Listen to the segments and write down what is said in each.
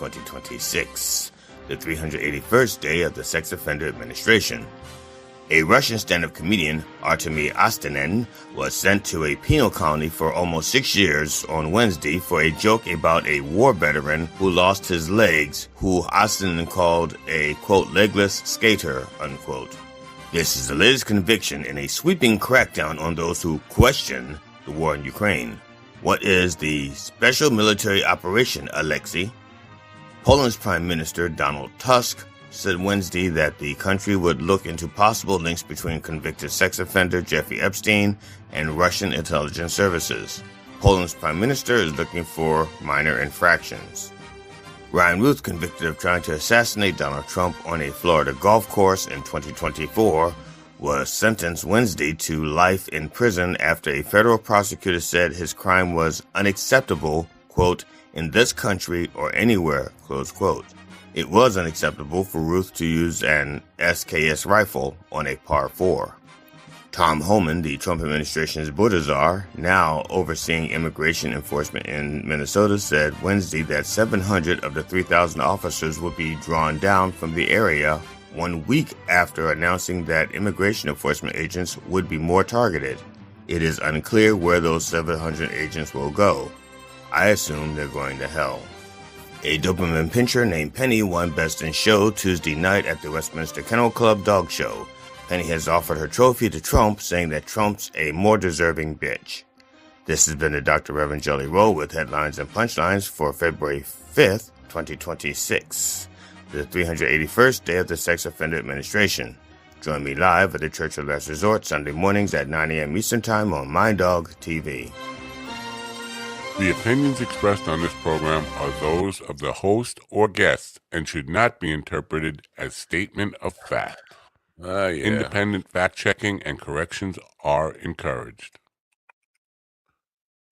2026, the 381st day of the sex offender administration. A Russian stand-up comedian, Artemy Astanin, was sent to a penal colony for almost 6 years on Wednesday for a joke about a war veteran who lost his legs, who Astanin called a, quote, legless skater, unquote. This is the latest conviction in a sweeping crackdown on those who question the war in Ukraine. What is the special military operation, Alexei? Poland's Prime Minister Donald Tusk said Wednesday that the country would look into possible links between convicted sex offender Jeffrey Epstein and Russian intelligence services. Poland's Prime Minister is looking for minor infractions. Ryan Ruth, convicted of trying to assassinate Donald Trump on a Florida golf course in 2024, was sentenced Wednesday to life in prison after a federal prosecutor said his crime was unacceptable, quote, in this country or anywhere, close quote. It was unacceptable for Ruth to use an SKS rifle on a par 4. Tom Homan, the Trump administration's border czar, now overseeing immigration enforcement in Minnesota, said Wednesday that 700 of the 3,000 officers would be drawn down from the area 1 week after announcing that immigration enforcement agents would be more targeted. It is unclear where those 700 agents will go. I assume they're going to hell. A Doberman pinscher named Penny won Best in Show Tuesday night at the Westminster Kennel Club Dog Show. Penny has offered her trophy to Trump, saying that Trump's a more deserving bitch. This has been the Dr. Reverend Jelly Roll with headlines and punchlines for February 5th, 2026, the 381st day of the sex offender administration. Join me live at the Church of Last Resort Sunday mornings at 9 a.m. Eastern Time on MindDog TV. The opinions expressed on this program are those of the host or guest and should not be interpreted as statement of fact. Independent fact-checking and corrections are encouraged.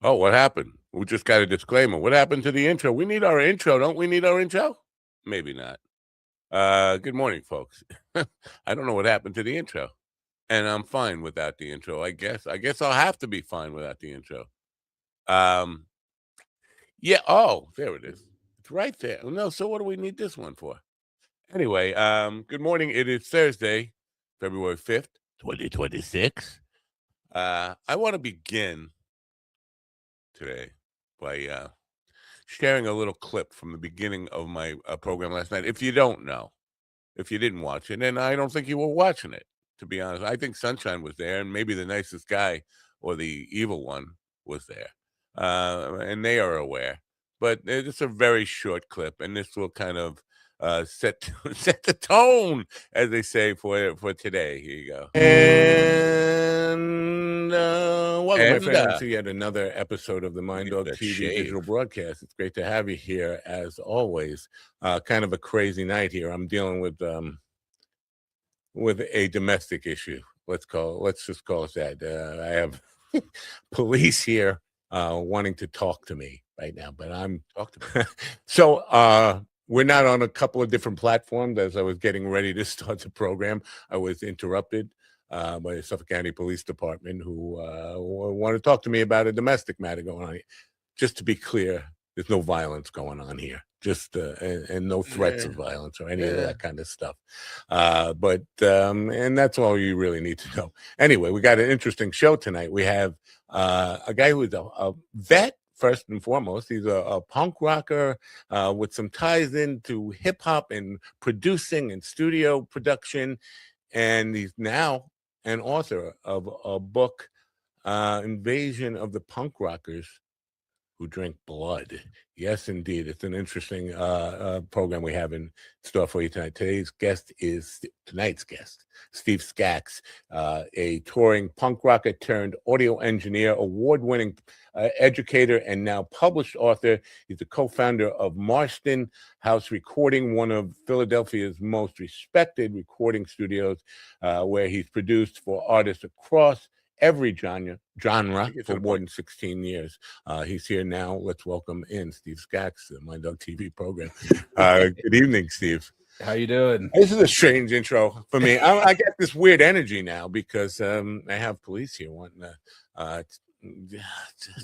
Oh, what happened? We just got a disclaimer. What happened to the intro? We need our intro. Don't we need our intro? Maybe not. Good morning, folks. I don't know what happened to the intro. And I'm fine without the intro, I guess. I guess I'll have to be fine without the intro. Yeah, oh, there it is. It's right there. No, so what do we need this one for? Anyway, good morning. It is Thursday, February 5th, 2026. I want to begin today by sharing a little clip from the beginning of my program last night. If you don't know, if you didn't watch it, and I don't think you were watching it, to be honest. I think Sunshine was there, and maybe the nicest guy or the evil one was there. And they are aware, but it's a very short clip, and this will kind of set the tone, as they say, for today. Here you go. And welcome, my friends, to yet another episode of the MindDog TV digital broadcast. It's great to have you here, as always. Kind of a crazy night here. I'm dealing with a domestic issue. Let's just call it that. I have police here wanting to talk to me right now, but talk to me. So we're not on a couple of different platforms. As I was getting ready to start the program, I was interrupted by the Suffolk County Police Department, who want to talk to me about a domestic matter going on here. Just to be clear, there's no violence going on here. Just and no threats of violence or any of that kind of stuff. But and that's all you really need to know. Anyway, we got an interesting show tonight. We have a guy who is a vet, first and foremost. He's a punk rocker with some ties into hip hop and producing and studio production. And he's now an author of a book, Invasion of the Punk Rockers Who Drink Blood. Yes, indeed. It's an interesting program we have in store for you tonight. Tonight's guest, Steve Skaggs, a touring punk rocker turned audio engineer, award-winning educator, and now published author. He's the co-founder of Marston House Recording, one of Philadelphia's most respected recording studios, where he's produced for artists across every genre for more than 16 years. He's here now. Let's welcome in Steve Skaggs, the MindDog TV program. Good evening, Steve. How you doing? This is a strange intro for me. I get this weird energy now because I have police here wanting to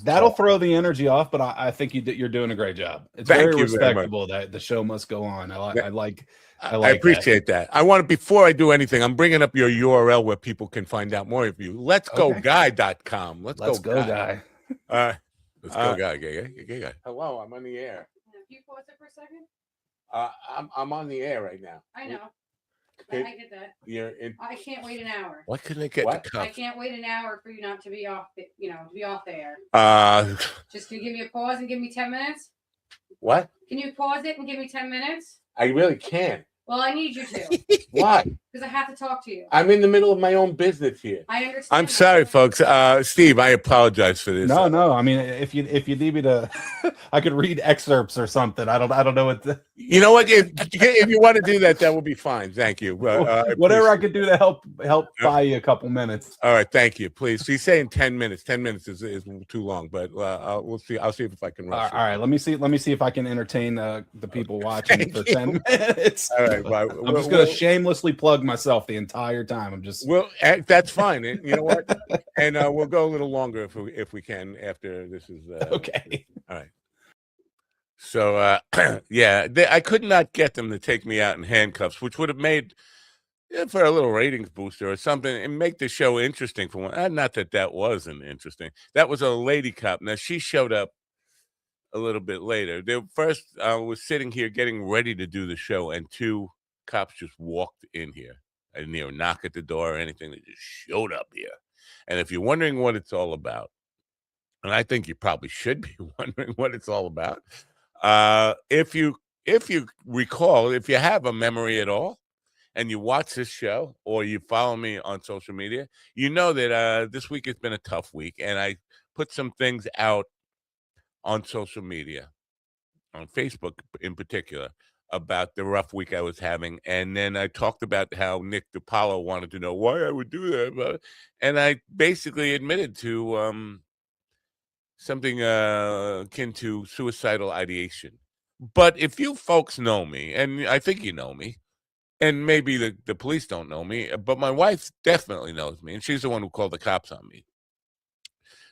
That'll throw the energy off, but I think you're doing a great job. It's Thank very you very respectable that the show must go on. I appreciate that. I want to, before I do anything, I'm bringing up your URL where people can find out more of you. Let'sGoGuy.com. Let's go, guy. Let's go, guy. Hello, I'm on the air. Can you pause it for a second? I'm on the air right now. I know. I get that. I can't wait an hour. Why couldn't I get the cup? I can't wait an hour for you not to be off. To be off the air. Just can you give me a pause and give me 10 minutes? What? Can you pause it and give me 10 minutes? I really can't. Well, I need you to. Why? Because I have to talk to you. I'm in the middle of my own business here. I understand. I'm sorry, folks. Steve, I apologize for this. No. I mean, if you need me to, I could read excerpts or something. I don't know what. You know what? If you want to do that, that will be fine. Thank you. Whatever I could do to help buy you a couple minutes. All right, thank you. Please. She's saying 10 minutes. 10 minutes is too long, but we'll see. I'll see if I can rush. All right. Let me see if I can entertain the people watching for 10 minutes. All right. Well, I'm just going to shamelessly plug myself the entire time. I'm just. Well, that's fine. You know what? And we'll go a little longer if we can after this is okay. All right. So yeah, I could not get them to take me out in handcuffs, which would have made for a little ratings booster or something and make the show interesting for one. Not that wasn't interesting. That was a lady cop. Now she showed up a little bit later. First, I was sitting here getting ready to do the show, and two cops just walked in here. I didn't hear a knock at the door or anything. They just showed up here. And if you're wondering what it's all about, and I think you probably should be wondering what it's all about, if you recall, if you have a memory at all, and you watch this show or you follow me on social media, you know that this week has been a tough week, and I put some things out on social media, on Facebook in particular, about the rough week I was having. And then I talked about how Nick DiPaolo wanted to know why I would do that. And I basically admitted to something akin to suicidal ideation. But if you folks know me, and I think you know me, and maybe the police don't know me, but my wife definitely knows me, and she's the one who called the cops on me.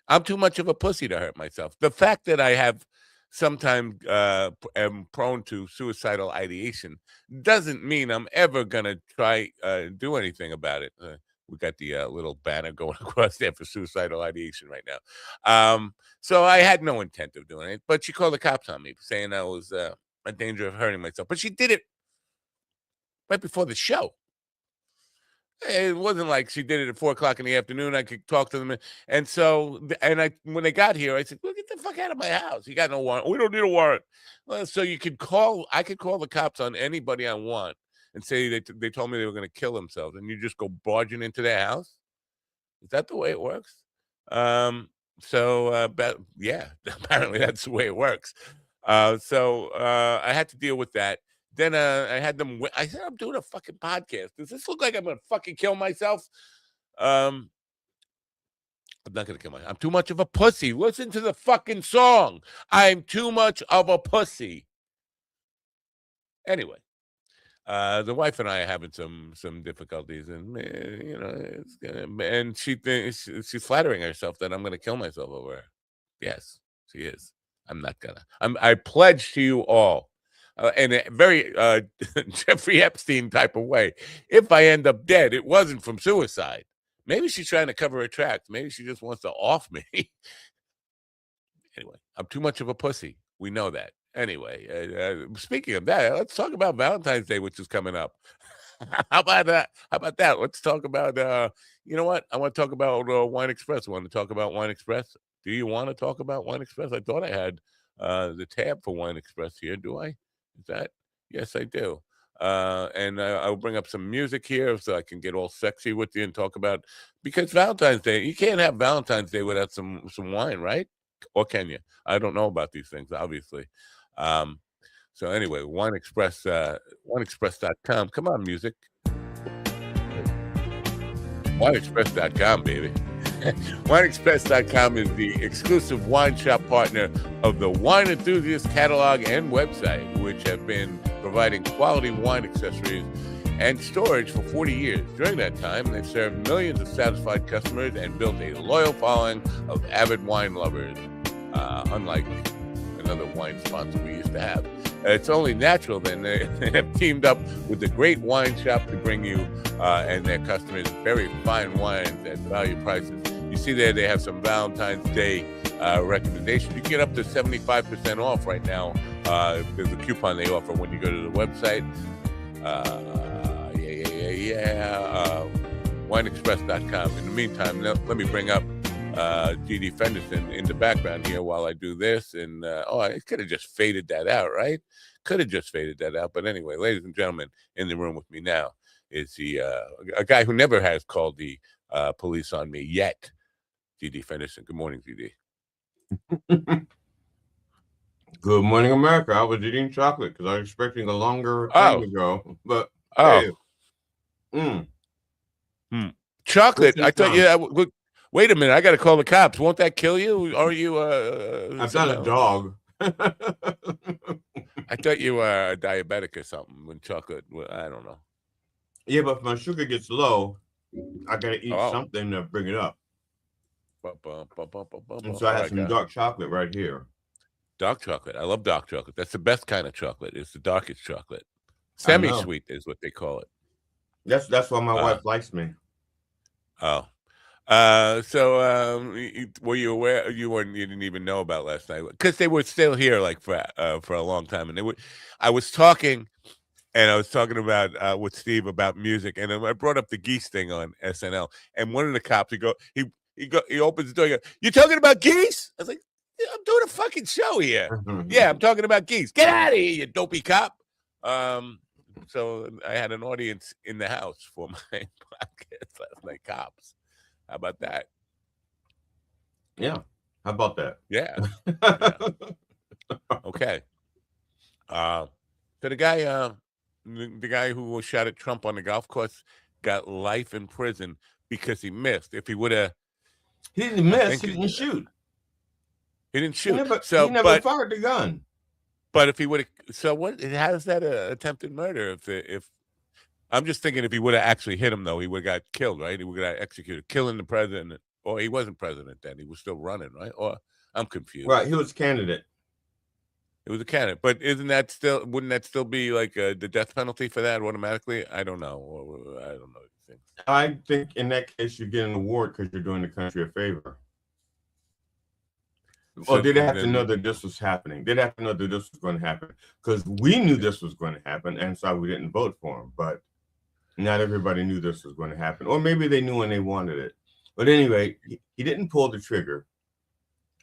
I'm too much of a pussy to hurt myself. The fact that I have sometimes am prone to suicidal ideation doesn't mean I'm ever gonna try do anything about it. We got the little banner going across there for suicidal ideation right now. So I had no intent of doing it, but she called the cops on me saying I was in danger of hurting myself. But she did it right before the show. It wasn't like she did it at 4:00 in the afternoon. I could talk to them. And so, when they got here, I said, well, get the fuck out of my house. You got no warrant. We don't need a warrant. Well, so I could call the cops on anybody I want and say they told me they were going to kill themselves. And you just go barging into their house. Is that the way it works? But yeah, apparently that's the way it works. So I had to deal with that. Then I had them. I said, I'm doing a fucking podcast. Does this look like I'm going to fucking kill myself? I'm not going to kill myself. I'm too much of a pussy. Listen to the fucking song. I'm too much of a pussy. Anyway, the wife and I are having some difficulties, and and she's flattering herself that I'm going to kill myself over her. Yes, she is. I'm not gonna. I pledge to you all. In a very Jeffrey Epstein type of way. If I end up dead, it wasn't from suicide. Maybe she's trying to cover her tracks. Maybe she just wants to off me. Anyway, I'm too much of a pussy. We know that. Anyway, speaking of that, let's talk about Valentine's Day, which is coming up. How about that? Let's talk about, you know what? I want to talk about Wine Express. I want to talk about Wine Express. Do you want to talk about Wine Express? I thought I had the tab for Wine Express here. Do I? Is that? Yes, I do. And I'll bring up some music here so I can get all sexy with you and talk about, because Valentine's Day, you can't have Valentine's Day without some wine, right? Or can you? I don't know about these things, obviously. So anyway, Wine Express, wineexpress.com. Come on, music. Wineexpress.com, baby. WineExpress.com is the exclusive wine shop partner of the Wine Enthusiast catalog and website, which have been providing quality wine accessories and storage for 40 years. During that time, they've served millions of satisfied customers and built a loyal following of avid wine lovers, unlike another wine sponsor we used to have. It's only natural then they have teamed up with the Great Wine Shop to bring you and their customers very fine wines at value prices. You see there, they have some Valentine's Day recommendations. You can get up to 75% off right now. There's a coupon they offer when you go to the website. Wineexpress.com. In the meantime, let me bring up G.D. Fenderson in the background here while I do this. And I could have just faded that out, right? Could have just faded that out. But anyway, ladies and gentlemen, in the room with me now is a guy who never has called the police on me yet, G.D. Fenderson. Good morning, G.D. Good morning, America. I was eating chocolate because I was expecting a longer time to go. But hey. Chocolate. I thought you. Wait a minute. I got to call the cops. Won't that kill you? Are you? I'm not a dog. I thought you were diabetic or something. When chocolate, I don't know. Yeah, but if my sugar gets low, I gotta eat something to bring it up. And so I have some dark chocolate right here. Dark chocolate. I love dark chocolate. That's the best kind of chocolate. It's the darkest chocolate. Semi-sweet is what they call it. That's why my wife likes me. Oh. Were you aware? You didn't even know about last night because they were still here like for a long time, and I was talking about with Steve about music, and I brought up the geese thing on SNL, and one of the cops he opens the door. He goes, "You talking about geese?" I was like, yeah, "I'm doing a fucking show here." Yeah, I'm talking about geese. Get out of here, you dopey cop. So I had an audience in the house for my podcast last night. Cops. How about that? Yeah. How about that? Yeah. Okay. So the guy who was shot at Trump on the golf course got life in prison because he missed. If he would have, he didn't miss. He didn't shoot. He didn't shoot. He never fired the gun. But if he would have, so what? How is that attempted murder? If I'm just thinking, if he would have actually hit him, though, he would have got killed, right? He would have got executed, killing the president. Or he wasn't president then; he was still running, right? Or I'm confused. Right, he was candidate. It was a candidate, but wouldn't that still be like the death penalty for that automatically? I don't know. I don't know. I think in that case you get an award because you're doing the country a favor. Or did they have to know that this was happening? Did they have to know that this was going to happen? Because we knew this was going to happen, and so we didn't vote for him. But not everybody knew this was going to happen. Or maybe they knew and they wanted it. But anyway, he didn't pull the trigger.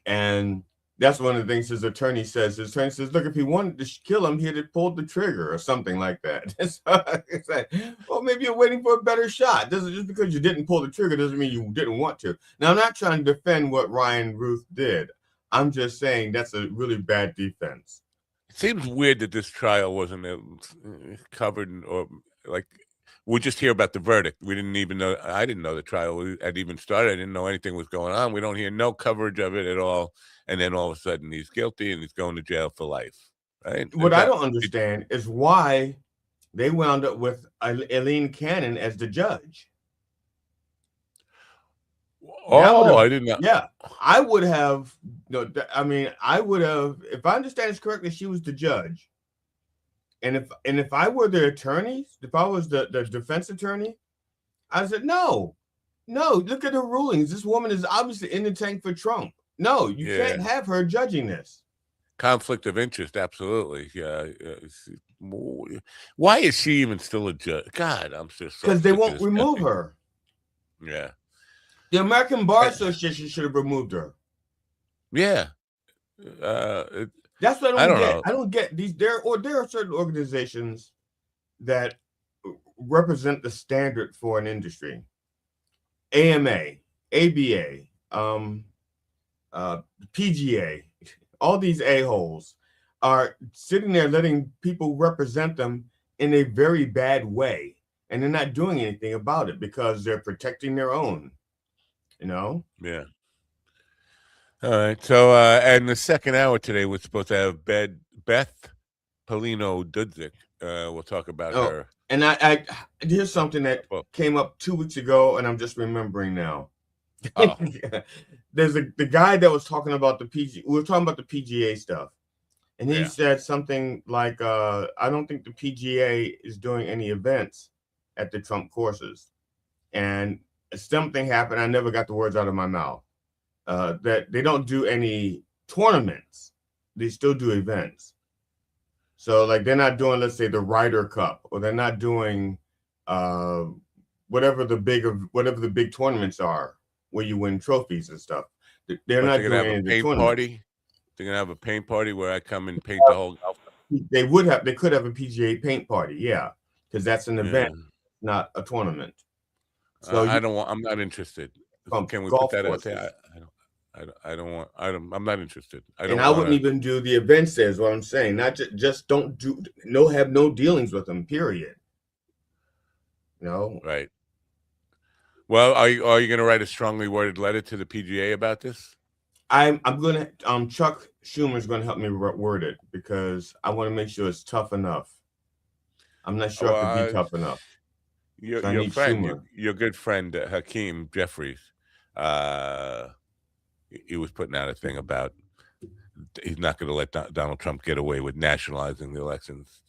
And that's one of the things his attorney says. His attorney says, look, if he wanted to kill him, he'd have pulled the trigger or something like that. So it's like, well, maybe you're waiting for a better shot. Just because you didn't pull the trigger doesn't mean you didn't want to. Now, I'm not trying to defend what Ryan Ruth did. I'm just saying that's a really bad defense. It seems weird that this trial wasn't covered, or like we just hear about the verdict. We didn't even know. I didn't know the trial had even started. I didn't know anything was going on. We don't hear no coverage of it at all. And then all of a sudden he's guilty and he's going to jail for life. Right? What I don't understand is why they wound up with Eileen Cannon as the judge. Oh, I didn't know. Yeah, I would have. I would have. If I understand this correctly, she was the judge. And if I were the attorney, if I was the defense attorney, I said no. Look at her rulings. This woman is obviously in the tank for Trump. No, you can't have her judging this. Conflict of interest, absolutely. Yeah. Why is she even still a judge? God, I'm just because they won't remove her. Yeah. The American Bar Association should have removed her. Yeah. That's what I don't get. I don't get these. There are certain organizations that represent the standard for an industry. AMA, ABA, PGA, all these a-holes are sitting there letting people represent them in a very bad way. And they're not doing anything about it because they're protecting their own. Yeah. All right. So, and the second hour today, we're supposed to have Beth Polino Dudzik. We'll talk about her. And I here's something that came up 2 weeks ago, and I'm just remembering now. Oh. There's the guy that was talking about the PG. We were talking about the PGA stuff, and he said something like, "I don't think the PGA is doing any events at the Trump courses," and something happened. I never got the words out of my mouth. That they don't do any tournaments; they still do events. So, like, they're not doing, let's say, the Ryder Cup, or they're not doing whatever the big tournaments are where you win trophies and stuff. They're not doing any of the tournaments. Party. They're gonna have a paint party where I come and paint the whole golf. They could have a PGA paint party, yeah, because that's an event, not a tournament. So I'm not interested. Can we put that out there? I'm not interested. I wouldn't even do the events. Is what I'm saying. Not just don't have no dealings with them. Period. No. Right. Well, are you going to write a strongly worded letter to the PGA about this? I'm going to. Chuck Schumer's going to help me word it because I want to make sure it's tough enough. I'm not sure it could be tough enough. Your friend, your good friend Hakeem Jeffries, he was putting out a thing about he's not going to let Donald Trump get away with nationalizing the elections.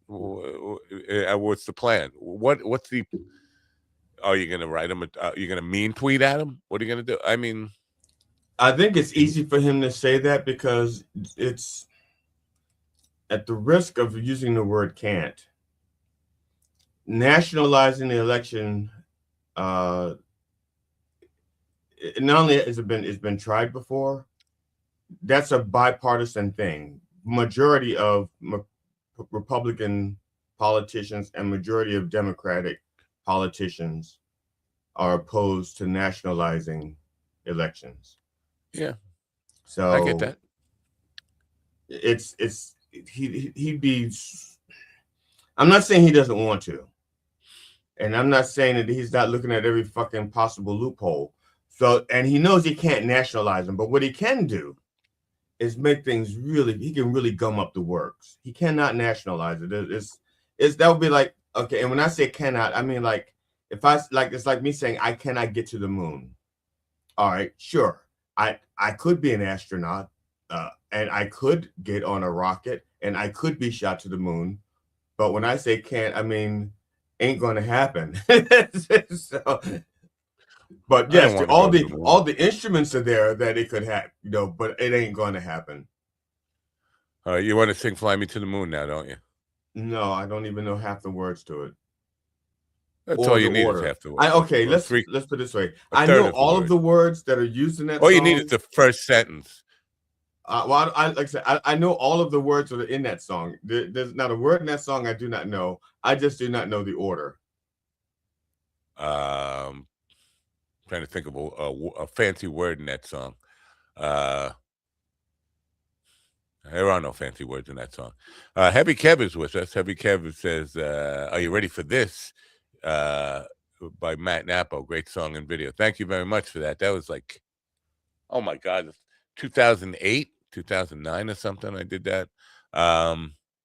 What's the plan? What's the? Are you going to write him? You're going to mean tweet at him? What are you going to do? I mean, I think it's easy for him to say that because it's at the risk of using the word can't. Nationalizing the election, not only has it's been tried before, that's a bipartisan thing. Majority of Republican politicians and majority of Democratic politicians are opposed to nationalizing elections. Yeah. So I get that. He'd be. I'm not saying he doesn't want to, and I'm not saying that he's not looking at every fucking possible loophole. So, and he knows he can't nationalize them, but what he can do is make things really. He can really gum up the works. He cannot nationalize it. That would be like, okay. And when I say cannot, I mean like if it's like me saying I cannot get to the moon. All right, sure. I could be an astronaut, and I could get on a rocket, and I could be shot to the moon. But when I say can't, I mean ain't going to happen. So, but yes, all the instruments are there that it could happen, but it ain't going to happen. You want to sing "Fly Me to the Moon" now, don't you? No, I don't even know half the words to it. That's all you need is half the words. Let's put it this way. I know all of the words that are used in that song. All you need is the first sentence. Well, like I said, I know all of the words that are in that song. There's not a word in that song I do not know. I just do not know the order. Trying to think of a fancy word in that song. There are no fancy words in that song. Heavy Kev is with us. Heavy Kev says, "Are you ready for this?" By Matt Napo. Great song and video. Thank you very much for that. That was like, oh my God, 2008, 2009 or something. I did that.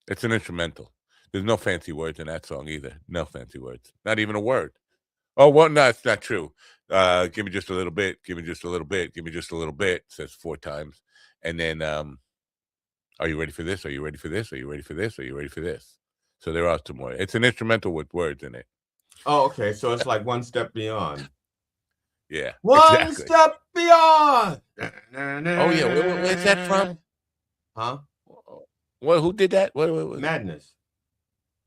It's an instrumental. There's no fancy words in that song either. No fancy words. Not even a word. Oh, well, no, it's not true. Give me just a little bit. Give me just a little bit. Give me just a little bit. Says 4 times. And then, are you ready for this? Are you ready for this? Are you ready for this? Are you ready for this? So there are some more. It's an instrumental with words in it. Oh, okay. So it's like One Step Beyond. Yeah. One Step Beyond. Oh, yeah. Where's that from? Huh? Well, who did that? What Madness.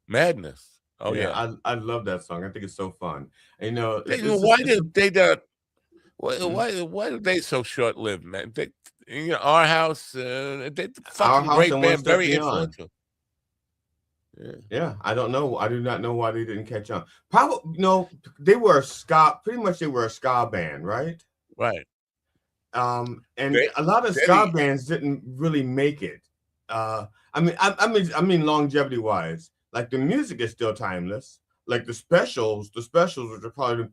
Madness. Oh, yeah. I love that song. I think it's so fun. And, why are they so short-lived, man? Our House, they fucking great band, very influential. Yeah, I don't know. I do not know why they didn't catch on. Probably, they were a ska. Pretty much, they were a ska band, right? Right. And a lot of ska bands didn't really make it. I mean, longevity-wise, like the music is still timeless. Like the specials, which are probably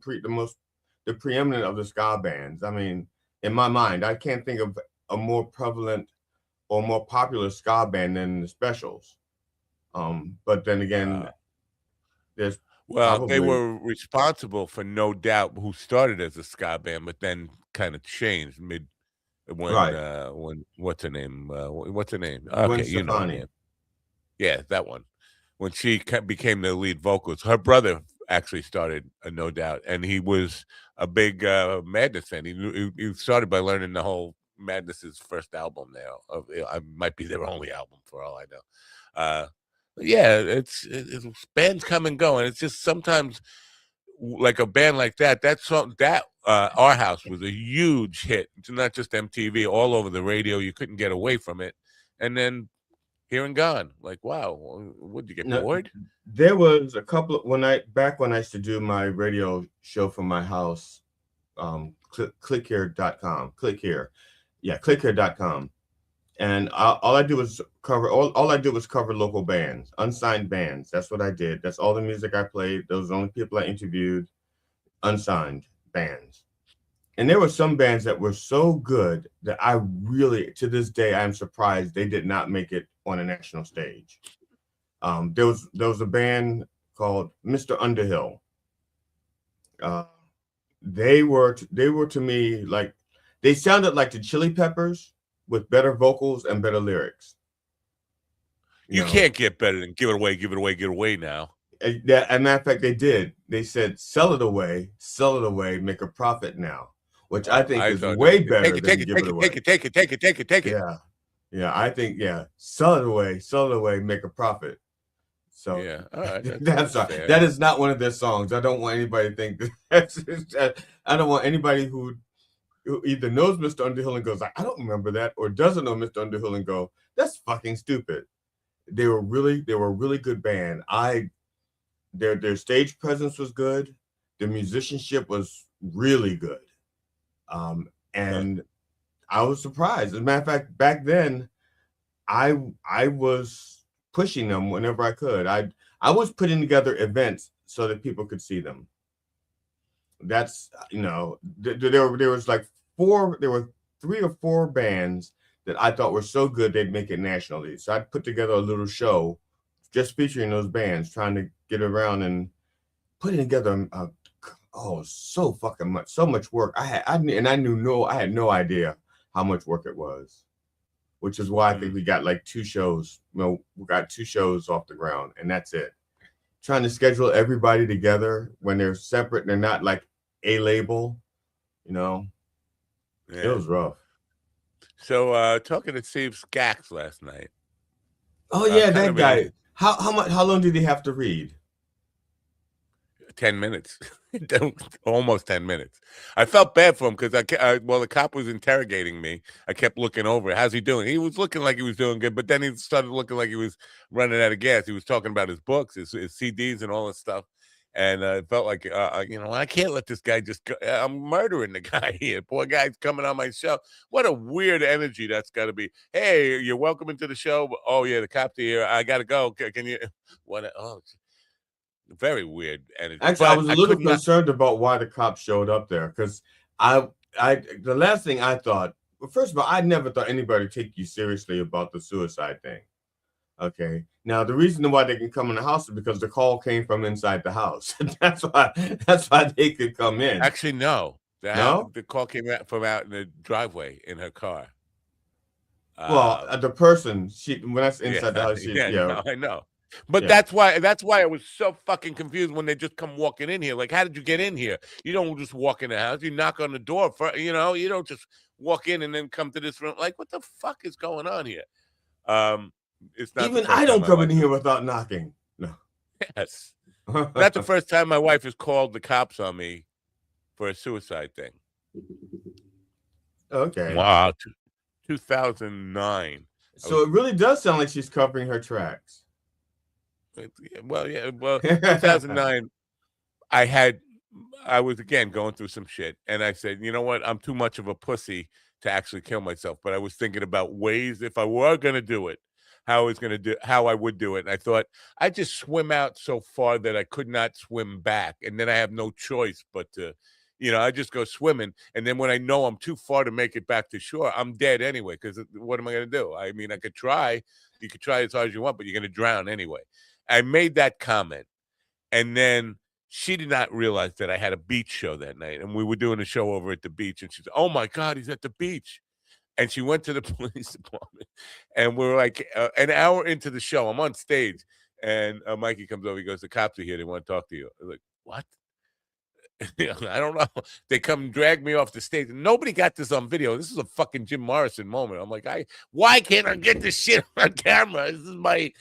the preeminent of the ska bands. I mean, in my mind, I can't think of a more prevalent or more popular ska band than the Specials. But then again, There's Well, they probably were responsible for No Doubt, who started as a ska band, but then kind of changed when right. what's her name? What's her name? Gwen Okay, you know her Stefani. name. Yeah, that one. When she became the lead vocalist, her brother actually started a No Doubt, and he was a big Madness fan. He started by learning the whole Madness's first album. Now, I might be their only album for all I know. Yeah, it's bands come and go, and it's just sometimes like a band like that. That song, that Our House was a huge hit. It's not just MTV, all over the radio. You couldn't get away from it, and then here and gone. Like, wow, would you get No, bored? there was a couple of when I used to do my radio show from my house, clickhere.com. Click here. Yeah, clickhere.com. And all I do was all I did was cover local bands, unsigned bands. That's what I did. That's all the music I played. Those are the only people I interviewed, unsigned bands. And there were some bands that were so good that I really, to this day, I'm surprised they did not make it on a national stage. There was a band called Mr. Underhill. They were to me like they sounded like the Chili Peppers with better vocals and better lyrics. You can't get better than Give It Away, Give It Away, Give It Away now. As a matter of fact, they did. They said, sell it away, make a profit now, which I think is way better than Give It Away. Take it. Yeah. Yeah, I think, sell it away, make a profit. So yeah, all right, that's fair. That is not one of their songs. I don't want anybody to think that. I don't want anybody who either knows Mr. Underhill and goes, I don't remember that, or doesn't know Mr. Underhill and go, that's fucking stupid. They were a really good band. Their stage presence was good. Their musicianship was really good. And I was surprised. As a matter of fact, back then, I was pushing them whenever I could. I was putting together events so that people could see them. That's, there was like there were 3 or 4 bands that I thought were so good they'd make it nationally. So I put together a little show just featuring those bands, trying to get around and putting together so much work. I had no idea how much work it was, which is why I think we got like 2 shows. We got 2 shows off the ground, and that's it. Trying to schedule everybody together when they're separate, they're not like a label, Yeah. It was rough. So talking to Steve Skaggs last night. Oh yeah, that guy. How long did he have to read? 10 minutes. Almost 10 minutes. I felt bad for him because while the cop was interrogating me, I kept looking over. How's he doing? He was looking like he was doing good, but then he started looking like he was running out of gas. He was talking about his books, his CDs, and all this stuff. And it felt like, I can't let this guy just go. I'm murdering the guy here. Poor guy's coming on my show. What a weird energy that's got to be. Hey, you're welcome into the show. Oh, yeah, the cop's here. I got to go. Can you? What? Oh, very weird energy. Actually, I was a little concerned about why the cops showed up there, because the last thing I thought, well, first of all, I never thought anybody would take you seriously about the suicide thing. Okay. Now the reason why they can come in the house is because the call came from inside the house. That's why they could come in. Actually, no. The call came from out in the driveway in her car. Well, the person, when that's inside the house, no, I know. But that's why I was so fucking confused when they just come walking in here. Like, how did you get in here? You don't just walk in the house. You knock on the door. You don't just walk in and then come to this room. Like, what the fuck is going on here? It's not even I don't come in here without knocking. No. Yes. That's the first time my wife has called the cops on me for a suicide thing. Okay. Wow. 2009. So it really does sound like she's covering her tracks. Well, 2009, I was again going through some shit, and I said, you know what? I'm too much of a pussy to actually kill myself. But I was thinking about ways, if I were going to do it, how I would do it. And I thought, I just swim out so far that I could not swim back. And then I have no choice but to, I just go swimming. And then when I know I'm too far to make it back to shore, I'm dead anyway. Because what am I going to do? I mean, I could try. You could try as hard as you want, but you're going to drown anyway. I made that comment. And then she did not realize that I had a beach show that night, and we were doing a show over at the beach. And she said, "Oh my God, he's at the beach!" And she went to the police department, and we're like an hour into the show. I'm on stage, and Mikey comes over. He goes, "The cops are here. They want to talk to you." I'm like, "What?" I don't know. They come drag me off the stage. Nobody got this on video. This is a fucking Jim Morrison moment. I'm like, why can't I get this shit on camera? This is my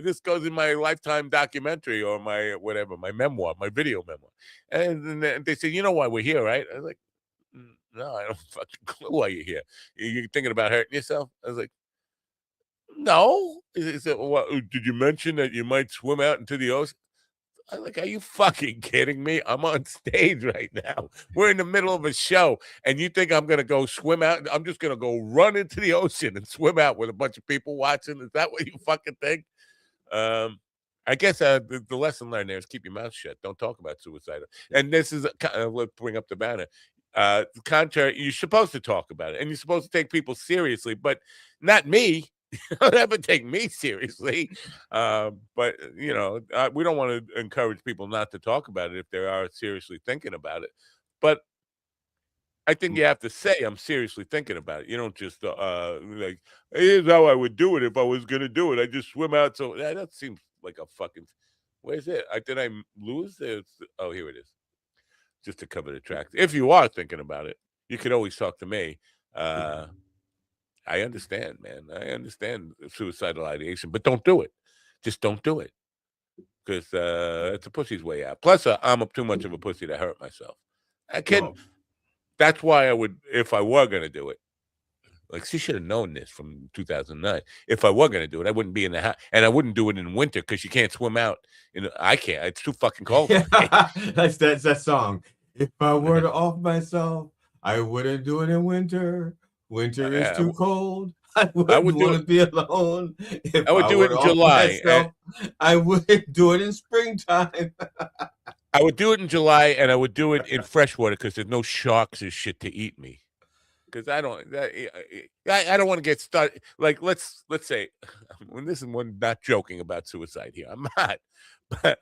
this goes in my Lifetime documentary or my whatever, my memoir, my video memoir. And then they say, "You know why we're here, right?" I was like, "No, I don't fucking clue why you're here. You're thinking about hurting yourself?" I was like, "No." He said, "Well, did you mention that you might swim out into the ocean?" I'm like, "Are you fucking kidding me? I'm on stage right now. We're in the middle of a show, and you think I'm gonna go swim out? I'm just gonna go run into the ocean and swim out with a bunch of people watching? Is that what you fucking think?" I guess the lesson learned there is keep your mouth shut. Don't talk about suicide. And this is let's bring up the banner. Contrary, you're supposed to talk about it, and you're supposed to take people seriously, but not me. Don't ever take me seriously. But we don't want to encourage people not to talk about it if they are seriously thinking about it. But I think you have to say, "I'm seriously thinking about it." You don't just like, "Here's how I would do it if I was going to do it. I just swim out." So that seems like a fucking. Where's it? Did I lose it? Oh, here it is. Just to cover the tracks. If you are thinking about it, you could always talk to me. I understand, man. I understand suicidal ideation, but don't do it. Just don't do it, because it's a pussy's way out. Plus, I'm too much of a pussy to hurt myself. I can. That's why I would, if I were going to do it. Like, she should have known this from 2009. If I were going to do it, I wouldn't be in the house, and I wouldn't do it in winter because you can't swim out. I can't. It's too fucking cold. That's that song. If I were to off myself, I wouldn't do it in winter. Winter is too cold. I wouldn't want to be alone. If I would do it in July. I wouldn't do it in springtime. I would do it in July, and I would do it in freshwater because there's no sharks or shit to eat me. Because I don't want to get started. Like, let's say, when this is one, not joking about suicide here. I'm not, but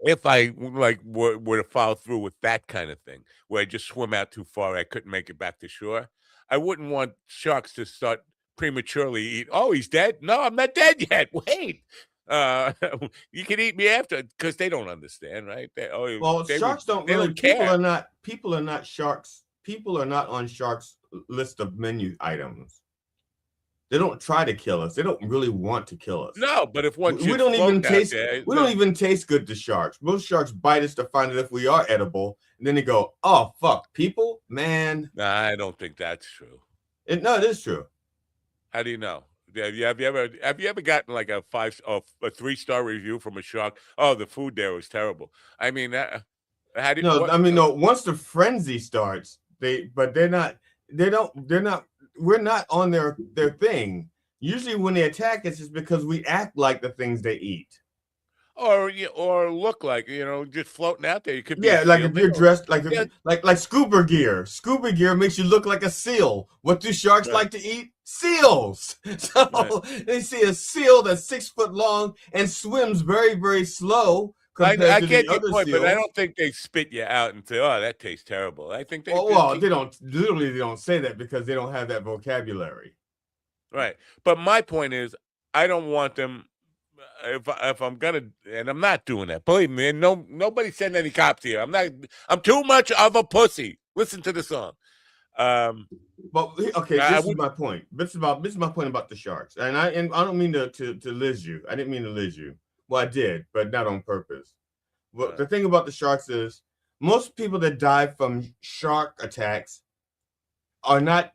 if I were to follow through with that kind of thing, where I just swim out too far, I couldn't make it back to shore, I wouldn't want sharks to start prematurely eat. "Oh, he's dead? No, I'm not dead yet. Wait. You can eat me after," because they don't understand, right? Sharks don't really. People are not sharks. People are not on sharks' list of menu items. They don't try to kill us. They don't really want to kill us. No, but if one we don't even taste, we don't even taste good to sharks. Most sharks bite us to find out if we are edible, and then they go, "Oh fuck, people, man." Nah, I don't think that's true. It is true. How do you know? Have you ever gotten like a 3-star review from a shark? "Oh, the food there was terrible." I mean, how do you? No. Once the frenzy starts, they're not. We're not on their thing. Usually, when they attack us, it's because we act like the things they eat, or look like just floating out there. You could be like if you're dressed like scuba gear. Scuba gear makes you look like a seal. What do sharks like to eat? Seals. So they see a seal that's 6 foot long and swims very, very slow. I get your point, but I don't think they spit you out and say, "Oh, that tastes terrible." I think they. They don't. Literally, they don't say that because they don't have that vocabulary. Right, but my point is, I don't want them. If I'm gonna, and I'm not doing that. Believe me, nobody send any cops here. I'm not. I'm too much of a pussy. Listen to the song. This is my point. This is my point about the sharks, and I don't mean to liz you. I didn't mean to liz you. Well, I did, but not on purpose. Well, the thing about the sharks is most people that die from shark attacks are not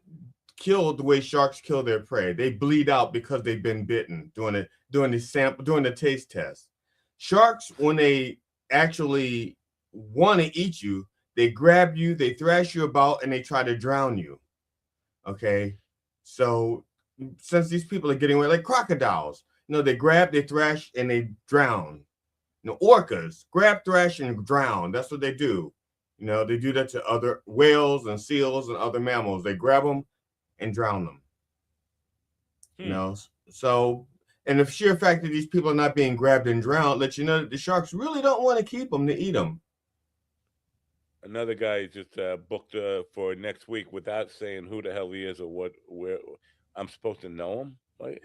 killed the way sharks kill their prey. They bleed out because they've been bitten during the taste test. Sharks, when they actually want to eat you, they grab you, they thrash you about, and they try to drown you. Okay, so since these people are getting away, like crocodiles. They grab, they thrash, and they drown. Orcas grab, thrash, and drown. That's what they do. They do that to other whales and seals and other mammals. They grab them and drown them. So And the sheer fact that these people are not being grabbed and drowned lets you know that the sharks really don't want to keep them to eat them. Another guy just booked for next week without saying who the hell he is or where I'm supposed to know him. Like,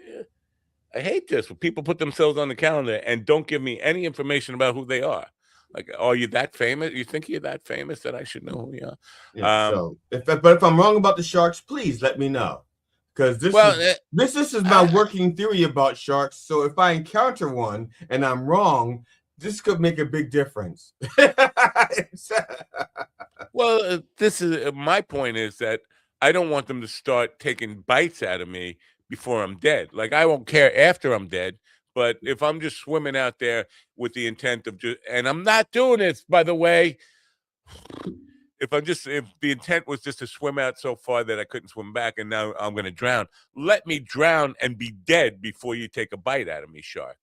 I hate this when people put themselves on the calendar and don't give me any information about who they are. Like, are you that famous? You think you're that famous that I should know who you are? Yeah, so, if I'm wrong about the sharks, please let me know, because this is my working theory about sharks. So if I encounter one and I'm wrong, this could make a big difference. Well, this is my point is that I don't want them to start taking bites out of me before I'm dead. Like, I won't care after I'm dead, but if I'm just swimming out there with the intent of and I'm not doing this, by the way, if the intent was just to swim out so far that I couldn't swim back and now I'm going to drown, let me drown and be dead before you take a bite out of me, shark.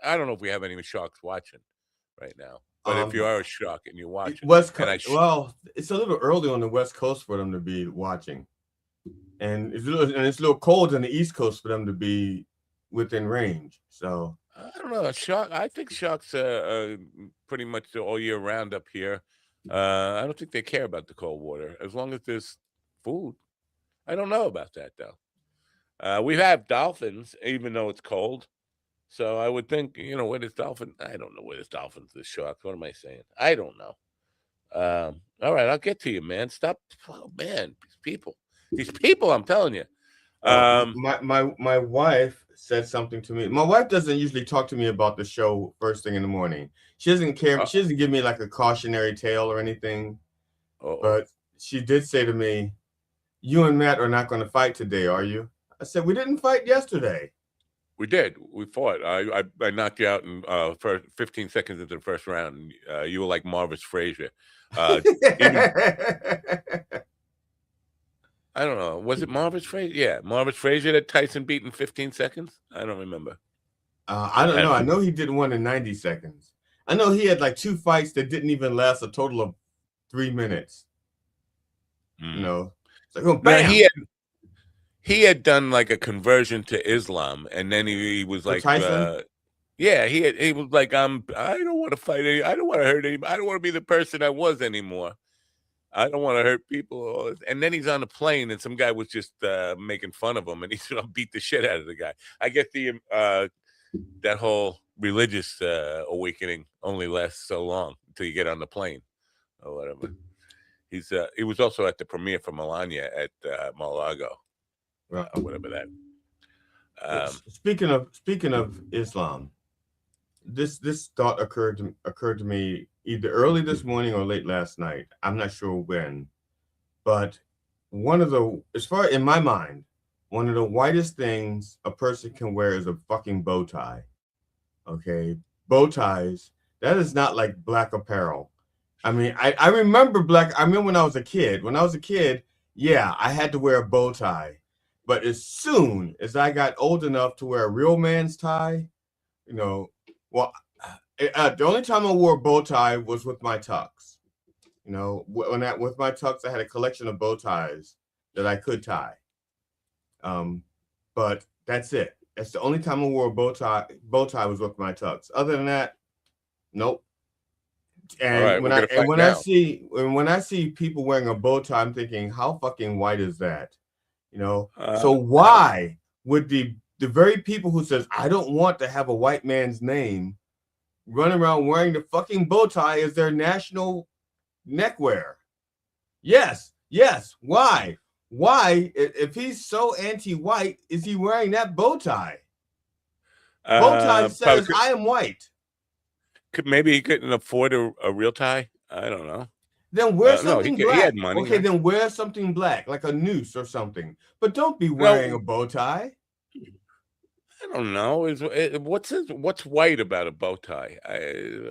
I don't know if we have any sharks watching right now. But if you are a shark and you're watching, well, it's a little early on the West Coast for them to be watching, and it's a little cold on the East Coast for them to be within range. So I don't know. I think sharks are pretty much all year round up here. I don't think they care about the cold water as long as there's food. I don't know about that though. We have dolphins, even though it's cold. So I would think, where there's dolphin. I don't know where there's dolphins, there's sharks. What am I saying? I don't know. All right, I'll get to you, man. Stop. Oh, man, these people, I'm telling you. My wife said something to me. My wife doesn't usually talk to me about the show first thing in the morning. She doesn't care. She doesn't give me like a cautionary tale or anything. But she did say to me, "You and Matt are not going to fight today, are you?" I said, "We didn't fight yesterday." We did. We fought. I knocked you out in first 15 seconds into the first round. And, you were like Marvis Frazier. I don't know. Was it Marvis Frazier? Yeah, Marvis Frazier that Tyson beat in 15 seconds? I don't remember. I don't know. I know he did one in 90 seconds. I know he had like 2 fights that didn't even last a total of 3 minutes. It's like, oh, bam! Now, he had done like a conversion to Islam, and then he was like, yeah, he was like, I don't want to fight I don't want to hurt anybody. I don't want to be the person I was anymore. I don't want to hurt people. And then he's on the plane, and some guy was just making fun of him, and he sort of beat the shit out of the guy. I guess that whole religious awakening only lasts so long until you get on the plane or whatever. He was also at the premiere for Melania at Mar-a-Lago. Right. Whatever that. Speaking of Islam, this thought occurred to me either early this morning or late last night. I'm not sure when, but in my mind, one of the whitest things a person can wear is a fucking bow tie. Okay, bow ties. That is not like black apparel. I mean, I remember I remember when I was a kid. When I was a kid, yeah, I had to wear a bow tie. But as soon as I got old enough to wear a real man's tie, the only time I wore a bow tie was with my tux. With my tux, I had a collection of bow ties that I could tie. But that's it. That's the only time I wore a bow tie. Bow tie was with my tux. Other than that, nope. And when I see people wearing a bow tie, I'm thinking, how fucking white is that? So why would the very people who says I don't want to have a white man's name run around wearing the fucking bow tie as their national neckwear? Yes. Why? If he's so anti-white, is he wearing that bow tie? Bow tie says I am white. Maybe he couldn't afford a real tie. I don't know. Then wear something black. He had money. Okay, then wear something black, like a noose or something. But don't be wearing a bow tie. I don't know. What's white about a bow tie?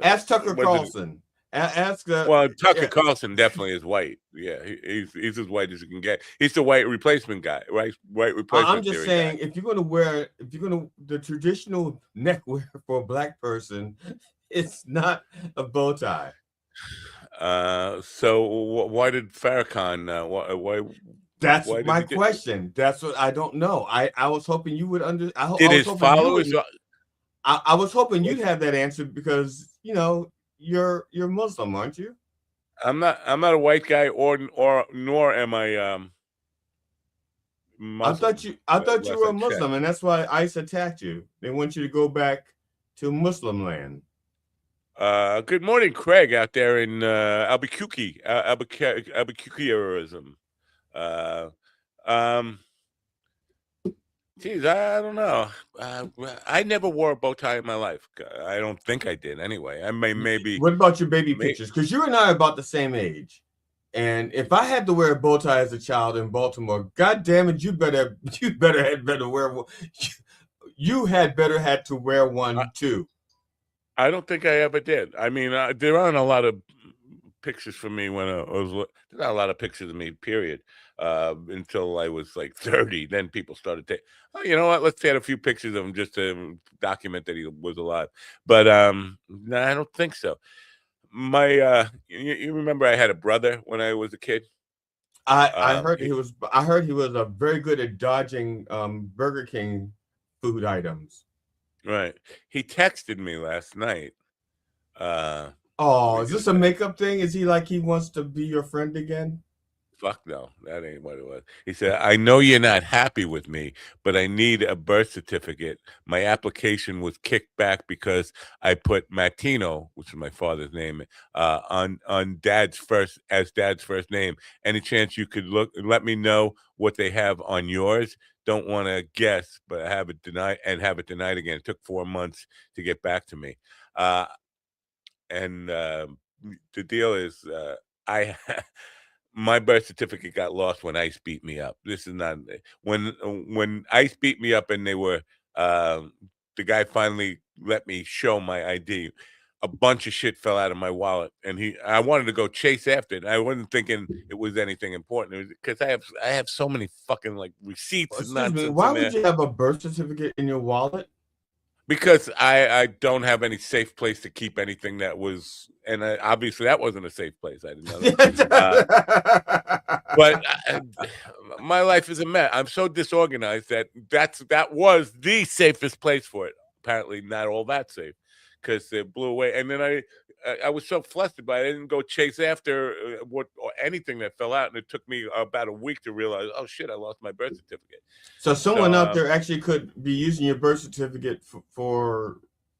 Ask Tucker Carlson. Tucker Carlson definitely is white. Yeah, he's as white as you can get. He's the white replacement guy, right? White replacement. I'm just saying, if you're gonna the traditional neckwear for a black person, it's not a bow tie. So why did Farrakhan? Why? That's my question. That's what I don't know. I was hoping you would Did his followers? I was hoping you'd have that answer because you're Muslim, aren't you? I'm not a white guy, nor am I Muslim. I thought you were a Muslim, and that's why ICE attacked you. They want you to go back to Muslim land. Good morning, Craig, out there in Albuquerque, Albuquerqueism. Geez, I don't know. I never wore a bow tie in my life. I don't think I did. Anyway, I maybe. What about your baby pictures? Because you and I are about the same age. And if I had to wear a bow tie as a child in Baltimore, God damn it, you better wear one. You had better had to wear one too. I don't think I ever did. I mean, there aren't a lot of pictures for me when I was. There's not a lot of pictures of me, period. Until I was like 30, then people started taking. Oh, you know what? Let's take a few pictures of him just to document that he was alive. But no, I don't think so. My you remember I had a brother when I was a kid. I heard he was very good at dodging Burger King food items. Right. He texted me last night. Is this a makeup thing? Is he like he wants to be your friend again? Fuck no, that ain't what it was. He said, I know you're not happy with me, but I need a birth certificate. My application was kicked back because I put Matino, which is my father's name, on dad's first name. Any chance you could let me know what they have on yours? Don't want to guess, but have it denied again. It took 4 months to get back to me. And the deal is my birth certificate got lost when ICE beat me up. This is not when ICE beat me up, and they were the guy finally let me show my ID. A bunch of shit fell out of my wallet, and I wanted to go chase after it. I wasn't thinking it was anything important because I have so many fucking like receipts and nonsense. Why would you have a birth certificate in your wallet? Because I don't have any safe place to keep anything that was, and obviously that wasn't a safe place. I didn't know that. But my life is a mess. I'm so disorganized that was the safest place for it. Apparently not all that safe because it blew away. And then I was so flustered by it. I didn't go chase after or anything that fell out, and it took me about a week to realize, oh shit, I lost my birth certificate. So someone out there actually could be using your birth certificate for.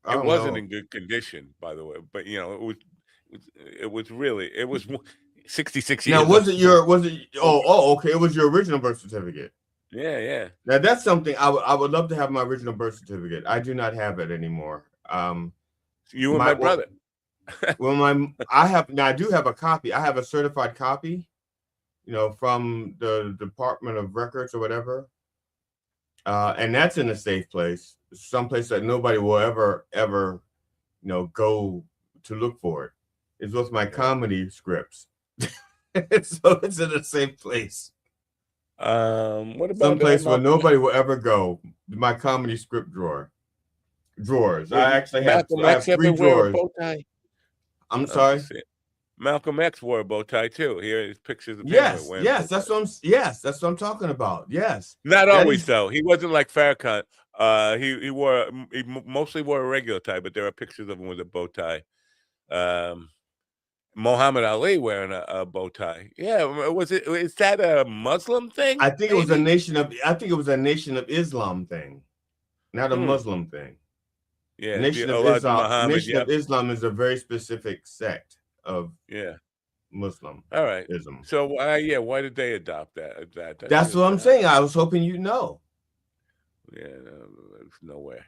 It wasn't in good condition, by the way, but it was 66 years. Now, was it? Okay, it was your original birth certificate. Yeah. Now that's something I would love to have my original birth certificate. I do not have it anymore. You and my brother. Well, I do have a copy. I have a certified copy, from the Department of Records or whatever. And that's in a safe place, someplace that nobody will ever, go to look for it. It's with my comedy scripts. So it's in a safe place. What about someplace where nobody will ever go? My comedy script drawers. I actually have 3 drawers. I'm sorry. Malcolm X wore a bow tie too. Here is pictures of him. Yes, that's what I'm talking about. Yes. Not always though. He wasn't like Farrakhan. He mostly wore a regular tie, but there are pictures of him with a bow tie. Muhammad Ali wearing a bow tie. Yeah, is that a Muslim thing? I think it was a Nation of Islam thing, not a Muslim thing. Yeah, Nation of Islam. Nation of Islam is a very specific sect of Muslim. All right. So why did they adopt that? That's what I'm saying. I was hoping you'd know. Yeah, there's nowhere.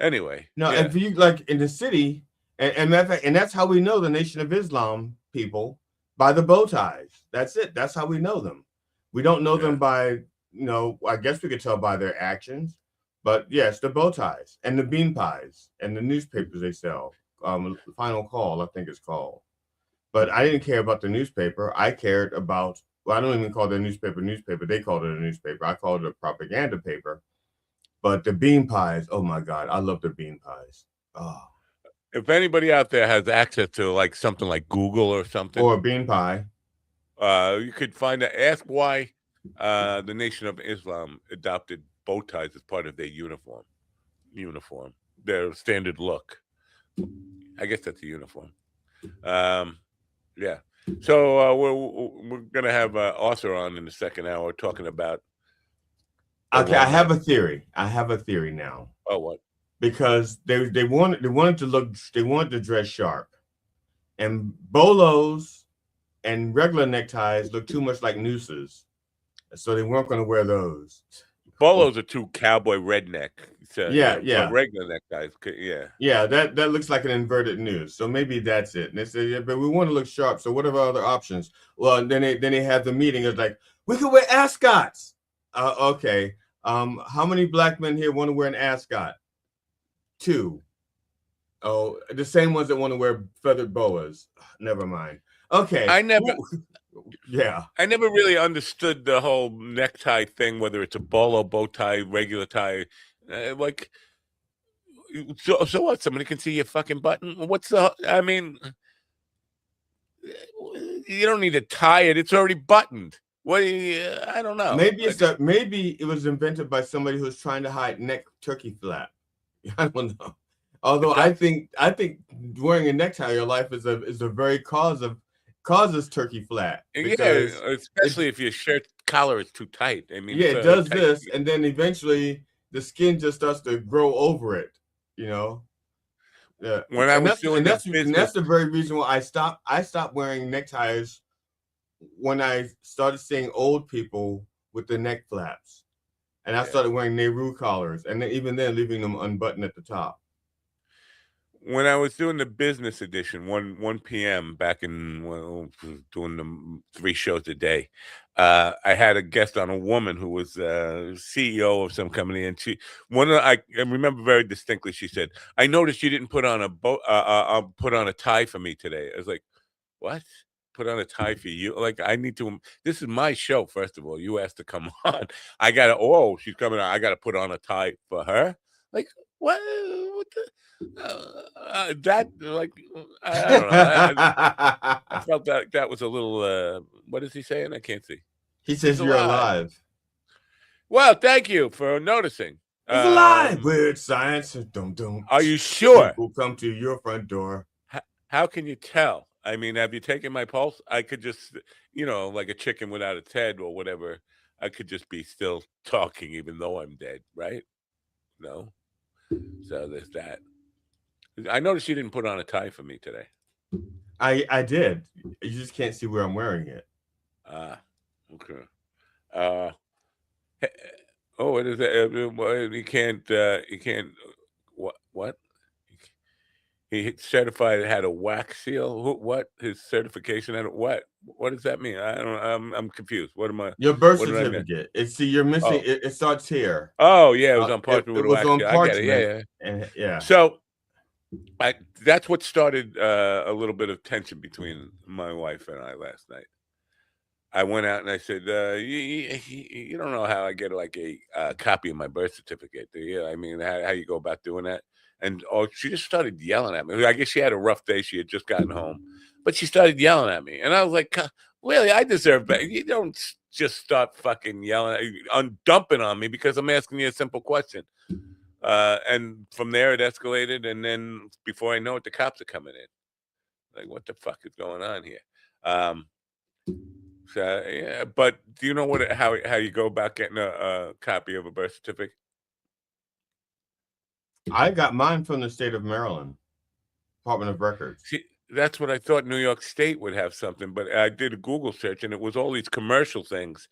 Anyway, no, if you like in the city, and matter of fact, and that's how we know the Nation of Islam people, by the bow ties. That's it. That's how we know them. We don't know them by, I guess we could tell by their actions. But yes, the bow ties and the bean pies and the newspapers they sell. Final Call, I think it's called. But I didn't care about the newspaper. I cared about, I don't even call their newspaper. They called it a newspaper. I called it a propaganda paper. But the bean pies, oh my God, I love the bean pies. Oh. If anybody out there has access to like something like Google or something, or a bean pie, you could find ask why the Nation of Islam adopted bow ties as part of their uniform, their standard look. I guess that's a uniform. Yeah. So we're gonna have Arthur on in the second hour talking about. Okay, I have a theory. Now. Oh, what? Because they wanted to dress sharp, and bolos and regular neckties look too much like nooses, so they weren't going to wear those. Bolos are too cowboy redneck. So, yeah. But regular neckties, yeah. Yeah, that looks like an inverted noose. So maybe that's it. And they said, yeah, but we want to look sharp. So what are other options? Well, then they had the meeting. It's like, we could wear ascots. Okay. How many black men here want to wear an ascot? 2. Oh, the same ones that want to wear feathered boas. Never mind. Okay. I never really understood the whole necktie thing, whether it's a bolo, bow tie, regular tie. Like, so what? Somebody can see your fucking button? I mean, you don't need to tie it. It's already buttoned. I don't know. Maybe it was invented by somebody who's trying to hide neck turkey flap. I don't know. Although I think wearing a necktie your life is a very causes turkey flap. Yeah, especially if your shirt collar is too tight. I mean, yeah, it does this, and then eventually the skin just starts to grow over it. Yeah. When I was doing that's the very reason why I stopped wearing neckties when I started seeing old people with the neck flaps, and I started wearing Nehru collars, and then, even then leaving them unbuttoned at the top. When I was doing the business edition, 1 p.m. back in doing the 3 shows a day, I had a guest on, a woman who was CEO of some company, and I remember very distinctly. She said, "I noticed you didn't put on a tie for me today." I was like, "What? Put on a tie for you? Like, I need to. This is my show. First of all, you asked to come on. I gotta. Oh, she's coming on. I gotta put on a tie for her. Like, what the?" That, like, I don't know. I felt that was a little. What is he saying? I can't see. He says you're alive. Well, thank you for noticing. He's alive. Weird science. Are you sure? People come to your front door. How can you tell? I mean, have you taken my pulse? I could just, like a chicken without its head or whatever. I could just be still talking even though I'm dead, right? No. So there's that. I noticed you didn't put on a tie for me today. I did. You just can't see where I'm wearing it. Okay. What is that? You can't. What? He certified it had a wax seal. What? His certification had what? What does that mean? I don't. I'm confused. What am I? Your birth certificate. You're missing. It starts here. Oh yeah, it was on parchment with a wax seal. I get it. Yeah. So, that's what started a little bit of tension between my wife and I last night. I went out and I said, "You don't know how I get like a copy of my birth certificate, do you? I mean, how you go about doing that?" And she just started yelling at me. I guess she had a rough day. She had just gotten home, but she started yelling at me, and I was like, "Really? I deserve better. You don't just start fucking yelling, dumping on me because I'm asking you a simple question." And from there it escalated, and then before I know it, the cops are coming in. Like, what the fuck is going on here? So yeah, but do you know how you go about getting a copy of a birth certificate? I got mine from the state of Maryland, Department of Records. See, that's what I thought. New York State would have something, but I did a Google search, and it was all these commercial things.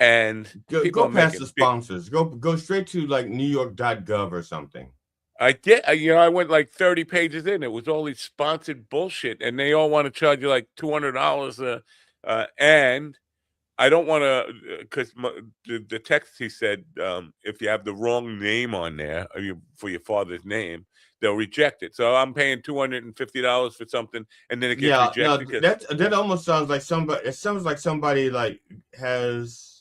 And go past the sponsors. Go straight to like NewYork.gov or something. I did. I went like 30 pages in. It was all these sponsored bullshit, and they all want to charge you like $200. And I don't want to, because the text he said, if you have the wrong name on there for your father's name, they'll reject it. So I'm paying $250 for something, and then it gets rejected. No, that almost sounds like somebody. It sounds like somebody like has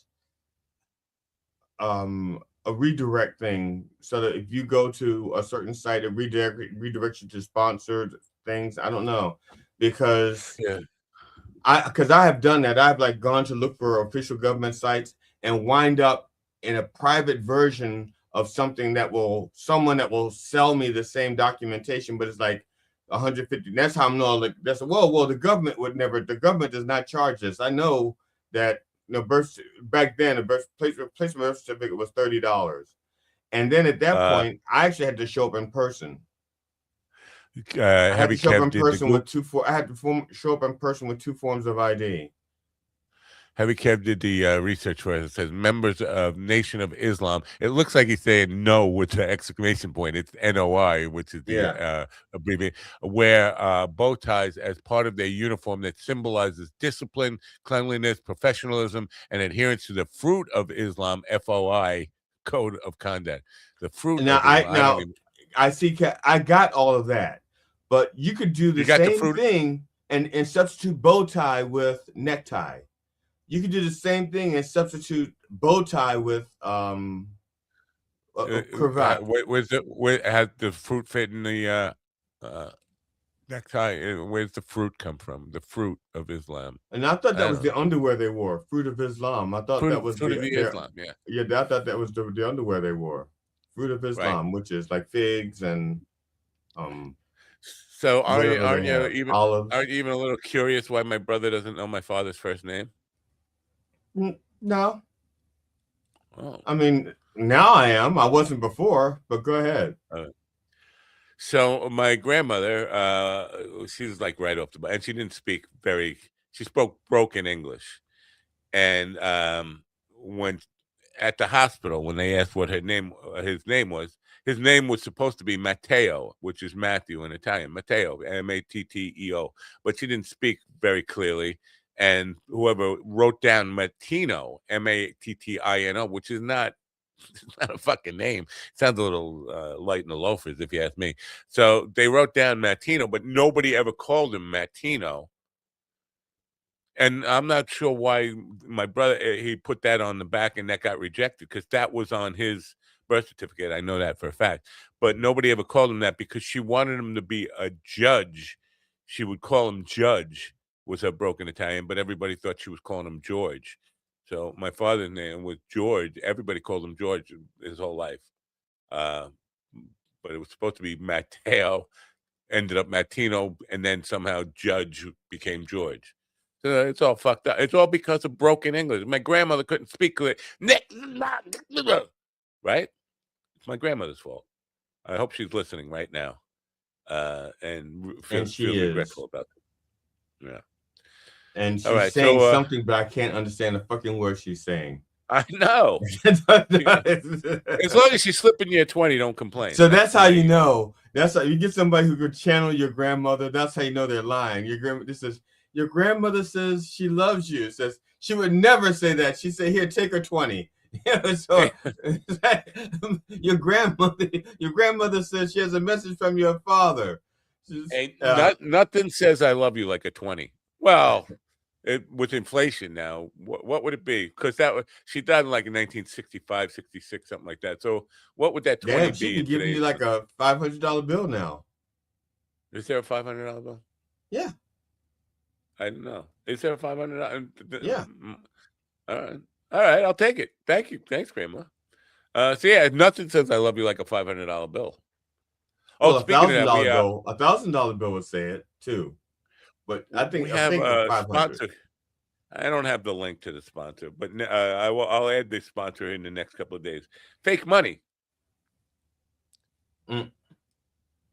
a redirect thing, so that if you go to a certain site, it redirects you to sponsored things. I don't know, because I have done that. I've like gone to look for official government sites, and wind up in a private version of something that someone that will sell me the same documentation, but it's like 150. That's how I'm knowing. Like that's well, the government would never. The government does not charge this. I know that back then the replacement birth certificate was $30, and then at that point I actually had to show up in person. I had to show up in person with show up in person with 2 forms of ID. Heavy Kev did the research where it says members of Nation of Islam. It looks like he's saying no with the exclamation point. It's NOI, which is the abbreviation, wear bow ties as part of their uniform that symbolizes discipline, cleanliness, professionalism, and adherence to the fruit of Islam, FOI, code of conduct. The fruit now, of Islam. I see. I got all of that, but you could do the same thing and substitute bow tie with necktie. You could do the same thing and substitute bow tie with cravat. Where has the fruit fit in the necktie? Where's the fruit come from? The fruit of Islam. And I thought that was the underwear they wore. Fruit of Islam. I thought that was Islam. Yeah. Yeah, I thought that was the underwear they wore. Fruit of Islam, which is like figs and So aren't you even a little curious why my brother doesn't know my father's first name? No. Oh. I mean, now I am. I wasn't before, but go ahead. So my grandmother, she was like right off the bat, and she didn't speak she spoke broken English. And when at the hospital, when they asked what his name was supposed to be Matteo, which is Matthew in Italian, Matteo, Matteo, but she didn't speak very clearly. And whoever wrote down Mattino, Mattino, which is not a fucking name. It sounds a little light in the loafers, if you ask me. So they wrote down Mattino, but nobody ever called him Mattino. And I'm not sure why my brother, he put that on the back and that got rejected, because that was on his birth certificate. I know that for a fact. But nobody ever called him that because she wanted him to be a judge. She would call him Judge. Was her broken Italian, but everybody thought she was calling him George. So my father's name was George. Everybody called him George his whole life. But it was supposed to be Matteo, ended up Mattino, and then somehow Judge became George. So it's all fucked up. It's all because of broken English. My grandmother couldn't speak clear. Right? It's my grandmother's fault. I hope she's listening right now. And feels regretful about it. Yeah. And she's saying something, but I can't understand the fucking word she's saying. I know. As long as she's slipping you a 20, don't complain. So that's how you know. That's how you get somebody who could channel your grandmother. That's how you know they're lying. Your grandmother says she loves you. Says she would never say that. She said, "Here, take her 20." So your grandmother says she has a message from your father. Nothing says I love you like a 20. Well, with inflation now, what would it be? Because she died in like in 1965, 66, something like that. So what would that 20 be? She can give you like a $500 bill now. Is there a $500 bill? Yeah. I don't know. Is there a $500? Yeah. All right. I'll take it. Thank you. Thanks, Grandma. So yeah, nothing says I love you like a $500 bill. Well, a $1,000 bill would say it too. But I think we have a sponsor. I don't have the link to the sponsor, but I'll add the sponsor in the next couple of days. Fake money.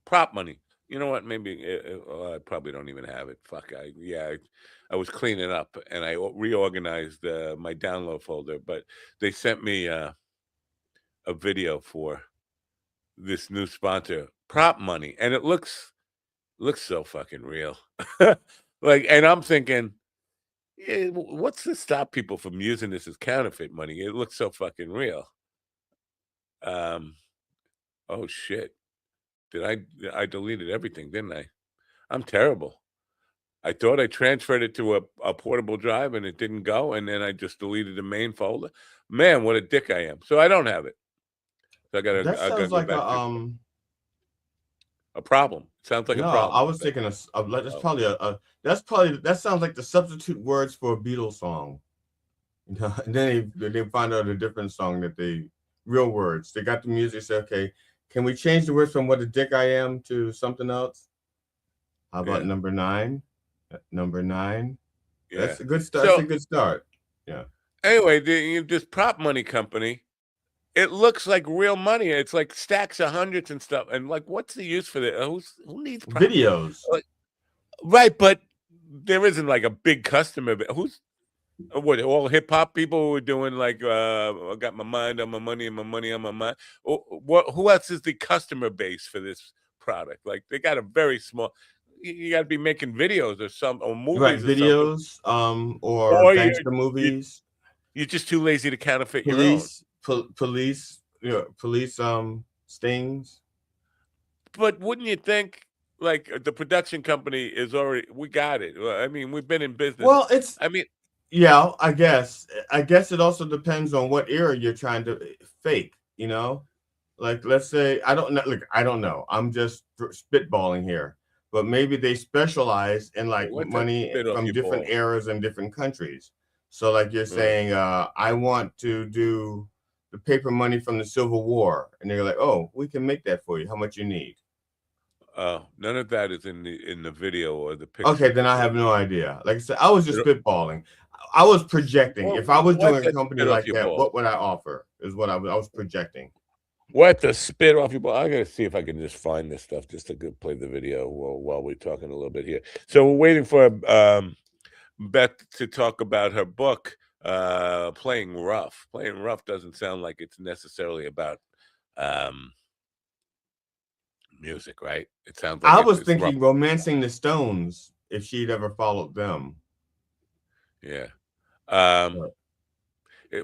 Prop money. You know what? Maybe I probably don't even have it. Fuck. I was cleaning up and I reorganized my download folder, but they sent me a video for this new sponsor, Prop Money, and it looks so fucking real. And I'm thinking, what's to stop people from using this as counterfeit money? It looks so fucking real. Oh shit. I deleted everything, didn't I? I'm terrible. I thought I transferred it to a portable drive and it didn't go, and then I just deleted the main folder. Man, what a dick I am. So I don't have it. So I gotta go like back a problem. Sounds like a problem. I was thinking that sounds like the substitute words for a Beatles song. And then they find out a different song that real words. They got the music. Say, okay, can we change the words from "what a dick I am" to something else? How about number 9? Number 9. Yeah. That's a good start. That's a good start. Yeah. Anyway, this prop money company, it looks like real money. It's like stacks of hundreds and stuff. And like, what's the use for that? Who needs prop? Videos? Right, but there isn't like a big customer. Who's what? All hip hop people who are doing like, I got my mind on my money and my money on my mind. Who else is the customer base for this product? Like, they got a very small. You got to be making videos or movies, right? Videos, or gangster movies. You're just too lazy to counterfeit your own. Police, police stings. But wouldn't you think, like, the production company is already? We got it. I mean, we've been in business. Well, yeah, I guess it also depends on what era you're trying to fake. Like, let's say, I don't know. Look, I don't know. I'm just spitballing here, but maybe they specialize in like money from different eras and different countries. So, like you're saying, I want to do the paper money from the Civil War, and they're like, "Oh, we can make that for you. How much you need?" None of that is in the video or the picture. Okay, then I have no idea. Like I said, I was just spitballing. I was projecting. If I was doing a company like that, what would I offer? Is what I was projecting. What the spit off your ball? I gotta see if I can just find this stuff just to play the video while we're talking a little bit here. So we're waiting for Beth to talk about her book, Playing Rough. Playing Rough doesn't sound like it's necessarily about music, right? It sounds like I was thinking Romancing the Stones, if she'd ever followed them. Yeah.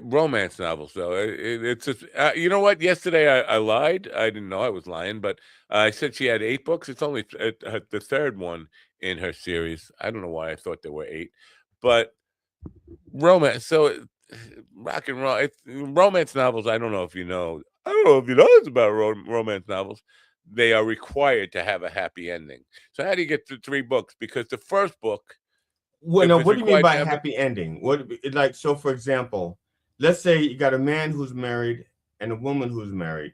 Romance novels, though. It's just, you know what? Yesterday I lied. I didn't know I was lying, but I said she had 8 books. It's only the third one in her series. I don't know why I thought there were 8, but romance. So rock and roll. Romance novels. I don't know if you know. I don't know if you know this about romance novels. They are required to have a happy ending. So how do you get to 3 books? Because the first book. Well, no. What do you mean by happy ending? So, for example, let's say you got a man who's married and a woman who's married,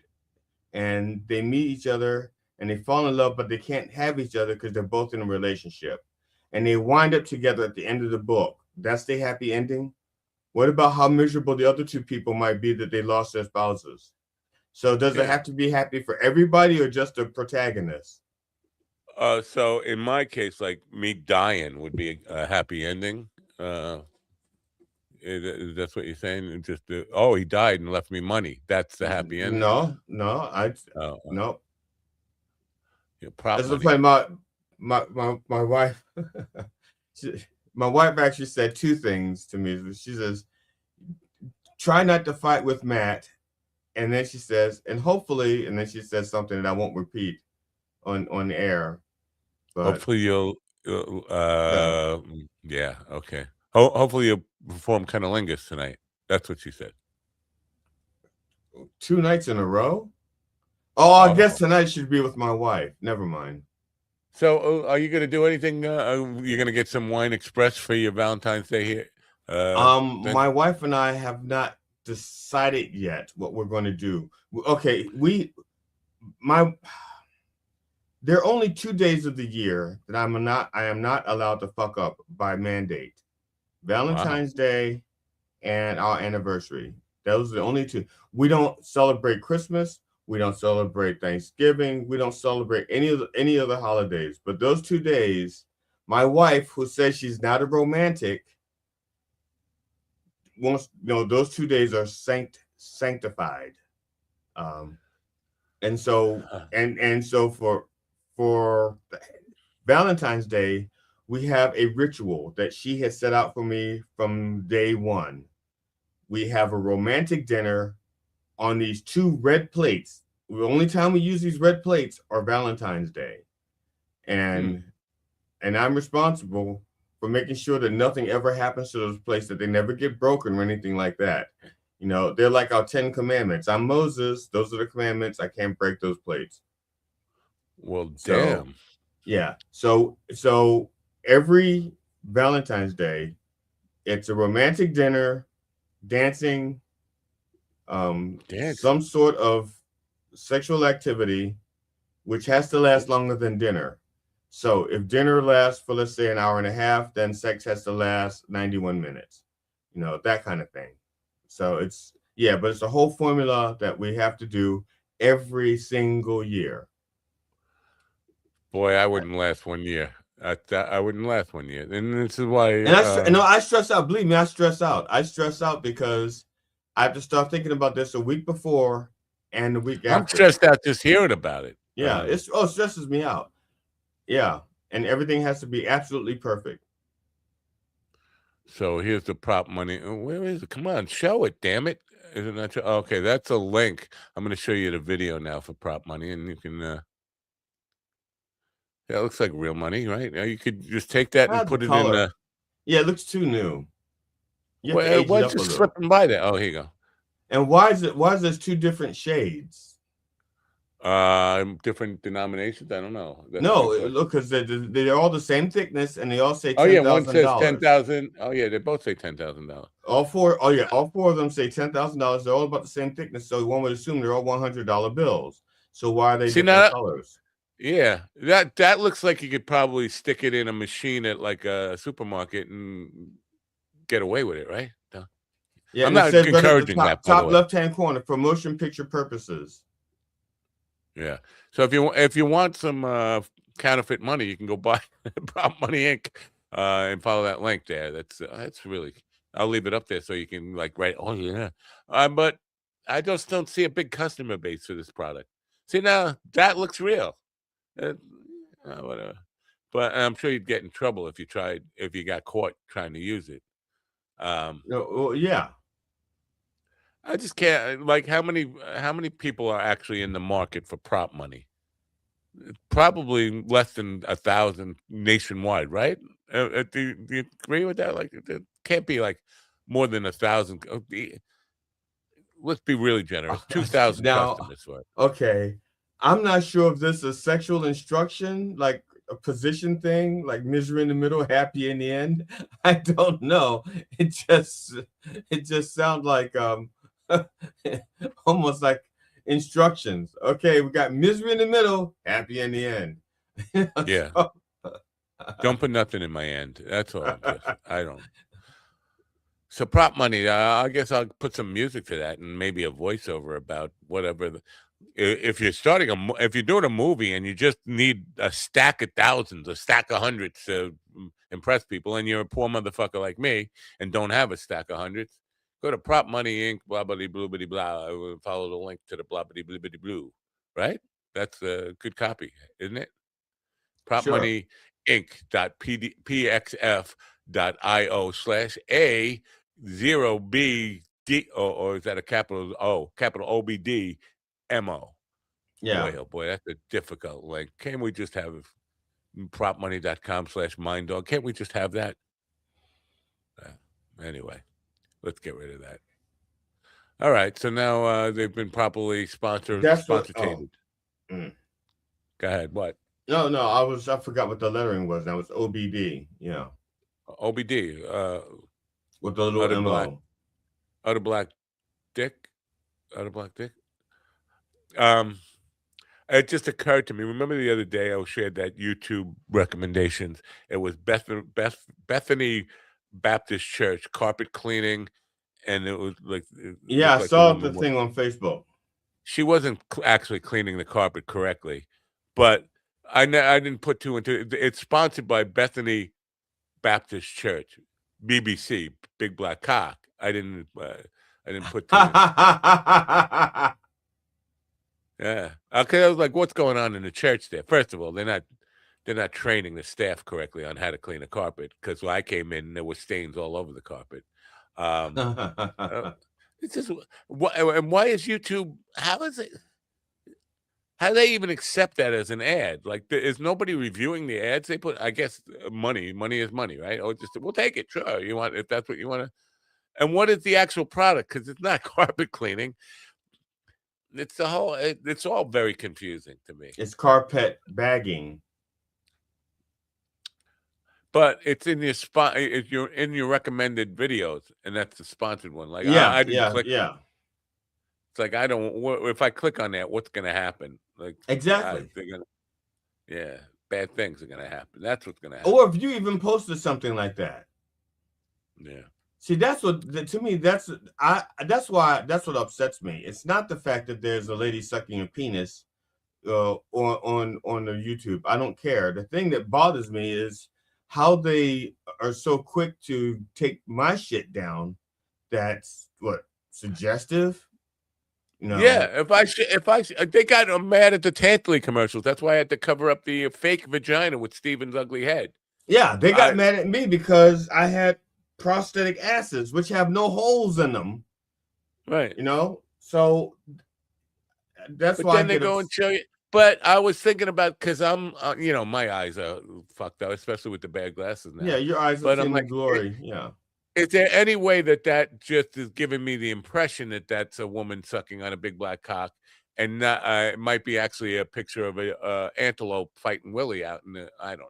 and they meet each other and they fall in love, but they can't have each other because they're both in a relationship, and they wind up together at the end of the book. That's the happy ending. What about how miserable the other 2 people might be that they lost their spouses? So does it have to be happy for everybody or just the protagonist? So in my case, like me dying would be a happy ending. That's what you're saying? Just he died and left me money. That's the happy ending. No. No. That's the point. My wife. My wife actually said 2 things to me. She says, "Try not to fight with Matt." And then she says, and hopefully, and then she says something that I won't repeat on the air. But hopefully you'll, yeah, okay. Hopefully you'll perform Cunnilingus tonight. That's what she said. 2 nights in a row? Oh, I guess tonight should be with my wife. Never mind. So are you going to do anything? You're going to get some Wine Express for your Valentine's Day here? My wife and I have not decided yet what we're going to do. Okay, there are only 2 days of the year that I am not allowed to fuck up by mandate. Valentine's Day and our anniversary. Those are the only 2. We don't celebrate Christmas. We don't celebrate Thanksgiving. We don't celebrate any of the holidays. But those 2 days, my wife, who says she's not a romantic, those 2 days are sanctified. And so for Valentine's Day, we have a ritual that she has set out for me from day one. We have a romantic dinner on these 2 red plates. The only time we use these red plates are Valentine's Day. And I'm responsible for making sure that nothing ever happens to those plates, that they never get broken or anything like that. They're like our 10 commandments. I'm Moses. Those are the commandments. I can't break those plates. Well, damn. Yeah. So every Valentine's Day, it's a romantic dinner dancing, Dance. some sort of sexual activity, which has to last longer than dinner. So if dinner lasts for, let's say, an hour and a half, then sex has to last 91 minutes, that kind of thing. So it's, but it's a whole formula that we have to do every single year. Boy, I wouldn't last 1 year. I wouldn't last 1 year. And this is why. And I stress out. Believe me, I stress out. I stress out because I have to start thinking about this a week before and the week after. I'm stressed out just hearing about it. Yeah, it stresses me out. Yeah, and everything has to be absolutely perfect. So here's the prop money. Where is it? Come on, show it, damn it. Is it not? Okay, that's a link. I'm going to show you the video now for prop money, and you can. Yeah, it looks like real money, right? You could just take that and put it in. Yeah, it looks too new. Why is it slipping by there? Oh, here you go. And why is there two different shades? Different denominations. I don't know. No, look, because they're all the same thickness, and they all say $10,000. Oh yeah, one says 10,000. Oh yeah, they both say $10,000. All four of them say $10,000. They're all about the same thickness, so one would assume they're all $100 bills. So why are they different colors? Yeah, that looks like you could probably stick it in a machine at like a supermarket and get away with it, right? No. Yeah, I'm not encouraging that. Top left-hand corner for motion picture purposes. Yeah. So if you want some counterfeit money, you can go buy Prop Money Inc. And follow that link there. That's really. I'll leave it up there so you can like write. Oh yeah. But I just don't see a big customer base for this product. See now that looks real. Whatever. But I'm sure you'd get in trouble if you got caught trying to use it. Yeah. I just can't. Like, how many people are actually in the market for prop money? Probably less than 1,000 nationwide, right? Do you agree with that? Like, it can't be like more than 1,000. Let's be really generous. 2,000 customers for it. Okay, I'm not sure if this is sexual instruction, like a position thing, like misery in the middle, happy in the end. I don't know. It just sounds like almost like instructions. Okay, we got misery in the middle, happy in the end. Yeah. Don't put nothing in my end. That's all. I don't. So prop money. I guess I'll put some music to that and maybe a voiceover about whatever. If you're doing a movie and you just need a stack of thousands, a stack of hundreds to impress people, and you're a poor motherfucker like me and don't have a stack of hundreds, go to Prop Money Inc. Blah blah blah blah blah. Follow the link to the blah blah blah blah blue. Right? That's a good copy, isn't it? Prop Money Inc.pxf.io/A0BD or is that a capital O? Capital OBD MO. Yeah. Boy, oh boy, that's a difficult link. Can't we just have propmoney.com/minddog? Can't we just have that? Anyway, let's get rid of that. All right. So now they've been properly sponsored. Go ahead. What? No. I forgot what the lettering was. That was OBD. Yeah. OBD. With the little MO. Utter black dick. It just occurred to me. Remember the other day I shared that YouTube recommendations. It was Bethany Baptist Church carpet cleaning, and it was like I saw the thing on Facebook. She wasn't actually cleaning the carpet correctly, but I didn't put two and two. It's sponsored by Bethany Baptist Church, BBC, Big Black Cock. I didn't put two. Yeah. Okay. I was like, what's going on in the church there? First of all, they're not training the staff correctly on how to clean a carpet, because when I came in, there were stains all over the carpet. It's just, and why is YouTube? How is it? How do they even accept that as an ad? Like, is nobody reviewing the ads they put? I guess money is money, right? Or just, we'll take it. Sure, you want, if that's what you want to. And what is the actual product? Because it's not carpet cleaning. It's it's all very confusing to me. It's carpet bagging. but it's in your spot. If you're in your recommended videos, and that's the sponsored one. Like Yeah, I didn't click. yeah. It's like I don't. If I click on that, what's going to happen? Like Exactly. Yeah, bad things are going to happen. That's what's going to happen. Or if you even posted something like that. Yeah. See, that's what to me. That's what upsets me. It's not the fact that there's a lady sucking a penis on the YouTube. I don't care. The thing that bothers me is how they are so quick to take my shit down. That's what suggestive. Yeah, they got mad at the Tantley commercials. That's why I had to cover up the fake vagina with Steven's ugly head. Yeah, they got mad at me because I had prosthetic asses, which have no holes in them. Right. So that's why. Then they go and show you. But I was thinking about, because I'm, my eyes are fucked up, especially with the bad glasses now. Yeah, your eyes are seeing glory. Yeah. Is there any way that just is giving me the impression that that's a woman sucking on a big black cock, and not, it might be actually a picture of a antelope fighting Willie out in the, I don't know,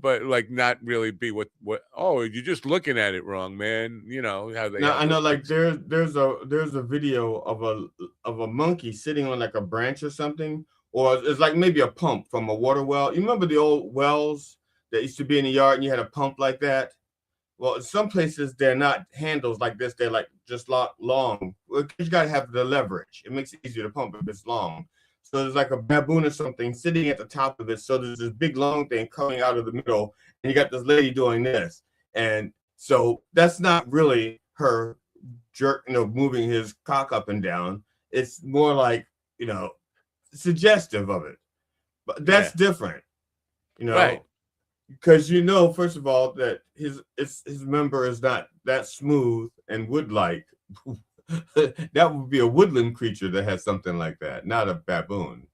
but like not really be what? Oh, you're just looking at it wrong, man. How they. Now I know, like there's a video of a monkey sitting on like a branch or something, or it's like maybe a pump from a water well. You remember the old wells that used to be in the yard, and you had a pump like that? Well, in some places they're not handles like this. They're like just long. Well, you got to have the leverage. It makes it easier to pump if it's long. So there's like a baboon or something sitting at the top of it. So there's this big long thing coming out of the middle, and you got this lady doing this. And so that's not really her moving his cock up and down. It's more like, suggestive of it. But that's different, Right. Because first of all, that his member is not that smooth and wood-like. That would be a woodland creature that has something like that, not a baboon.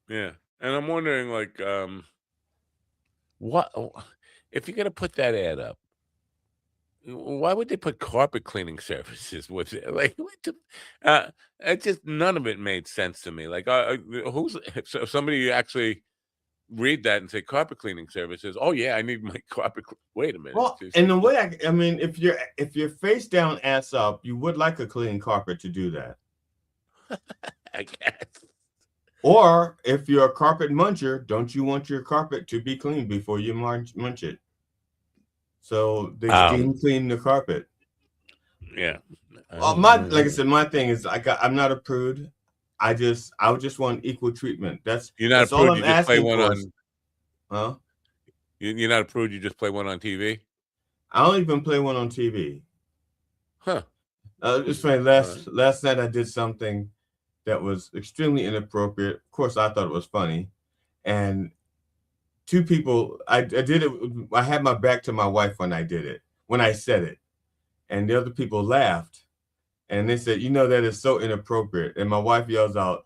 Yeah, and I'm wondering, like, what if you're gonna put that ad up? Why would they put carpet cleaning services with it? Like, it just none of it made sense to me. Like, so somebody actually read that and say carpet cleaning services? Oh yeah, I need my carpet. Wait a minute. Well, in the way I mean, if you're face down, ass up, you would like a clean carpet to do that. I guess. Or if you're a carpet muncher, don't you want your carpet to be clean before you munch it? So they steam clean the carpet. Yeah. Like I said, my thing is I'm not a prude. I would just want equal treatment. You're not a prude. You just play one on. Huh? You're not a prude. You just play one on TV. I don't even play one on TV. Huh? It's funny. Last night I did something that was extremely inappropriate. Of course, I thought it was funny, and two people. I did it. I had my back to my wife when I did it. When I said it, and the other people laughed. And they said, that is so inappropriate. And my wife yells out,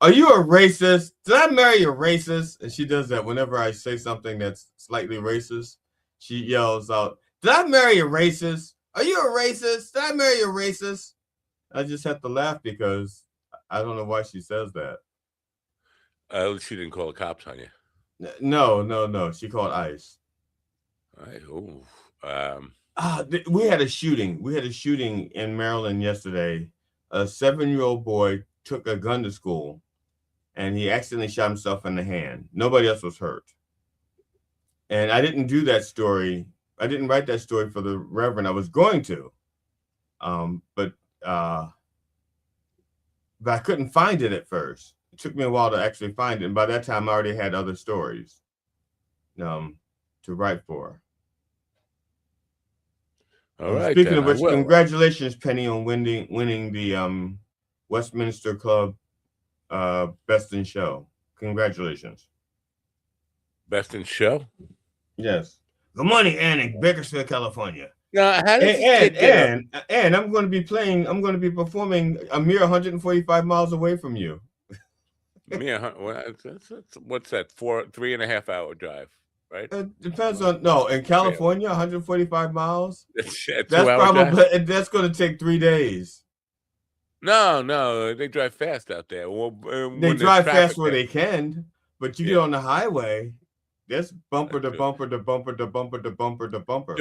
"Are you a racist? Did I marry a racist?" And she does that whenever I say something that's slightly racist. She yells out, "Did I marry a racist? Are you a racist? Did I marry a racist?" I just have to laugh because I don't know why she says that. She didn't call the cops on you. No. She called ICE. We had a shooting. We had a shooting in Maryland yesterday. A 7-year-old boy took a gun to school, and he accidentally shot himself in the hand. Nobody else was hurt. And I didn't do that story. I didn't write that story for the Reverend. I was going to, but I couldn't find it at first. It took me a while to actually find it, and by that time, I already had other stories to write for. All right. Speaking of which, congratulations, Penny, on winning the Westminster Club Best in Show. Congratulations. Best in Show? Yes. Good morning, Ann in Bakersfield, California. Now, and I'm going to be performing a mere 145 miles away from you. What's that? 3.5 hour drive. Right? It depends on in California, 145 miles. That's probably that's going to take 3 days. No, they drive fast out there. They drive fast where they can, but you get on the highway, There's bumper to bumper to bumper to bumper to bumper to bumper.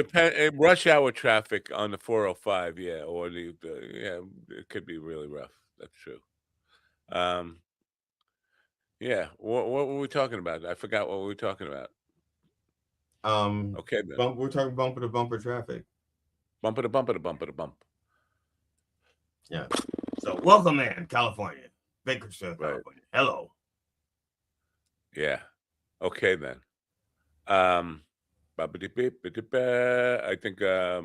Rush hour traffic on the 405, yeah, or yeah, it could be really rough. That's true. Yeah. What were we talking about? I forgot what we were talking about. Okay, then. We're talking bumper to bumper traffic. Bumper to bumper to bumper to bump. Yeah. So welcome in California, Bakersfield, Right. California. Hello. Yeah. Okay, then. I think we're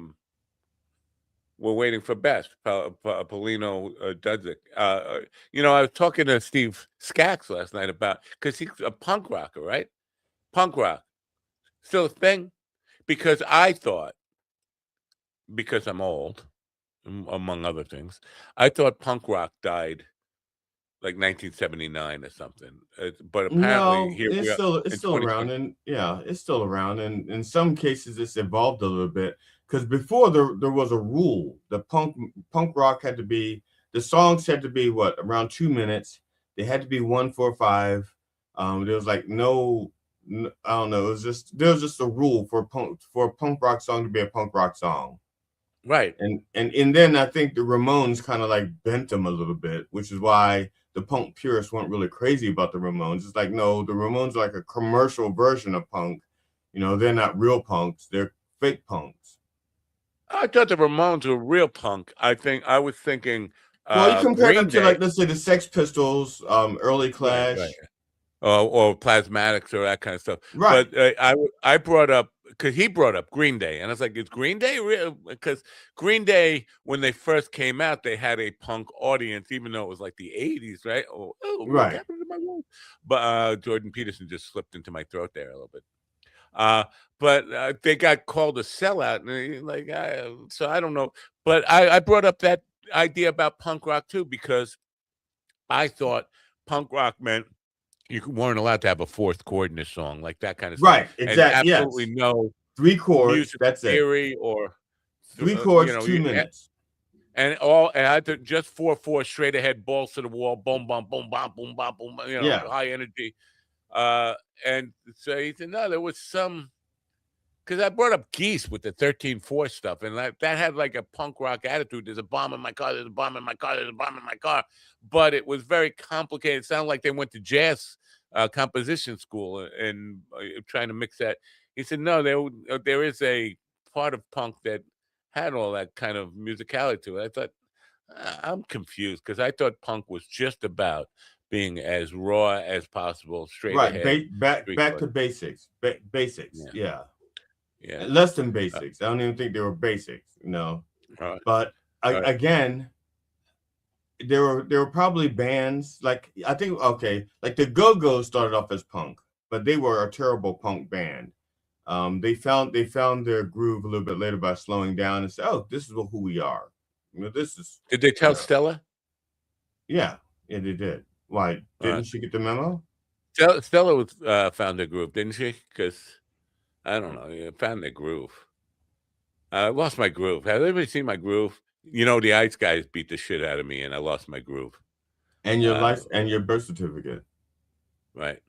waiting for Beth. Polino does it. I was talking to Steve Skaggs last night about, because he's a punk rocker, right? Punk rock. Still a thing? Because I thought, because I'm old, among other things, I thought punk rock died like 1979 or something. But apparently no, it's still around, and yeah, it's still around, and in some cases it's evolved a little bit. Because before there was a rule: the punk rock had to be, the songs had to be around 2 minutes. They had to be 1:45. There was like no, I don't know. There was just a rule for a punk rock song to be a punk rock song. Right. And then I think the Ramones kind of like bent them a little bit, which is why the punk purists weren't really crazy about the Ramones. It's like, no, the Ramones are like a commercial version of punk. They're not real punks. They're fake punks. I thought the Ramones were real punk. I was thinking. Well, you compare them to, like, let's say the Sex Pistols, early Clash. Right. Or Plasmatics or that kind of stuff. Right. But I brought up, because he brought up Green Day, and I was like, is Green Day real? Because Green Day, when they first came out, they had a punk audience, even though it was like the 80s, right? What happened to my voice? But Jordan Peterson just slipped into my throat there a little bit. But they got called a sellout, and so I don't know. But I brought up that idea about punk rock too, because I thought punk rock meant you weren't allowed to have a fourth chord in a song, like that kind of stuff. Right, exactly. And absolutely no 3 chords. That's theory it. or 3 chords, 2 minutes. And I had to just 4/4 straight ahead, balls to the wall, boom, boom, boom, boom, boom, boom, boom. High energy. And so he said, no, there was some. Because I brought up Geese with the 13/4 stuff, and that had like a punk rock attitude. There's a bomb in my car. There's a bomb in my car. There's a bomb in my car. But it was very complicated. It sounded like they went to jazz composition school and trying to mix that. He said, no, there is a part of punk that had all that kind of musicality to it. I thought, I'm confused, because I thought punk was just about being as raw as possible, straight ahead. Back to basics. Basics, yeah. Yeah. Less than basics. I don't even think they were basics, Right. But again, there were probably bands like, I think, like the Go-Go's started off as punk, but they were a terrible punk band. They found their groove a little bit later by slowing down and said, "Oh, this is who we are." This is. Did they tell Stella? Yeah, they did. Why didn't she get the memo? Stella was found their groove, didn't she? Because I don't know. Found their groove. I lost my groove. Have anybody seen my groove? The Ice Guys beat the shit out of me, and I lost my groove. And your life and your birth certificate. Right.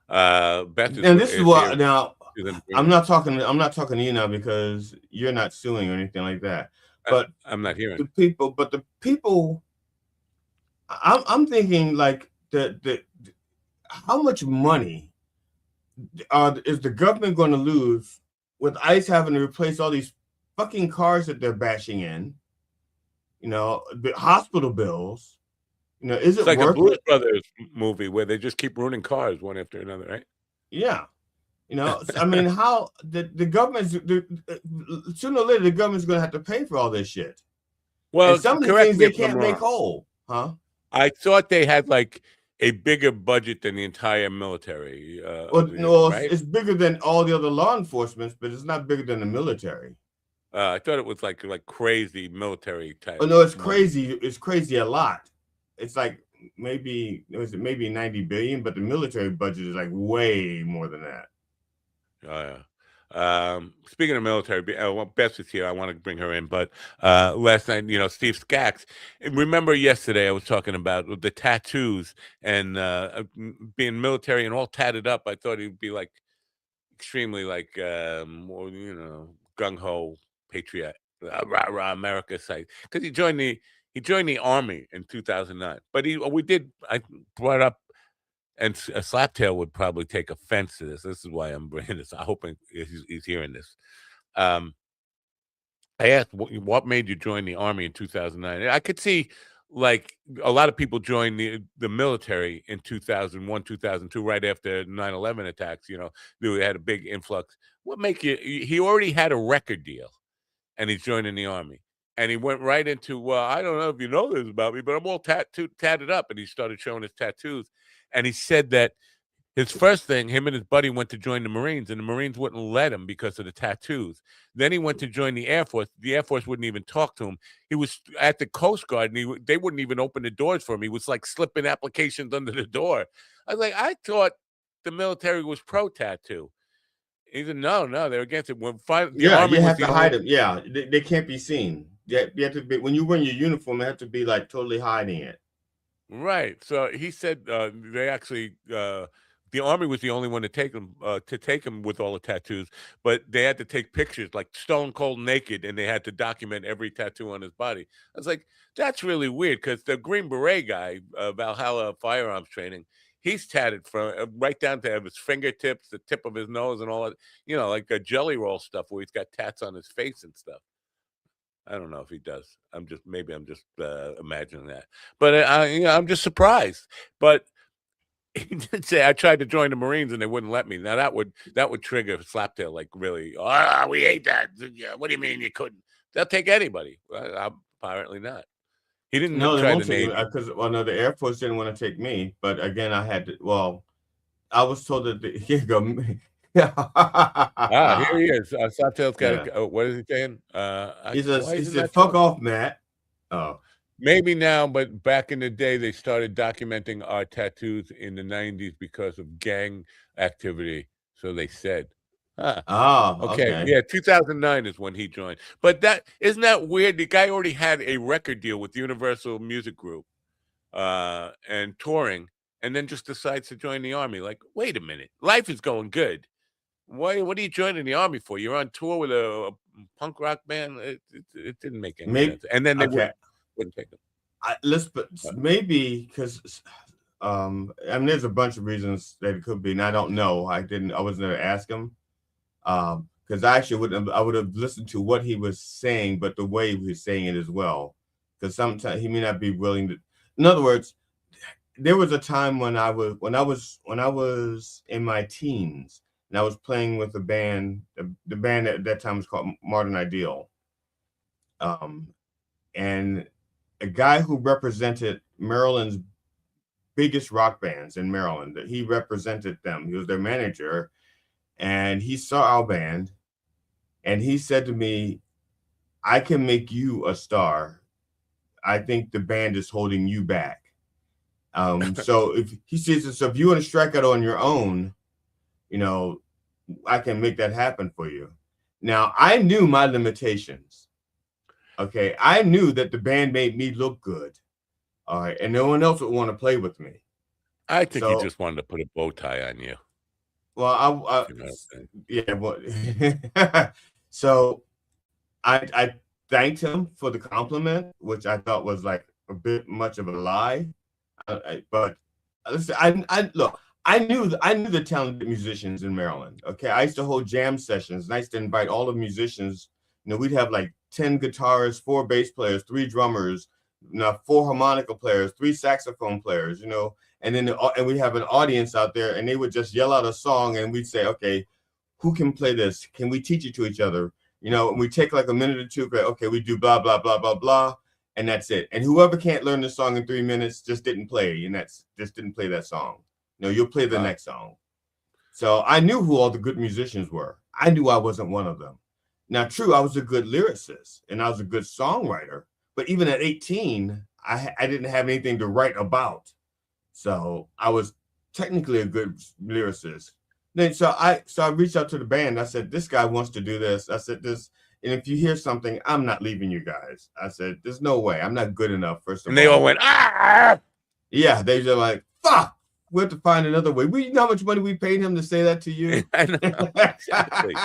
Beth is, and this is what now. I'm not talking to you now, because you're not suing or anything like that. But I'm not hearing the people. I'm thinking, like, the how much money is the government going to lose with ICE having to replace all these fucking cars that they're bashing in? The hospital bills. Is it like worth a Blues it? Brothers movie where they just keep ruining cars one after another, right? Yeah. I mean, how the government's sooner or later the government's going to have to pay for all this shit. Well, and some of the things they can't make whole, huh? I thought they had like a bigger budget than the entire military. Right? It's bigger than all the other law enforcement, but it's not bigger than the military. I thought it was like crazy military type. Oh no, it's crazy. It's crazy a lot. It's like maybe 90 billion, but the military budget is like way more than that. Oh yeah. Speaking of military, Beth is here. I want to bring her in, but last night, Steve Skaggs. Remember yesterday I was talking about the tattoos and being military and all tatted up. I thought he'd be like extremely like more, gung ho patriot, rah rah America side, because he joined the army in 2009. But I brought up, and a Slaptail would probably take offense to this. This is why I'm bringing this. I hope he's hearing this. I asked, what made you join the army in 2009? I could see, like, a lot of people joined the military in 2001, 2002, right after 9/11 attacks. They had a big influx. What make you? He already had a record deal, and he's joining the army. And he went right into, well, I don't know if you know this about me, but I'm all tatted up. And he started showing his tattoos. And he said that his first thing, him and his buddy went to join the Marines, and the Marines wouldn't let him because of the tattoos. Then he went to join the Air Force. The Air Force wouldn't even talk to him. He was at the Coast Guard, and they wouldn't even open the doors for him. He was like slipping applications under the door. I was like, I thought the military was pro-tattoo. He said, no, they're against it. When you have to hide them. Yeah, they can't be seen. You have to be, when you wear your uniform, it have to be like totally hiding it. Right. So he said they actually the army was the only one to take him with all the tattoos, but they had to take pictures like stone cold naked, and they had to document every tattoo on his body. I was like, that's really weird, because the Green Beret guy, Valhalla Firearms Training, he's tatted from right down to his fingertips, the tip of his nose, and all that. Like a jelly roll stuff where he's got tats on his face and stuff. I don't know if he does. I'm just imagining that, but I'm just surprised. But he did say, I tried to join the Marines and they wouldn't let me. Now that would trigger Slaptail, like, really. Oh, we hate that. Yeah, what do you mean you couldn't? They'll take anybody. Apparently not. He didn't. No, they won't take me because no, the Air Force didn't want to take me. But again, I had to. Well, I was told that here you go. Here he is. Slaptail's got what is he saying? He said, fuck off, Matt. Oh. Maybe now, but back in the day, they started documenting our tattoos in the 90s because of gang activity. So they said. Oh, okay. Yeah, 2009 is when he joined. But isn't that weird? The guy already had a record deal with Universal Music Group and touring, and then just decides to join the army. Like, wait a minute. Life is going good. What are you joining the army for? You're on tour with a punk rock band? It didn't make any sense. And then they wouldn't take them. Maybe because there's a bunch of reasons that it could be, and I don't know. I wasn't there to ask him. Because I would have listened to what he was saying, but the way he was saying it as well. Because sometimes he may not be willing to. In other words, there was a time when I was in my teens, and I was playing with a band. The band at that time was called Modern Ideal. And a guy who represented Maryland's biggest rock bands in Maryland, he represented them. He was their manager, and he saw our band, and he said to me, I can make you a star. I think the band is holding you back. So if you want to strike out on your own, I can make that happen for you. Now, I knew my limitations. Okay, I knew that the band made me look good. All right, and no one else would want to play with me. I think he just wanted to put a bow tie on you. Well, so I thanked him for the compliment, which I thought was like a bit much of a lie. But listen, I knew the talented musicians in Maryland. Okay, I used to hold jam sessions, and I used to invite all the musicians. We'd have like 10 guitarists, 4 bass players, 3 drummers, 4 harmonica players, 3 saxophone players, and then we have an audience out there, and they would just yell out a song, and we'd say, okay, who can play this? Can we teach it to each other? And we take like a minute or two, okay, we do blah, blah, blah, blah, blah, and that's it. And whoever can't learn the song in 3 minutes just didn't play, and just didn't play that song. You'll play the next song. So I knew who all the good musicians were. I knew I wasn't one of them. Now, true, I was a good lyricist, and I was a good songwriter, but even at 18, I didn't have anything to write about. So I was technically a good lyricist. Then so I reached out to the band. I said, this guy wants to do this. I said this, and if you hear something, I'm not leaving you guys. I said, there's no way. I'm not good enough, first of all. And they all went, ah! Yeah, they just like, fuck. have to find another way. You know how much money we paid him to say that to you? I know. Exactly.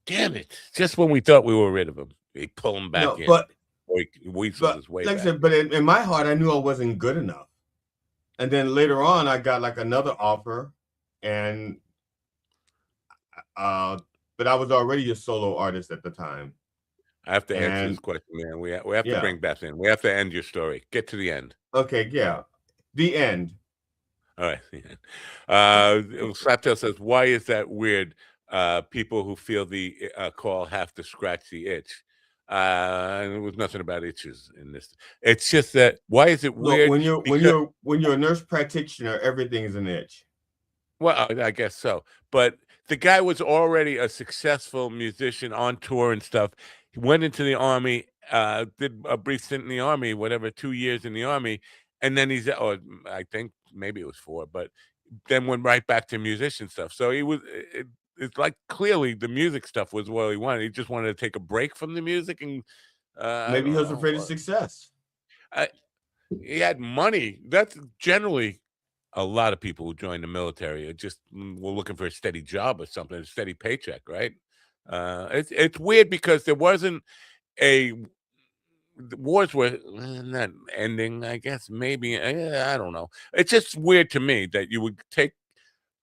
Damn it. Just when we thought we were rid of him, they pull him back in. But his way like back. I said, but in my heart, I knew I wasn't good enough. And then later on, I got like another offer, and but I was already a solo artist at the time. I have to answer this question, man. We have to bring Beth in. We have to end your story. Get to the end. Okay, yeah. The end. All right. Slaptail says, why is that weird? People who feel the call have to scratch the itch. There was nothing about itches in this. It's just that, why is it weird? Look, when you're a nurse practitioner, everything is an itch. Well, I guess so. But the guy was already a successful musician on tour and stuff. He went into the Army, did a brief stint in the Army, 2 years in the Army. And then I think maybe it was 4, but then went right back to musician stuff. So it's like clearly the music stuff was what he wanted. He just wanted to take a break from the music. And maybe he was afraid of success. He had money. That's generally a lot of people who join the military just were looking for a steady job or something, a steady paycheck, right? It's weird because there wasn't the wars were not ending, I guess, maybe. I don't know. It's just weird to me that you would take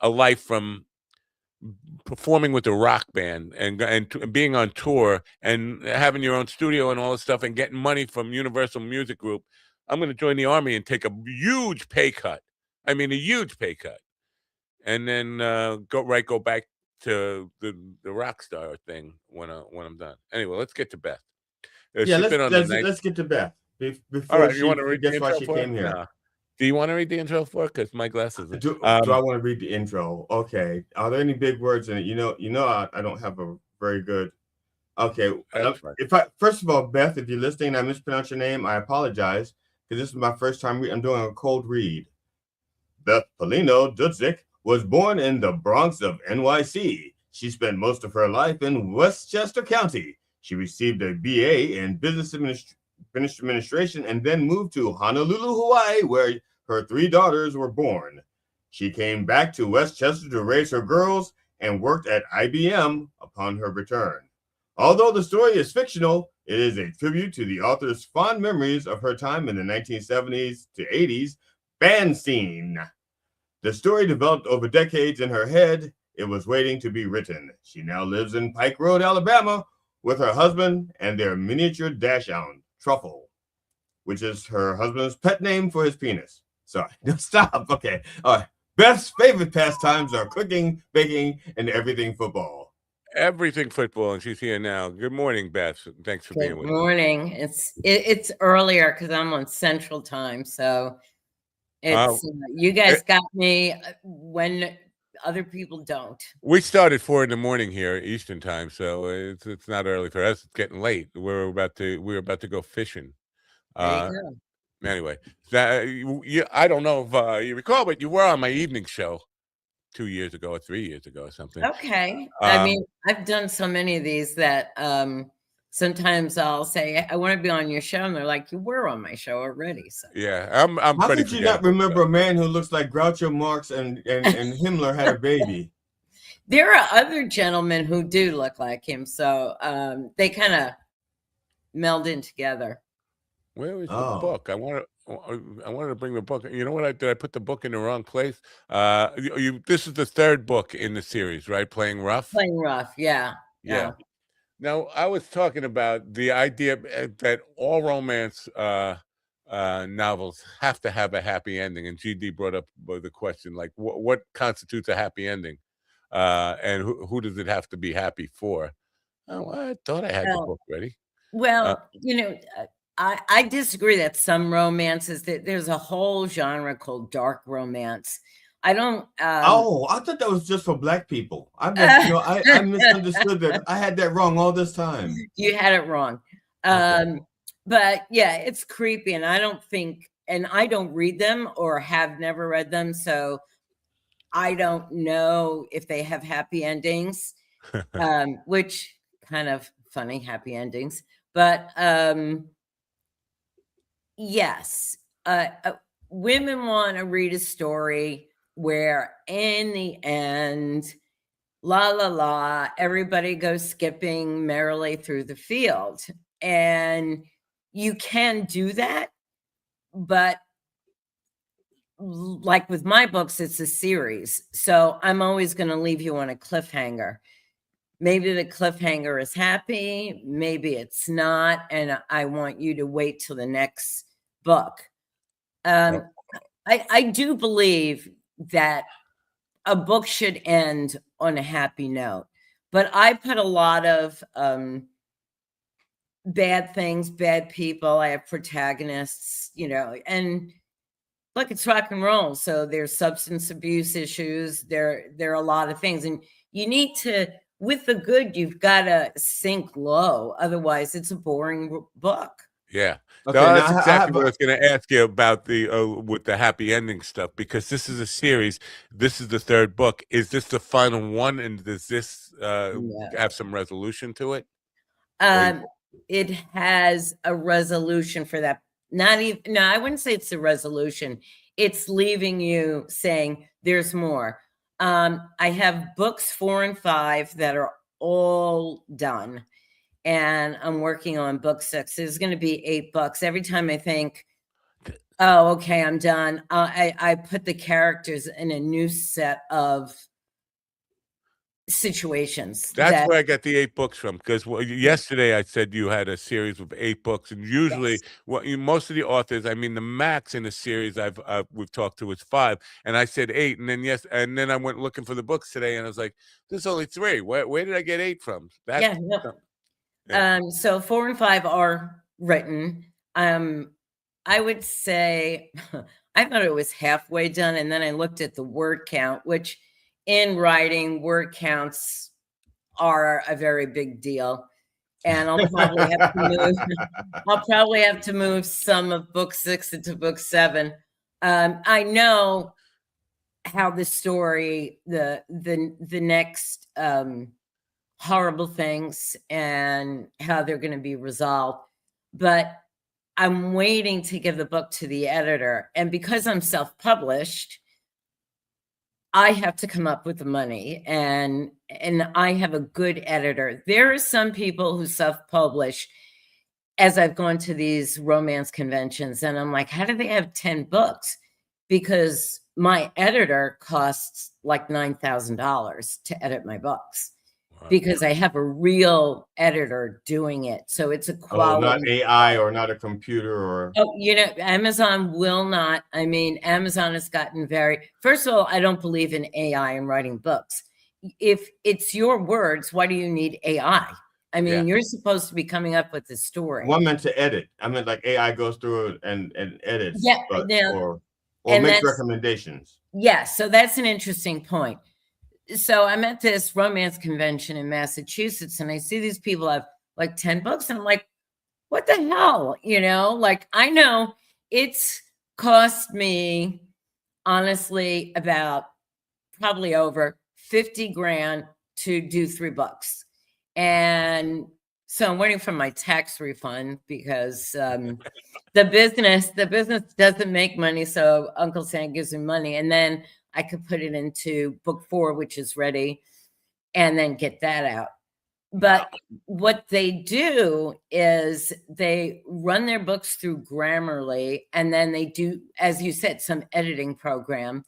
a life from performing with a rock band and being on tour and having your own studio and all this stuff and getting money from Universal Music Group. I'm going to join the Army and take a huge pay cut. I mean, a huge pay cut, and then go back to the rock star thing when I'm done. Anyway, let's get to Beth. Let's get to Beth. All right, you want to read the intro for came here? No. Do you want to read the intro for? Because my glasses. Do I want to read the intro? Okay. Are there any big words in it? You know, I don't have a very good. Okay. First of all, Beth, if you're listening and I mispronounce your name, I apologize because this is my first time. I'm doing a cold read. Beth Polino Dudzik was born in the Bronx of NYC. She spent most of her life in Westchester County. She received a BA in Business Administration and then moved to Honolulu, Hawaii, where her 3 daughters were born. She came back to Westchester to raise her girls and worked at IBM upon her return. Although the story is fictional, it is a tribute to the author's fond memories of her time in the 1970s to 80s band scene. The story developed over decades in her head. It was waiting to be written. She now lives in Pike Road, Alabama, with her husband and their miniature dachshund, Truffle, which is her husband's pet name for his penis. Sorry, no, stop. Okay, all right. Beth's favorite pastimes are cooking, baking, and everything football. Everything football, and she's here now. Good morning, Beth. Thanks for being with us. Good morning. It's earlier because I'm on Central Time, so it's you guys got me when other people don't. We started 4 a.m. here Eastern Time, so it's not early for us. It's getting late. We're about to go fishing. There you go. Anyway, I don't know if you recall, but you were on my evening show 2 years ago or 3 years ago or something. Okay. I mean, I've done so many of these that sometimes I'll say, I want to be on your show. And they're like, you were on my show already. So yeah, I'm How pretty could you not remember a man who looks like Groucho Marx and Himmler had a baby? There are other gentlemen who do look like him. So they kind of meld in together. Where is the book? I wanted to bring the book. You know what? Did I put the book in the wrong place? This is the 3rd book in the series, right? Playing Rough. Playing Rough, yeah. Now, I was talking about the idea that all romance novels have to have a happy ending, and GD brought up the question, like, what constitutes a happy ending, and who does it have to be happy for? Oh, I thought I had the book ready. Well, I disagree that some romances, that there's a whole genre called dark romance. I don't. I thought that was just for Black people. I misunderstood that. I had that wrong all this time. You had it wrong. Okay. But yeah, it's creepy, and I don't think, and I don't read them or have never read them, so I don't know if they have happy endings, which kind of funny happy endings. But yes, women want to read a story where in the end, la la la, everybody goes skipping merrily through the field. And you can do that, but like with my books, it's a series. So I'm always going to leave you on a cliffhanger. Maybe the cliffhanger is happy, maybe it's not, and I want you to wait till the next book. I do believe that a book should end on a happy note, but I put a lot of bad things, bad people. I have protagonists, and look, it's rock and roll. So there's substance abuse issues. There are a lot of things, and you need to, with the good, you've got to sink low. Otherwise, it's a boring book. Yeah. Okay, No, now that's I exactly have what I was going to ask you about the with the happy ending stuff, because this is a series. This is the third book. Is this the final one, and does this have some resolution to it? It has a resolution for that. Not even, no, I wouldn't say it's a resolution. It's leaving you saying there's more. I have books 4 and 5 that are all done, and I'm working on book 6. There's going to be 8 books. Every time I think, oh, okay, I'm done, I put the characters in a new set of situations. That's where I got the 8 books from, because yesterday I said you had a series with 8 books, and usually most of the authors, I mean, the max in a series we've talked to is 5, and I said 8, and then I went looking for the books today, and I was like, there's only 3. Where did I get 8 from? So 4 and 5 are written. I would say I thought it was halfway done, and then I looked at the word count, which in writing, word counts are a very big deal. And I'll probably have to move some of book 6 into book 7. I know how the story, the next horrible things and how they're going to be resolved, but I'm waiting to give the book to the editor. And because I'm self-published, I have to come up with the money, and I have a good editor. There are some people who self-publish, as I've gone to these romance conventions, and I'm like, how do they have 10 books? Because my editor costs like $9,000 to edit my books. Because I have a real editor doing it. So it's a quality. Not AI or not a computer or. Oh, Amazon will not. I mean, Amazon has gotten first of all, I don't believe in AI in writing books. If it's your words, why do you need AI? I mean, you're supposed to be coming up with the story. Well, I meant to edit. I meant like AI goes through it and edits. Yeah. Or makes recommendations. Yeah. So that's an interesting point. So I'm at this romance convention in Massachusetts, and I see these people have like 10 books, and I'm like, what the hell? Like, I know it's cost me, honestly, about probably over 50 grand to do 3 books. And so I'm waiting for my tax refund, because the business doesn't make money. So Uncle Sam gives me money, and then I could put it into book 4, which is ready, and then get that out. But what they do is they run their books through Grammarly, and then they do, as you said, some editing program,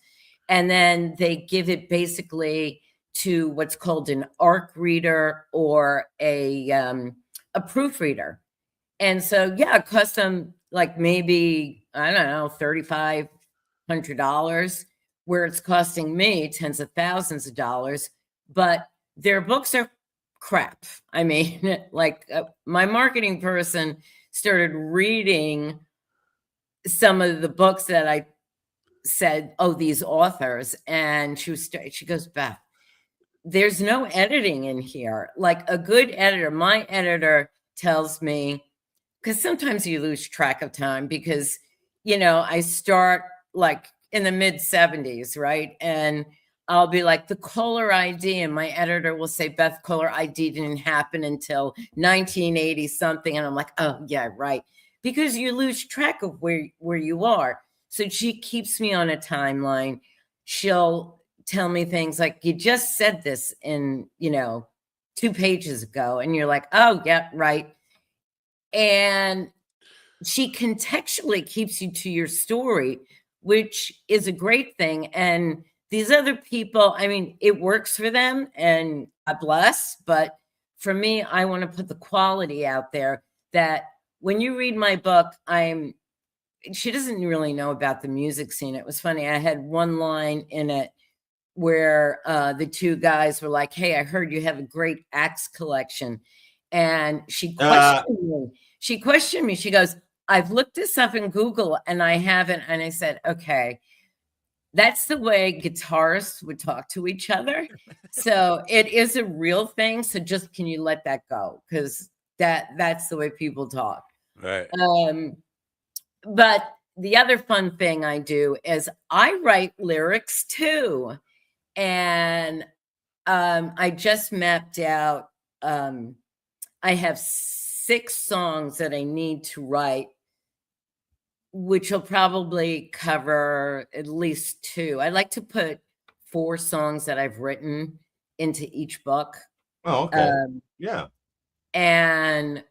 and then they give it basically to what's called an ARC reader or a proofreader. And so, it costs them like maybe, I don't know, $3,500, where it's costing me tens of thousands of dollars. But their books are crap. I mean, like my marketing person started reading some of the books that I said, oh, these authors, and she goes, Beth, there's no editing in here. Like a good editor, my editor tells me, because sometimes you lose track of time, because I start like in the mid 70s, right? And I'll be like, the caller ID, and my editor will say, Beth, caller ID didn't happen until 1980 something. And I'm like, oh yeah, right. Because you lose track of where you are. So she keeps me on a timeline. She'll tell me things like, you just said this in, 2 pages ago. And you're like, oh, yeah, right. And she contextually keeps you to your story, which is a great thing. And these other people, I mean, it works for them and God bless. But for me, I want to put the quality out there that when you read my book, she doesn't really know about the music scene. It was funny. I had one line in it where the 2 guys were like, hey, I heard you have a great axe collection. And she questioned me. She questioned me. She goes, I've looked this up in Google and I haven't. And I said, okay, that's the way guitarists would talk to each other. So it is a real thing. So just, can you let that go? Because that's the way people talk. Right. But the other fun thing I do is I write lyrics too. And I just mapped out, I have 6 songs that I need to write, which will probably cover at least 2. I like to put 4 songs that I've written into each book. Oh, okay. Yeah. And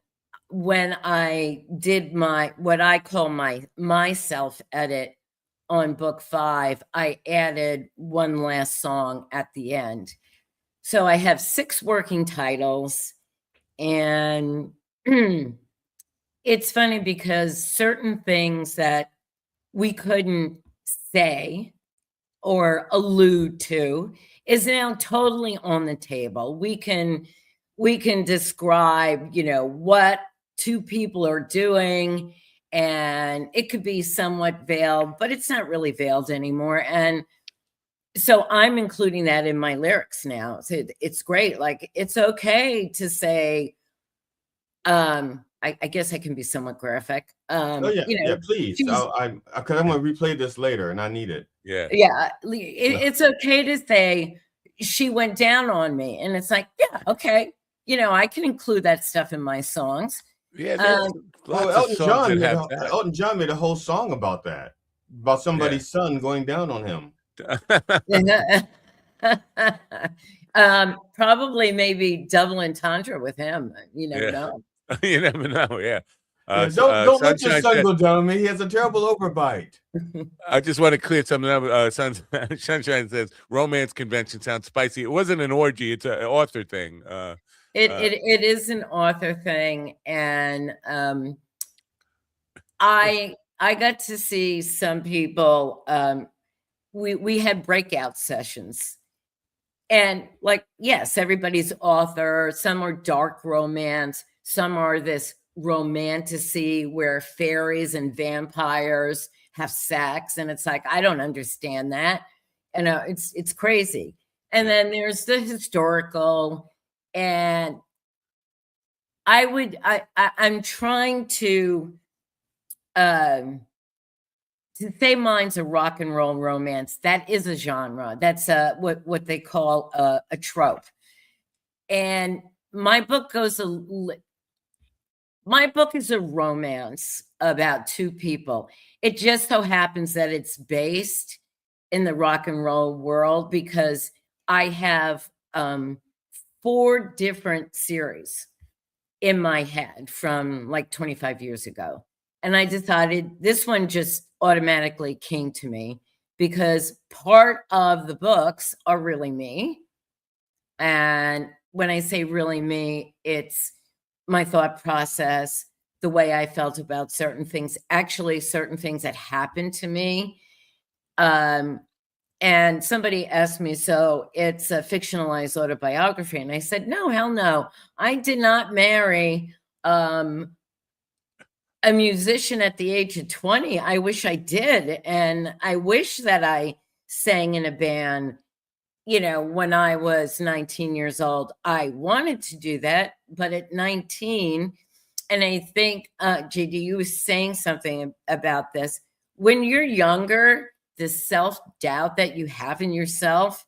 when I did what I call my self edit on book 5, I added one last song at the end. So I have 6 working titles, and it's funny because certain things that we couldn't say or allude to is now totally on the table. We can describe, what 2 people are doing, and it could be somewhat veiled, but it's not really veiled anymore. And so I'm including that in my lyrics now. So it's great. Like, it's okay to say, I guess I can be somewhat graphic. Oh yeah, yeah. Please, because I'm going to replay this later, and I need it. Yeah, yeah. It's okay to say she went down on me, and it's like, yeah, okay. I can include that stuff in my songs. Yeah. Elton John made a whole song about that, about somebody's son going down on him. Probably maybe double entendre with him. You never know. You never know. Yeah. Don't let your son go down on me. He has a terrible overbite. I just want to clear something up. Sunshine says romance convention sounds spicy. It wasn't an orgy. It's an author thing. It is an author thing, and I got to see some people. We had breakout sessions, and yes, everybody's author. Some are dark romance. Some are this romantasy where fairies and vampires have sex, and it's like, I don't understand that. It's crazy. And then there's the historical, and I'm trying to say mine's a rock and roll romance. That is a genre. That's what they call a trope. And my book is a romance about 2 people. It just so happens that it's based in the rock and roll world because I have 4 different series in my head from 25 years ago. And I decided this one just automatically came to me because part of the books are really me. And when I say really me, it's my thought process, the way I felt about certain things, actually certain things that happened to me. And somebody asked me, so it's a fictionalized autobiography. And I said, no, hell no. I did not marry a musician at the age of 20. I wish I did. And I wish that I sang in a band, when I was 19 years old. I wanted to do that. But at 19, and I think, JD, you were saying something about this. When you're younger, the self-doubt that you have in yourself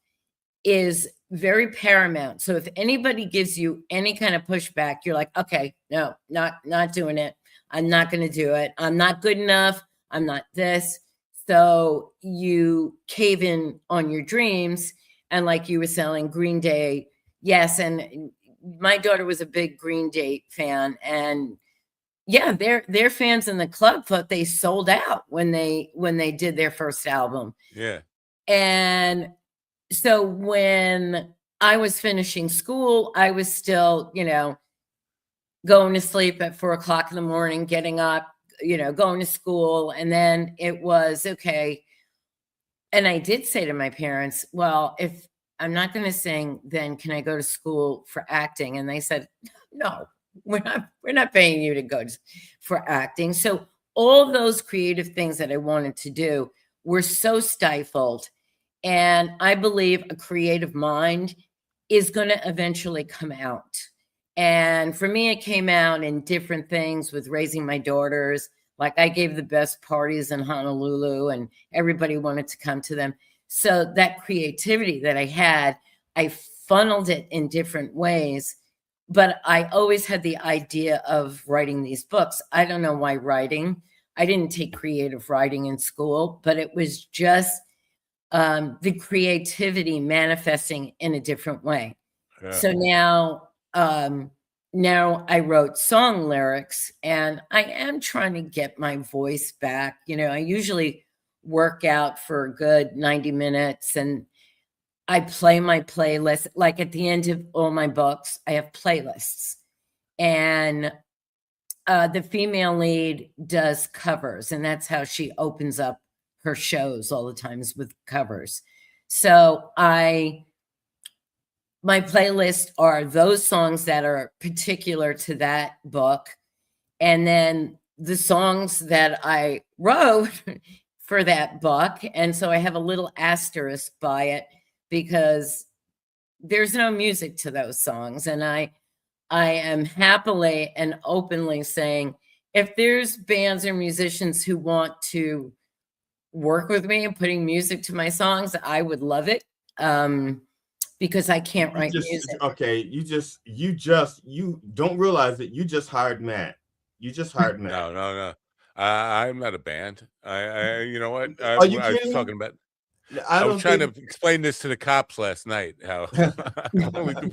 is very paramount. So if anybody gives you any kind of pushback, you're like, okay, no, not doing it. I'm not going to do it. I'm not good enough. I'm not this. So you cave in on your dreams. And like you were selling Green Day. Yes. And my daughter was a big Green Day fan. And yeah, their fans in the club thought they sold out when they did their first album. Yeah. And so when I was finishing school, I was still, going to sleep at 4:00 in the morning, getting up, going to school. And then it was okay. And I did say to my parents, well, if I'm not going to sing, then can I go to school for acting? And they said, no, we're not paying you to go for acting. So all those creative things that I wanted to do were so stifled. And I believe a creative mind is going to eventually come out. And for me, it came out in different things with raising my daughters. Like I gave the best parties in Honolulu and everybody wanted to come to them. So that creativity that I had, I funneled it in different ways. But I always had the idea of writing these books. I don't know why writing. I didn't take creative writing in school, but it was just the creativity manifesting in a different way. Yeah. So now I wrote song lyrics and I am trying to get my voice back. I usually work out for a good 90 minutes and I play my playlist. Like at the end of all my books, I have playlists. And the female lead does covers, and that's how she opens up her shows all the times, with covers. So my playlist are those songs that are particular to that book. And then the songs that I wrote for that book. And so I have a little asterisk by it because there's no music to those songs. And I am happily and openly saying, if there's bands or musicians who want to work with me and putting music to my songs, I would love it. Because I can't write music. Okay, you don't realize that you just hired Matt. You just hired Matt. No. I'm not a band. You know what? Are you I was kidding? talking about. I was trying to explain this to the cops last night. How I only do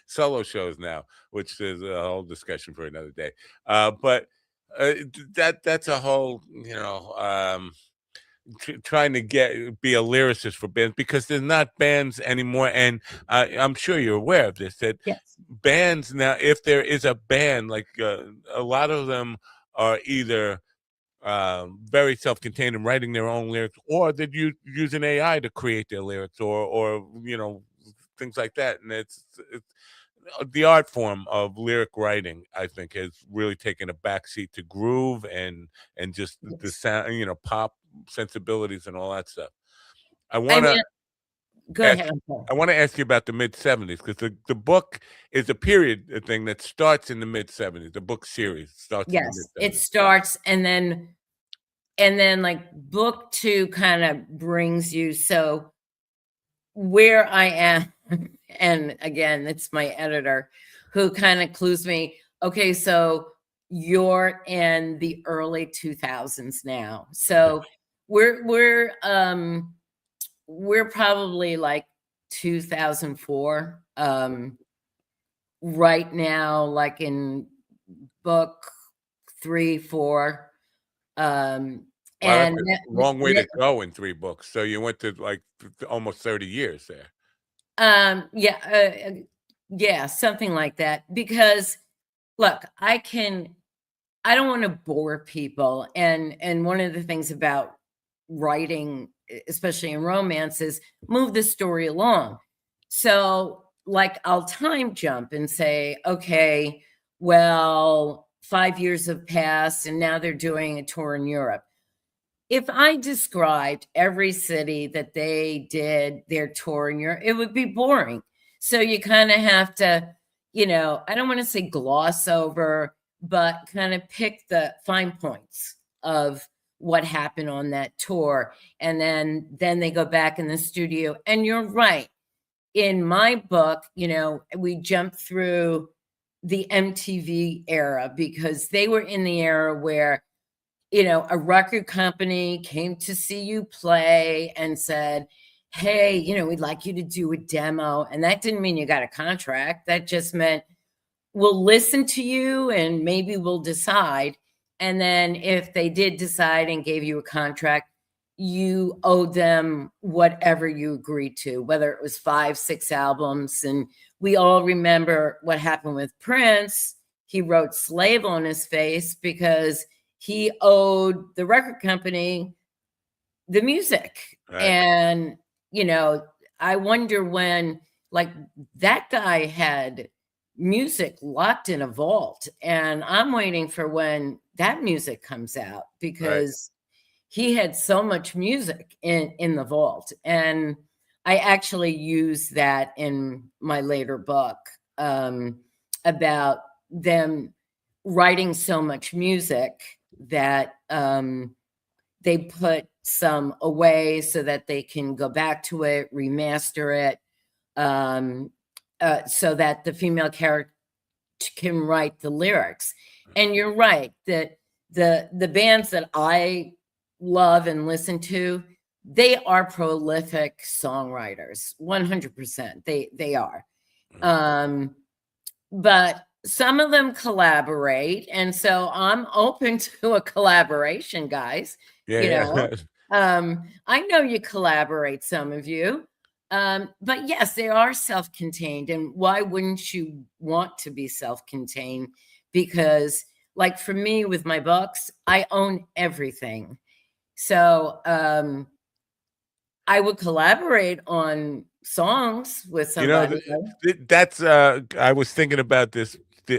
solo shows now, which is a whole discussion for another day. But that's a whole, trying to be a lyricist for bands, because there's not bands anymore. And I'm sure you're aware of this, that yes. Bands now, if there is a band, like a lot of them are either very self-contained and writing their own lyrics, or that you use an AI to create their lyrics, or things like that. And it's the art form of lyric writing, I think, has really taken a backseat to groove and just the sound, pop sensibilities and all that stuff. Go ahead. I want to ask you about the mid-'70s, because the book is a period thing that starts in the mid-'70s. The book series starts in the mid-'70s. It starts, and then like book 2 kind of brings you, so where I am, and again, it's my editor who kind of clues me, okay, so you're in the early 2000s now. So we're probably like 2004 right now, like in book 3, 4. And that's a long way to go in 3 books. So you went to like almost 30 years there. Yeah, something like that. Because look, I don't want to bore people. And one of the things about writing, especially in romance, is move the story along. So like I'll time jump and say, okay, well, 5 years have passed and now they're doing a tour in Europe. If I described every city that they did their tour in Europe, it would be boring. So you kind of have to, I don't want to say gloss over, but kind of pick the fine points of what happened on that tour. And then they go back in the studio. And you're right. In my book, we jump through the MTV era, because they were in the era where you know, a record company came to see you play and said, hey, you know, we'd like you to do a demo. And that didn't mean you got a contract. That just meant we'll listen to you and maybe we'll decide. And then if they did decide and gave you a contract, you owed them whatever you agreed to, whether it was 5, 6 albums. And we all remember what happened with Prince. He wrote Slave on his face because he owed the record company the music. Right. And, you know, I wonder when, like, that guy had music locked in a vault, and I'm waiting for when that music comes out, because he had so much music in the vault. And I actually use that in my later book, about them writing so much music that they put some away so that they can go back to it, remaster it, so that the female character can write the lyrics. And you're right that the bands that I love and listen to, they are prolific songwriters, 100%. They are. But some of them collaborate, and so I'm open to a collaboration, guys. Yeah, You know, I know you collaborate, some of you. But yes, they are self-contained. And why wouldn't you want to be self-contained? Because, like, for me with my books, I own everything. So I would collaborate on songs with somebody. That's I was thinking about this.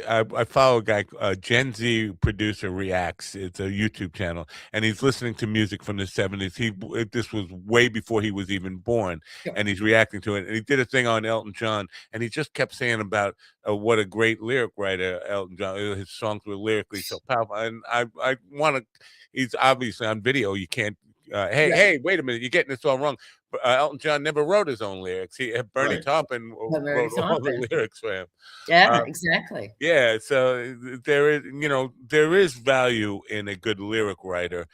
I follow a guy, Gen Z producer Reacts. It's a YouTube channel, and he's listening to music from the 70s. This was way before he was even born, and he's reacting to it. And he did a thing on Elton John, and he just kept saying about what a great lyric writer Elton John. His songs were lyrically so powerful, and I want to. He's obviously on video. You can't. Hey, wait a minute! You're getting this all wrong. Elton John never wrote his own lyrics. Bernie Taupin wrote all the lyrics for him. Yeah, exactly. Yeah, so there is value in a good lyric writer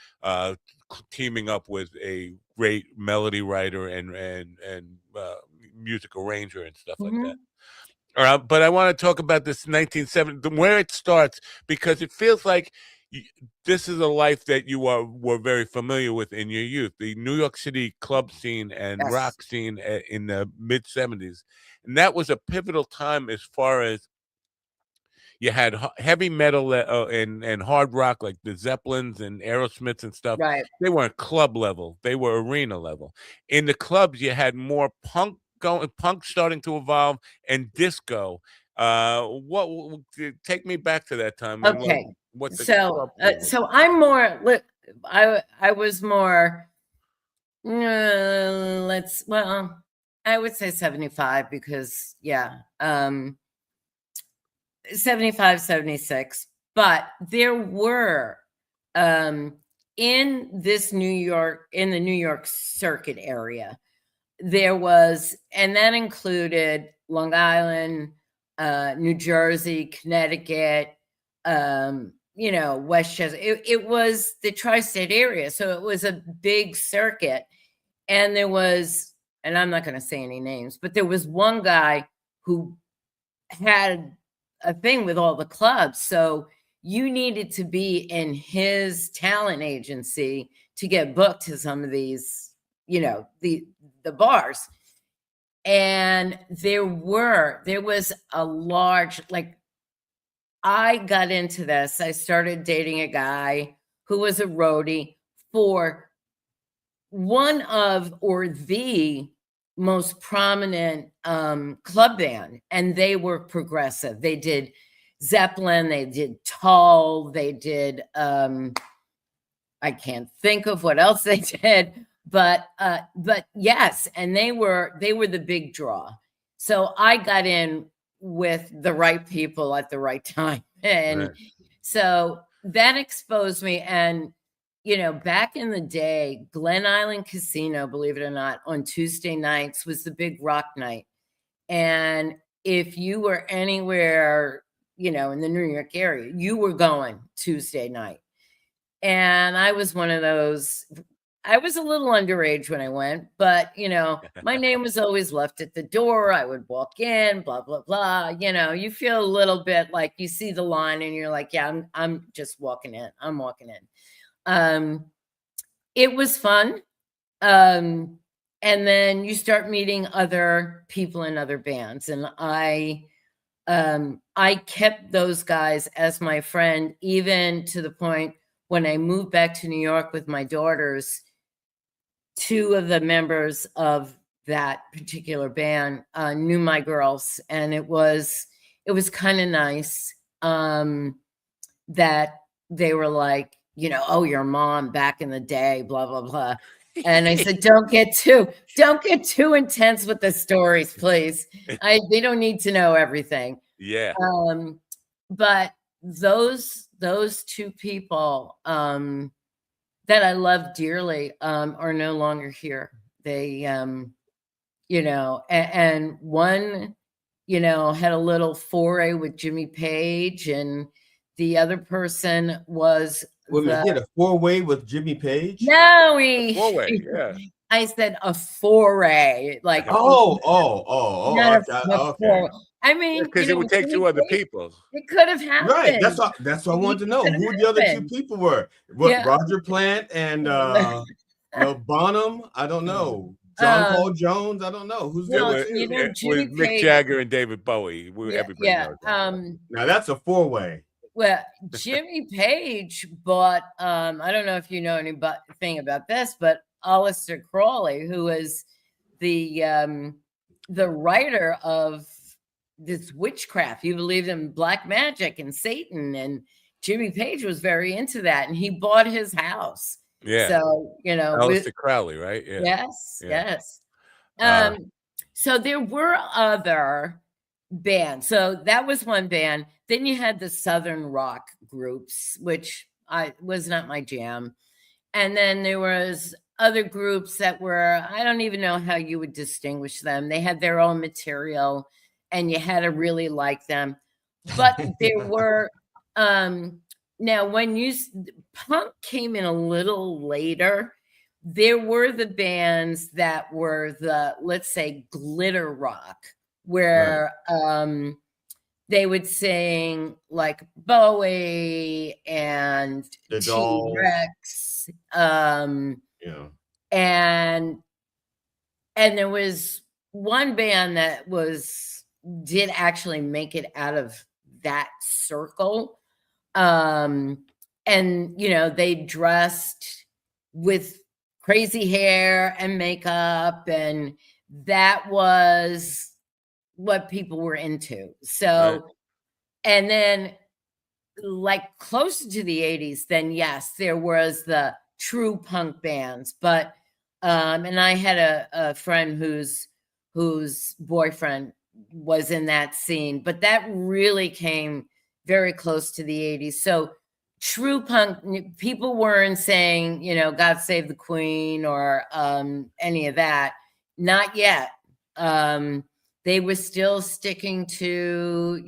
teaming up with a great melody writer and music arranger and stuff like that. But I want to talk about this 1970, where it starts, because it feels like this is a life that you were very familiar with in your youth, the New York City club scene and rock scene in the mid 70s. And that was a pivotal time as far as you had heavy metal and hard rock, like the Zeppelins and Aerosmiths and stuff. Right. They weren't club level. They were arena level. In the clubs, you had more punk starting to evolve, and disco. Take me back to that time. Okay. So I'm more, I was more, I would say 75, because 75, 76. But there were in the New York circuit area, there was, and that included Long Island, New Jersey, Connecticut, Westchester. It was the tri-state area. So it was a big circuit. And there was, and I'm not going to say any names, but there was one guy who had a thing with all the clubs. So you needed to be in his talent agency to get booked to some of these, the bars. And there was a large, I got into this. I started dating a guy who was a roadie for one of, or the most prominent club band, and they were progressive. They did Zeppelin, they did Tull, they did I can't think of what else they did, but yes, and they were the big draw. So I got in with the right people at the right time, and so that exposed me. And back in the day, Glen Island Casino, believe it or not, on Tuesday nights was the big rock night. And if you were anywhere, in the New York area, you were going Tuesday night. And I was one of those. I was a little underage when I went, but my name was always left at the door. I would walk in, blah, blah, blah. You feel a little bit like you see the line and you're like, yeah, I'm just walking in. I'm walking in. It was fun. And then you start meeting other people in other bands. And I kept those guys as my friend, even to the point when I moved back to New York with my daughters. 2 of the members of that particular band knew my girls, and it was kind of nice that they were like, oh, your mom back in the day, blah blah blah. And I said, don't get too intense with the stories, please. They don't need to know everything. Yeah. But those 2 people that I love dearly are no longer here. They, and one, had a little foray with Jimmy Page, and the other person was. He had a 4-way with Jimmy Page? No, 4-way, yeah. I said a foray, like okay. I mean, because it would take 2 other people. It could have happened. Right. That's what I wanted to know who the other 2 people were. What, Roger Plant and Bonham? I don't know. John Paul Jones? I don't know. Who's the other 2? It was Mick Jagger and David Bowie. Everybody knows that. Now that's a 4-way. Well, Jimmy Page bought, I don't know if you know anything about this, but Aleister Crowley, who was the writer of this witchcraft. He believed in black magic and Satan, and Jimmy Page was very into that, and he bought his house. Yeah. So, Aleister Crowley, right? Yeah. Yes. So there were other bands. So that was one band. Then you had the Southern rock groups, which was not my jam. And then there was other groups that were, I don't even know how you would distinguish them. They had their own material, and you had to really like them. But there were, now when punk came in a little later, there were the bands that were the, let's say, glitter rock, where they would sing like Bowie and the T-Rex. And there was one band that did actually make it out of that circle. And they dressed with crazy hair and makeup, and that was what people were into. So, and then like closer to the 80s, then yes, there was the true punk bands. But and I had a friend whose boyfriend was in that scene, but that really came very close to the 80s. So true punk, people weren't saying, God Save the Queen or any of that. Not yet. They were still sticking to,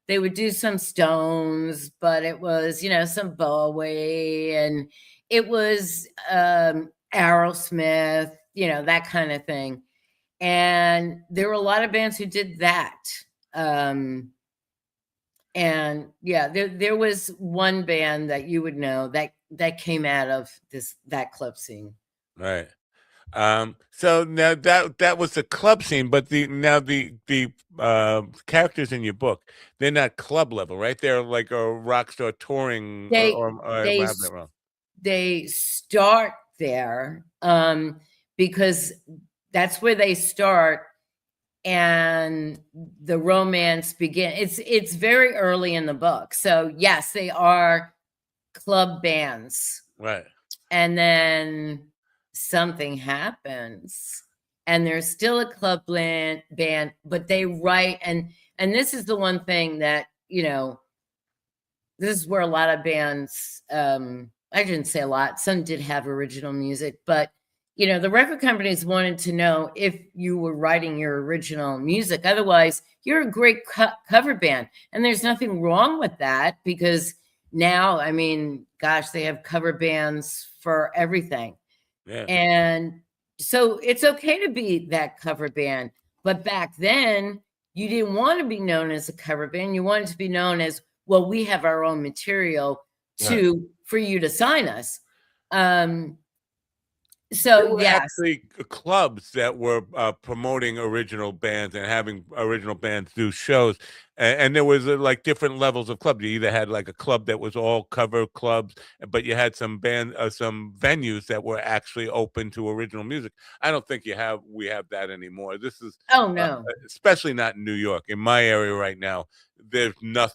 they would do some Stones, but it was, some Bowie, and it was Aerosmith, that kind of thing. And there were a lot of bands who did that. And yeah, there was one band that you would know that came out of that club scene. Right. So now that was the club scene, but the characters in your book, they're not club level, right? They're like a rock star touring. They start there because that's where they start, and the romance begins. It's very early in the book, so yes, they are club bands, right? And then something happens, and there's still a club band, but they write, and this is the one thing that this is where a lot of bands, I shouldn't say a lot, some did have original music, but the record companies wanted to know if you were writing your original music. Otherwise, you're a great cover band. And there's nothing wrong with that, because now, I mean, gosh, they have cover bands for everything. Yeah. And so it's okay to be that cover band. But back then, you didn't want to be known as a cover band. You wanted to be known as, well, we have our own material for you to sign us. There So were yes, actually clubs that were promoting original bands and having original bands do shows, and there was like different levels of clubs. You either had like a club that was all cover clubs, but you had some some venues that were actually open to original music. I don't think we have that anymore. This is no, especially not in New York. In my area right now, there's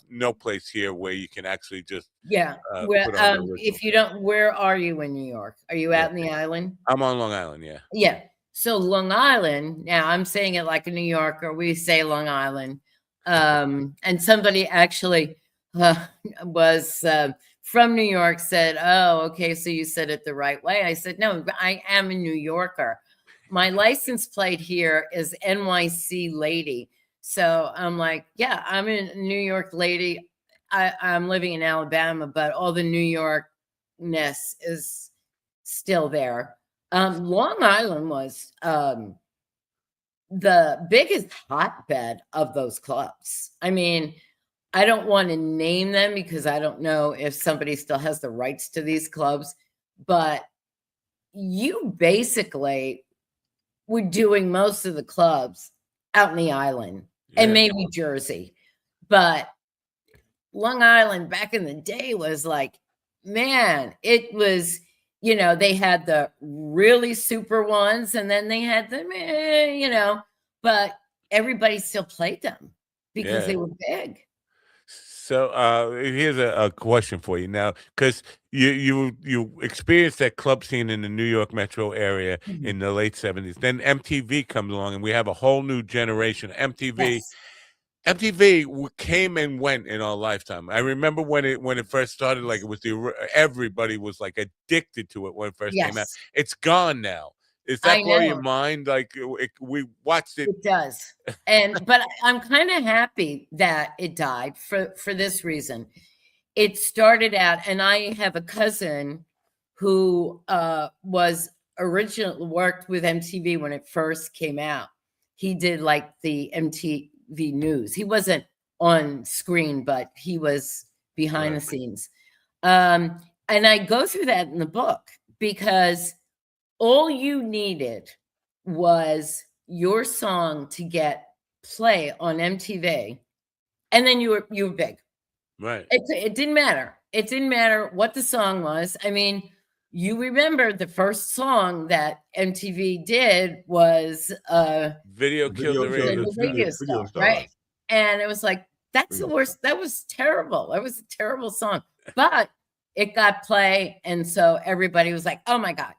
no place here where you can actually just Where put on the original if you band. don't, where are you in New York? Are you out in the island? I'm on Long Island, yeah. Yeah. So Long Island, now I'm saying it like a New Yorker, we say Long Island. And somebody actually was from New York said, oh, okay, so you said it the right way. I said, no, I am a New Yorker. My license plate here is NYC lady. So I'm like, yeah, I'm a New York lady. I'm living in Alabama, but all the New Yorkness is still there. Long Island was the biggest hotbed of those clubs. I mean, I don't want to name them because I don't know if somebody still has the rights to these clubs, but you basically were doing most of the clubs out in the island and maybe Jersey. But Long Island back in the day was like, man, it was, they had the really super ones and then they had the, but everybody still played them because they were big. So here's a question for you now, because you experienced that club scene in the New York metro area in the late 70s. Then MTV comes along, and we have a whole new generation. MTV came and went in our lifetime. I remember when it first started, like it was everybody was like addicted to it when it first came out. It's gone now. Does that blow your mind? Like we watched it. It does. But I'm kind of happy that it died for this reason. It started out, and I have a cousin who worked with MTV when it first came out. He did like the MTV news. He wasn't on screen, but he was behind the scenes. And I go through that in the book because all you needed was your song to get play on MTV, and then you were big. Right. It didn't matter. It didn't matter what the song was. I mean, you remember the first song that MTV did was Video Killed the Radio. Radio Star, right? And it was like, that's the worst. That was terrible. That was a terrible song. But it got play, and so everybody was like, oh my God.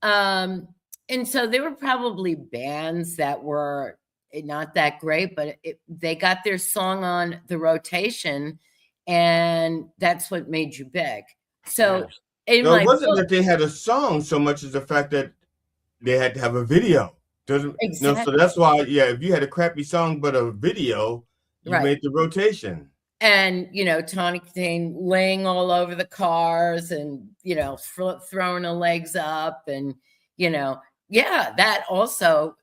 And so there were probably bands that were not that great, but they got their song on the rotation, and that's what made you big. So it wasn't that they had a song so much as the fact that they had to have a video. So that's why, if you had a crappy song but a video, you made the rotation. And Tawny Kane laying all over the cars and throwing her legs up, and that also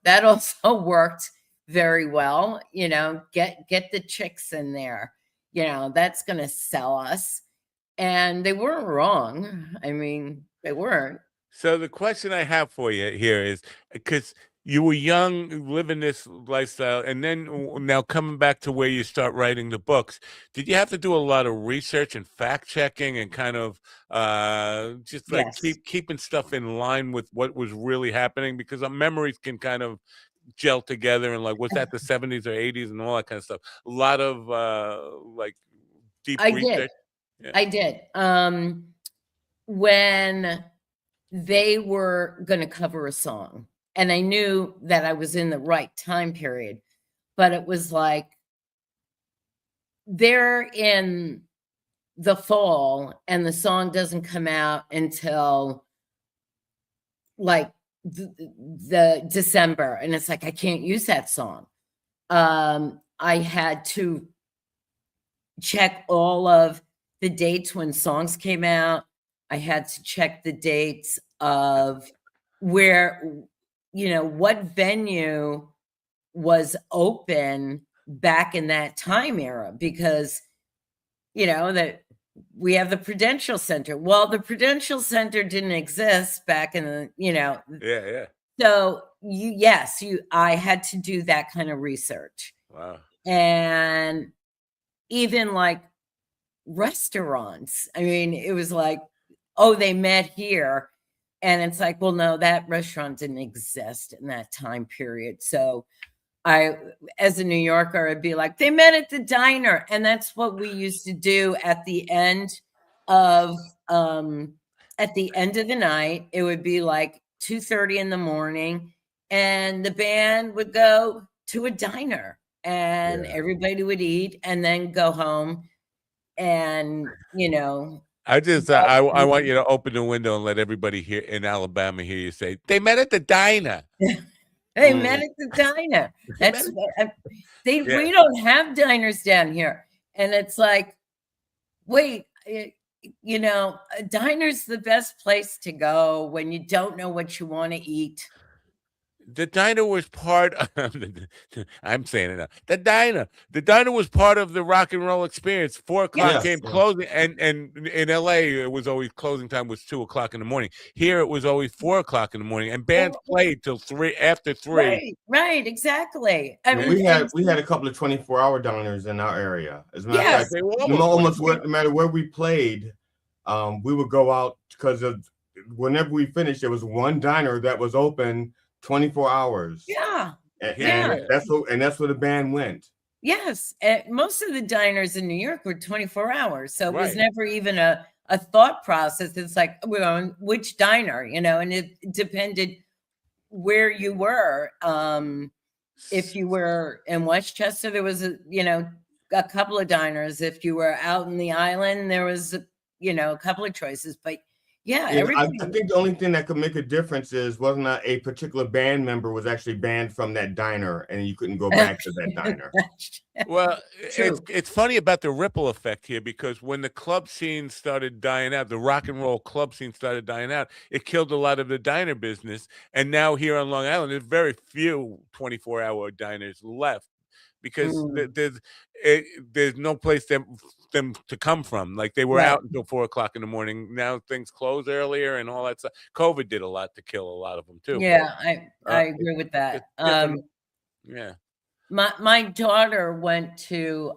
worked very well. Get the chicks in there, that's gonna sell us. And they weren't wrong. I mean, they weren't. So the question I have for you here is, because you were young, living this lifestyle, and then now coming back to where you start writing the books, did you have to do a lot of research and fact checking and kind of just like keeping stuff in line with what was really happening? Because our memories can kind of gel together, and like, was that the 70s or 80s and all that kind of stuff? A lot of like deep research. I did. When they were going to cover a song, and I knew that I was in the right time period, but it was like they're in the fall and the song doesn't come out until like the December. And it's like, I can't use that song. I had to check all of the dates when songs came out. I had to check the dates of where, what venue was open back in that time era, because, that we have the Prudential Center. Well, the Prudential Center didn't exist back in the, Yeah. So I had to do that kind of research. Wow. And even like restaurants, I mean, it was like, oh, they met here. And it's like, well, no, that restaurant didn't exist in that time period. So I, as a New Yorker, I'd be like, they met at the diner. And that's what we used to do at the end of the night. It would be like 2:30 in the morning, and the band would go to a diner, and everybody would eat and then go home. And, I want you to open the window and let everybody here in Alabama hear you say, they met at the diner. They met at the diner. That's we don't have diners down here. And it's like, wait, a diner's the best place to go when you don't know what you want to eat. The diner was part of I'm saying it now. The diner was part of the rock and roll experience. 4 o'clock came closing, and in LA it was always closing time was 2 o'clock in the morning. Here it was always 4 o'clock in the morning, and bands played till 3 after 3. Right, exactly. I mean, we had a couple of 24-hour diners in our area. As a matter of fact, no matter where we played, we would go out, because whenever we finished, there was one diner that was open 24 hours. And that's where the band went. Yes. Most of the diners in New York were 24 hours. So it was never even a thought process. It's like, we're on which diner, and it depended where you were. If you were in Westchester, there was a couple of diners. If you were out in the island, there was a couple of choices. But I think the only thing that could make a difference is whether or not a particular band member was actually banned from that diner, and you couldn't go back to that diner. Well, it's funny about the ripple effect here, because when the club scene started dying out, the rock and roll club scene started dying out, it killed a lot of the diner business. And now here on Long Island, there's very few 24-hour diners left, because there's no place them to come from. Like, they were out until 4 o'clock in the morning. Now things close earlier and all that stuff. COVID did a lot to kill a lot of them too. I agree with that. Yeah. My daughter went to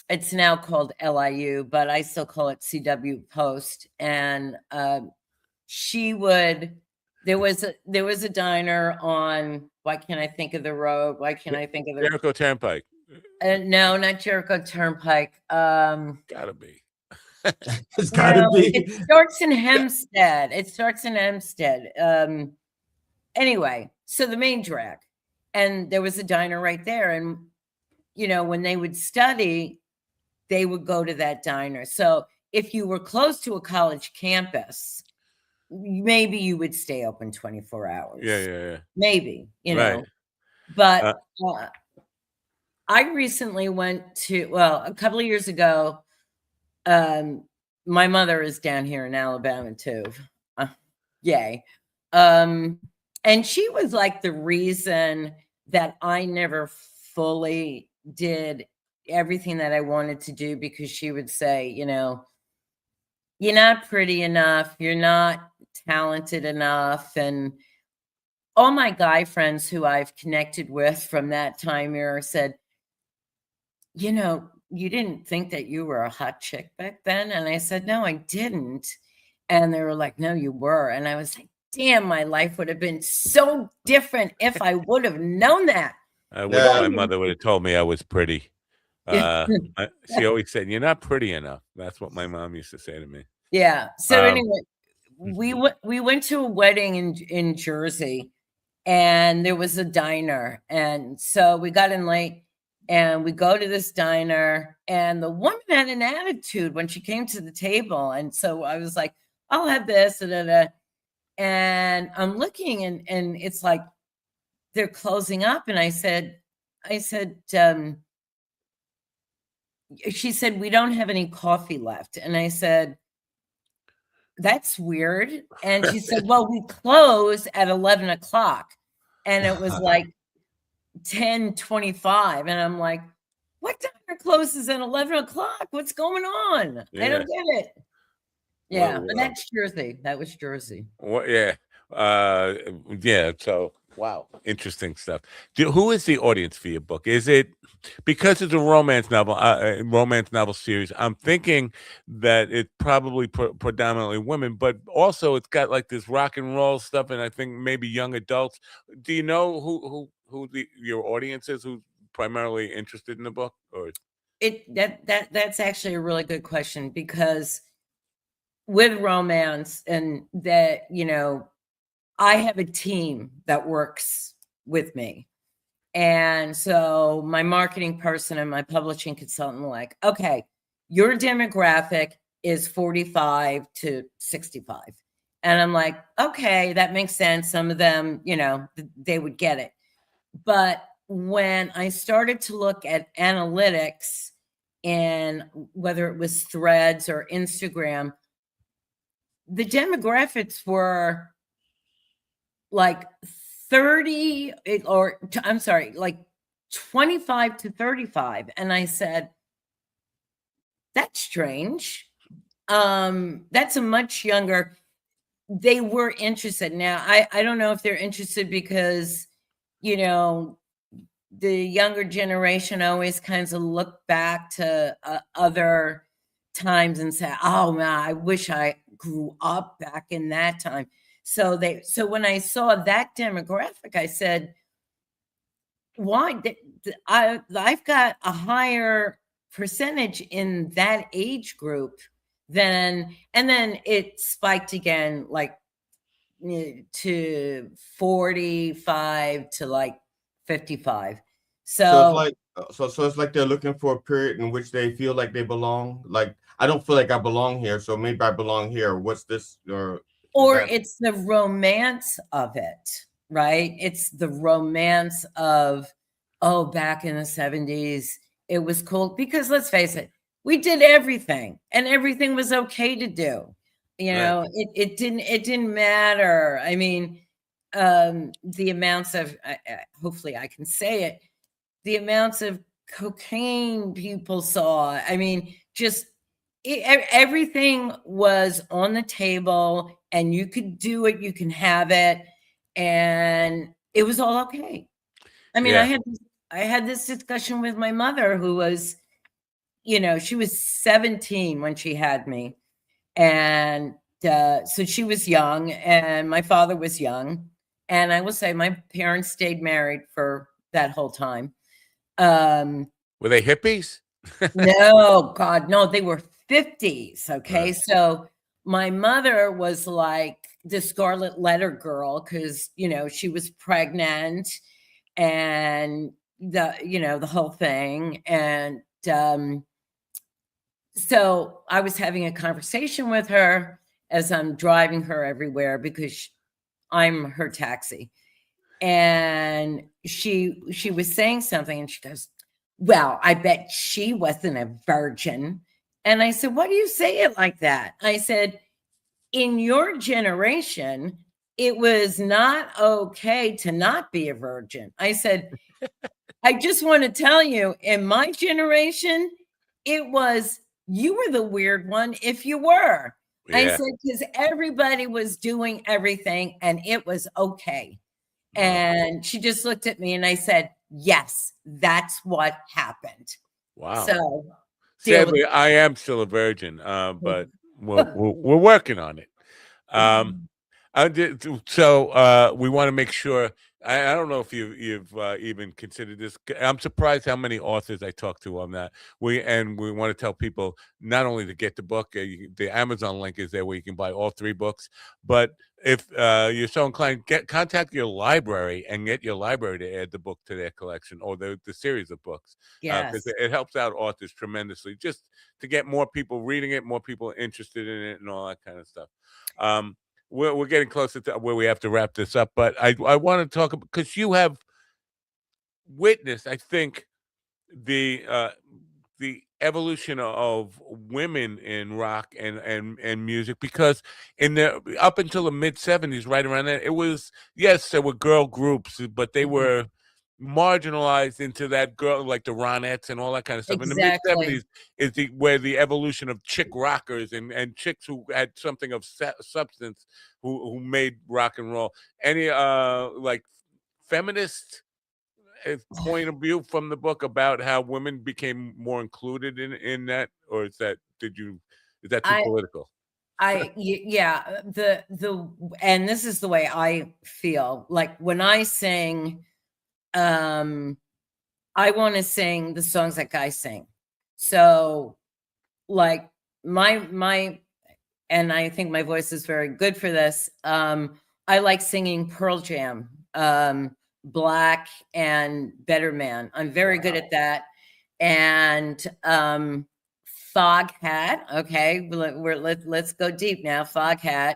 it's now called LIU, but I still call it CW Post. And there was a diner on, why can't I think of the road? Jericho Turnpike. No, not Jericho Turnpike. Gotta be. It's gotta be. It starts in Hempstead. Anyway, so the main drag, and there was a diner right there. And, when they would study, they would go to that diner. So if you were close to a college campus, maybe you would stay open 24 hours. Yeah. Maybe, know. But I recently went to, a couple of years ago, my mother is down here in Alabama too. Yay. And she was like the reason that I never fully did everything that I wanted to do, because she would say, you're not pretty enough, you're not talented enough. And all my guy friends who I've connected with from that time era said, you didn't think that you were a hot chick back then? And I said, no, I didn't. And they were like, no, you were. And I was like, damn, my life would have been so different if I would have known that. I wish my mother would have told me I was pretty. She always said, you're not pretty enough. That's what my mom used to say to me. Yeah. So anyway, we went to a wedding in Jersey, and there was a diner. And so we got in late, and we go to this diner, and the woman had an attitude when she came to the table. And so I was like, I'll have this. And I'm looking, and it's like they're closing up. And I said, she said, we don't have any coffee left. And I said, that's weird. And she said, well, we close at 11 o'clock. And it was like 10:25. And I'm like, what time closes at 11 o'clock? What's going on? Yeah. I don't get it. Yeah, Well, but that's Jersey. That was Jersey. Well, yeah. Yeah. So, wow. Interesting stuff. Who is the audience for your book? Is it because it's a romance novel series? I'm thinking that it's probably predominantly women, but also it's got like this rock and roll stuff, and I think maybe young adults. Do you know who your audience is? Who's primarily interested in the book? Or That's actually a really good question, because with romance, and that, you know, I have a team that works with me. And so my marketing person and my publishing consultant were like, okay, your demographic is 45 to 65. And I'm like, okay, that makes sense. Some of them, you know, they would get it. But when I started to look at analytics, and whether it was Threads or Instagram, the demographics were like 30, or I'm sorry, like 25 to 35. And I said, that's strange. That's a much younger. They were interested. Now, I don't know if they're interested because, you know, the younger generation always kinds of look back to other times and say, oh man, I wish I grew up back in that time. So when I saw that demographic, I said, why? I've got a higher percentage in that age group and then it spiked again, like to 45 to like 55. So it's like they're looking for a period in which they feel like they belong. Like, I don't feel like I belong here, so maybe I belong here. What's this? Or it's the romance of it, right? It's the romance of, oh, back in the 70s, it was cool. Because let's face it, we did everything, and everything was okay to do. You know, right. It didn't matter. I mean, the amounts of, hopefully I can say it, the amounts of cocaine people saw. I mean, just everything was on the table, and you could do it, you can have it, and it was all okay. I mean, yeah. I had this discussion with my mother, who was, you know, she was 17 when she had me. And so she was young, and my father was young. And I will say my parents stayed married for that whole time. Were they hippies? No, God, no, they were 50s. Okay. Right. So my mother was like the Scarlet Letter girl, because, you know, she was pregnant and the whole thing. And so I was having a conversation with her as I'm driving her everywhere, because I'm her taxi. And she was saying something, and she goes, well, I bet she wasn't a virgin. And I said, why do you say it like that? I said, in your generation, it was not okay to not be a virgin. I said, I just want to tell you, in my generation, it was, you were the weird one if you were. Yeah. I said, because everybody was doing everything and it was okay. And she just looked at me, and I said, yes, that's what happened. Wow. So sadly, I am still a virgin, but we're working on it. So we want to make sure. I don't know if you've even considered this. I'm surprised how many authors I talk to on that. We want to tell people not only to get the book. The Amazon link is there where you can buy all 3 books. But if you're so inclined, contact your library and get your library to add the book to their collection, or the series of books. Yes, because it helps out authors tremendously, just to get more people reading it, more people interested in it, and all that kind of stuff. We're getting closer to where we have to wrap this up, but I want to talk about, because you have witnessed, I think, the the evolution of women in rock and music, because in the up until the mid 70s, right around there, it was, yes, there were girl groups, but they were marginalized into that girl, like the Ronettes and all that kind of stuff. In the mid Exactly. 70s is where the evolution of chick rockers and chicks who had something of substance who made rock and roll. Any like feminist point of view from the book about how women became more included in that, or is that is that too political? Yeah, and this is the way I feel. Like when I sing, I want to sing the songs that guys sing. So like my and I think my voice is very good for this. I like singing Pearl Jam, Black and Better Man. I'm very good at that. And Foghat, okay, let's go deep now. Foghat.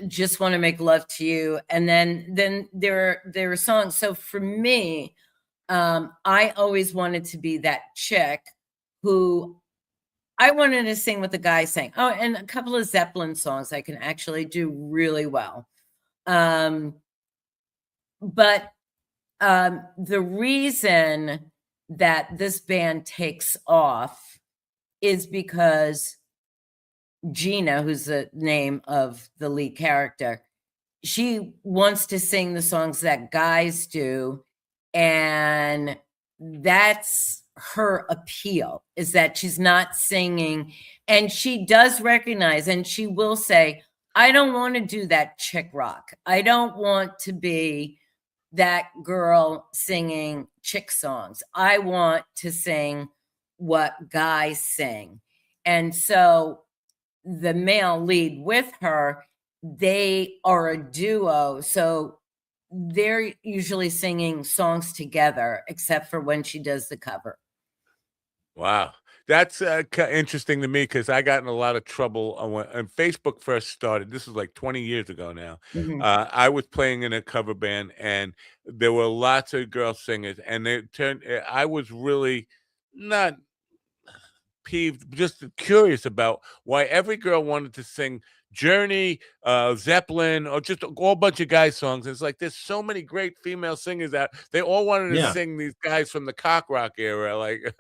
Just want to make love to you. And then there are songs. So for me, I always wanted to be that chick who I wanted to sing what the guys sang. Oh, and a couple of Zeppelin songs I can actually do really well. But the reason that this band takes off is because Gina, who's the name of the lead character, she wants to sing the songs that guys do. And that's her appeal, is that she's not singing. And she does recognize, and she will say, I don't want to do that chick rock. I don't want to be that girl singing chick songs. I want to sing what guys sing. And so the male lead with her, they are a duo. So they're usually singing songs together, except for when she does the cover. Wow. That's interesting to me, because I got in a lot of trouble when Facebook first started. This was like 20 years ago now. I was playing in a cover band, and there were lots of girl singers, and I was really not peeved, just curious about why every girl wanted to sing Journey, Zeppelin, or just a whole bunch of guy songs. It's like there's so many great female singers out. They all wanted to sing these guys from the cock rock era, like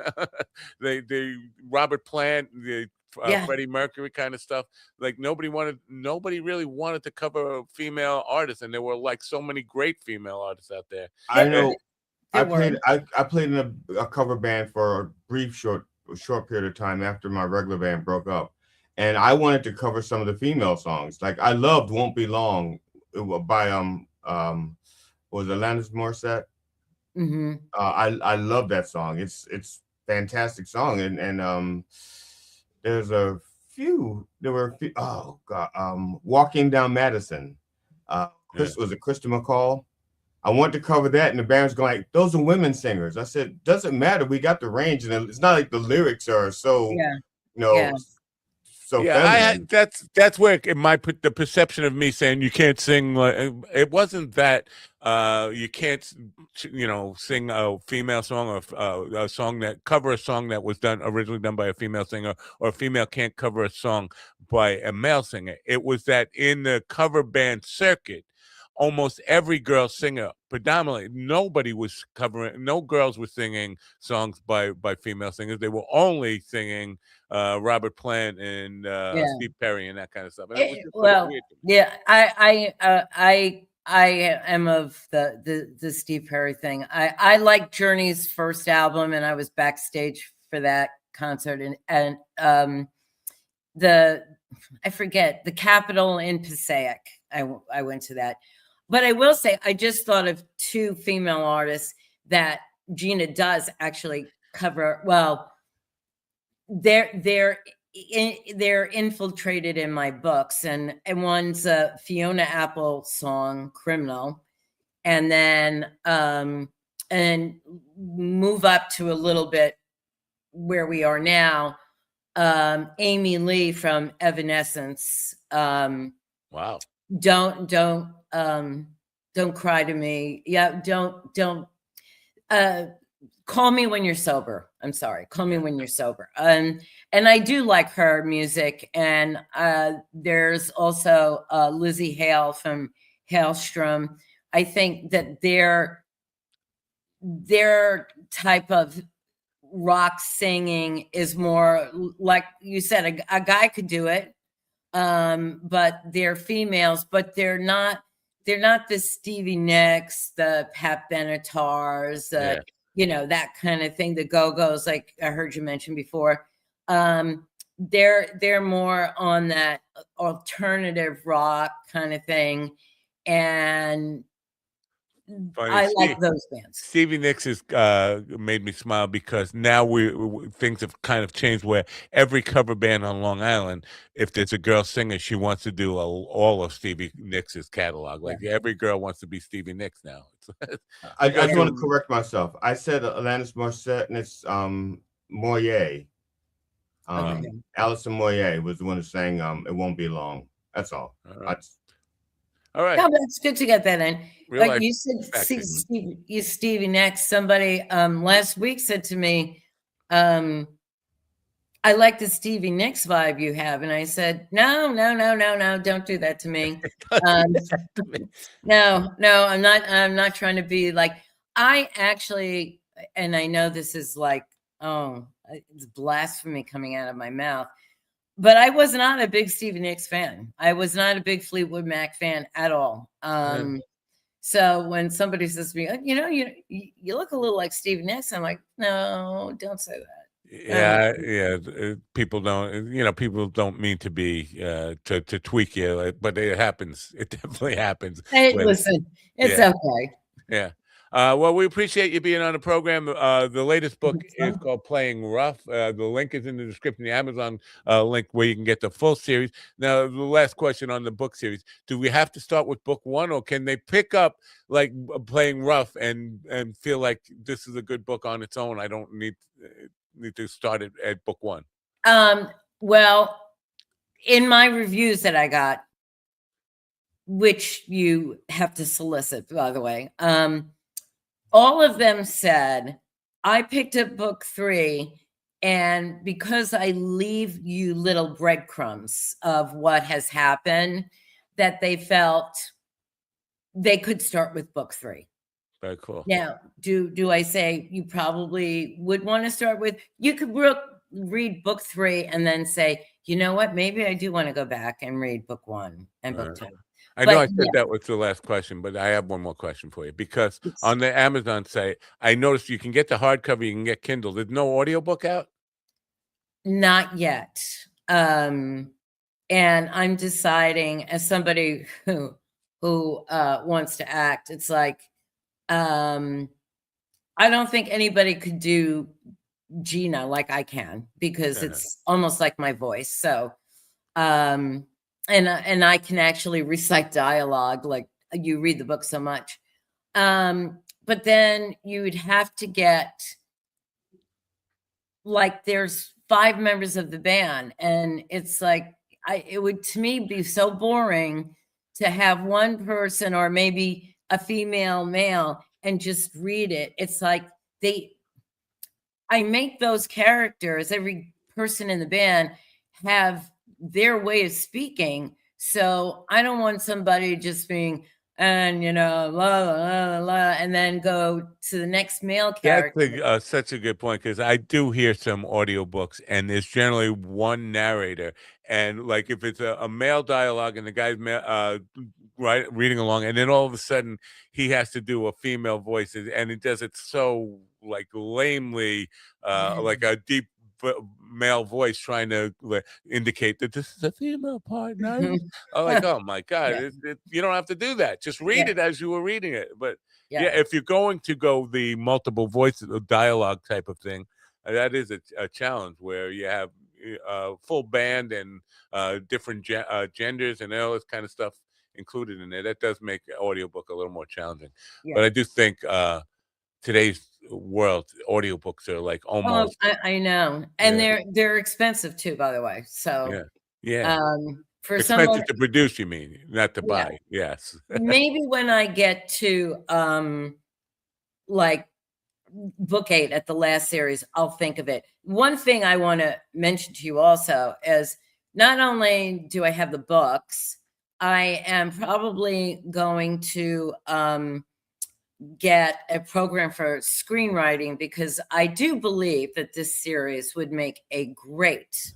they Robert Plant, the Freddie Mercury kind of stuff. Like nobody really wanted to cover female artists, and there were like so many great female artists out there. I know. I played in a cover band for a brief short period of time after my regular band broke up. And I wanted to cover some of the female songs. Like I loved "Won't Be Long" by was Alanis Morissette. I love that song. It's fantastic song. And there were a few. Oh God, "Walking Down Madison." Was it Krista McCall? I wanted to cover that, and the band was going like, "Those are women singers." I said, "Doesn't matter. We got the range, and it's not like the lyrics are so so feminine." That's where it might put the perception of me saying you can't sing. It wasn't that you can't, sing a female song, or a song that was originally done by a female singer, or a female can't cover a song by a male singer. It was that in the cover band circuit, almost every girl singer, predominantly, no girls were singing songs by female singers. They were only singing Robert Plant and Steve Perry and that kind of stuff. And I am of the Steve Perry thing. I like Journey's first album, and I was backstage for that concert, and I forget, the Capitol in Passaic. I went to that. But I will say, I just thought of two female artists that Gina does actually cover. Well, they're infiltrated in my books, and one's a Fiona Apple song, "Criminal," and then and move up to a little bit where we are now. Amy Lee from Evanescence. Wow. Don't cry to me. Yeah. Don't Call Me When You're Sober. I'm sorry. Call Me When You're Sober. And I do like her music. And there's also Lizzie Hale from Hailstrom. I think that their type of rock singing is more like you said, a guy could do it. But they're females, but they're not the Stevie Nicks, the Pat Benetars, that kind of thing, the Go-Go's, like I heard you mention before. They're more on that alternative rock kind of thing. And I like those bands. Stevie Nicks has made me smile because now things have kind of changed where every cover band on Long Island, if there's a girl singer, she wants to do all of Stevie Nicks's catalog. Like every girl wants to be Stevie Nicks now. I just want to correct myself. I said Alanis Morissette, and it's Moyer. Alison Moyer was the one who sang "It Won't Be Long." That's all. All right. No, but it's good to get that in. But you said Stevie Nicks. Somebody last week said to me, I like the Stevie Nicks vibe you have. And I said, no, don't do that to me. No, I'm not trying to be like, I actually, and I know this is like, it's blasphemy coming out of my mouth. But I was not a big Stevie Nicks fan. I was not a big Fleetwood Mac fan at all. So when somebody says to me, you look a little like Stevie Nicks, I'm like, no, don't say that. Yeah. People don't mean to be to tweak you, but it happens. It definitely happens. Hey, listen, it's okay. Yeah. Well, we appreciate you being on the program. The latest book is called Playing Rough. The link is in the description, the Amazon link where you can get the full series. Now, the last question on the book series, do we have to start with book one, or can they pick up like Playing Rough and feel like this is a good book on its own? I don't need to start it at book one. Well, in my reviews that I got, which you have to solicit, by the way, all of them said, I picked up book 3, and because I leave you little breadcrumbs of what has happened, that they felt they could start with book 3. Very cool. Now, do I say you probably would want to start with, you could read book 3 and then say, you know what, maybe I do want to go back and read book 1 and book 2. I know I said that was the last question, but I have one more question for you, because on the Amazon site, I noticed you can get the hardcover, you can get Kindle. There's no audiobook out? Not yet. And I'm deciding, as somebody who wants to act, it's like, I don't think anybody could do Gina like I can, because it's almost like my voice. So, and I can actually recite dialogue, like you read the book so much. But then you would have to get, like, there's 5 members of the band, and it's like, it would, to me, be so boring to have one person or maybe a female male and just read it. It's like I make those characters, every person in the band have their way of speaking. So I don't want somebody just being, and la la la, and then go to the next male character. That's such a good point, because I do hear some audiobooks, and there's generally one narrator, and like if it's a male dialogue and the guy's reading along, and then all of a sudden he has to do a female voice, and he does it so like lamely, like a deep male voice trying to indicate that this is a female part. I'm like, oh my God, you don't have to do that. Just read it as you were reading it. But if you're going to go the multiple voices, dialogue type of thing, that is a challenge where you have full band and different genders and all this kind of stuff included in there. That does make audiobook a little more challenging. But I do think today's world, audiobooks are like almost. I know, and they're expensive too, by the way. So for expensive someone to produce, you mean, not to buy? Yes. Maybe when I get to like book 8 at the last series, I'll think of it. One thing I want to mention to you also is not only do I have the books, I am probably going to get a program for screenwriting, because I do believe that this series would make a great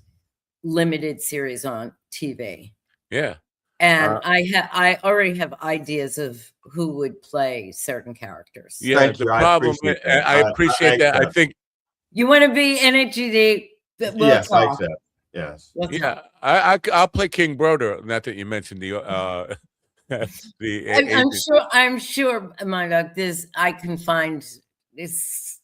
limited series on TV. Yeah. And I already have ideas of who would play certain characters. Yeah, Thank the you. problem, I appreciate that. I think you want to be in it, GD. We'll yes, I talk. accept. Yes. We'll yeah, talk. I'll play King Broder. Not that you mentioned the I'm sure, my God, I can find this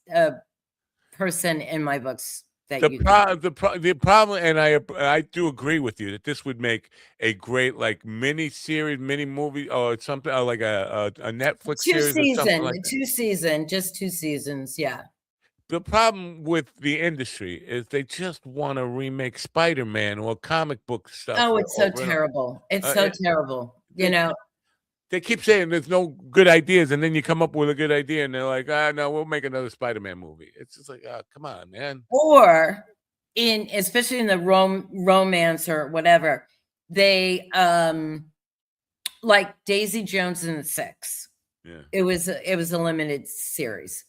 person in my books that the problem, and I do agree with you that this would make a great like mini series, mini movie, or something, or like a Netflix series or something like that. Just 2 seasons, yeah. The problem with the industry is they just want to remake Spider-Man or comic book stuff. Oh, it's so terrible. It's so terrible. You know, they keep saying there's no good ideas, and then you come up with a good idea, and they're like, no, we'll make another Spider-Man movie. It's just like, come on, man. Or especially in the romance or whatever, they like Daisy Jones and the Six. Yeah. It was a limited series.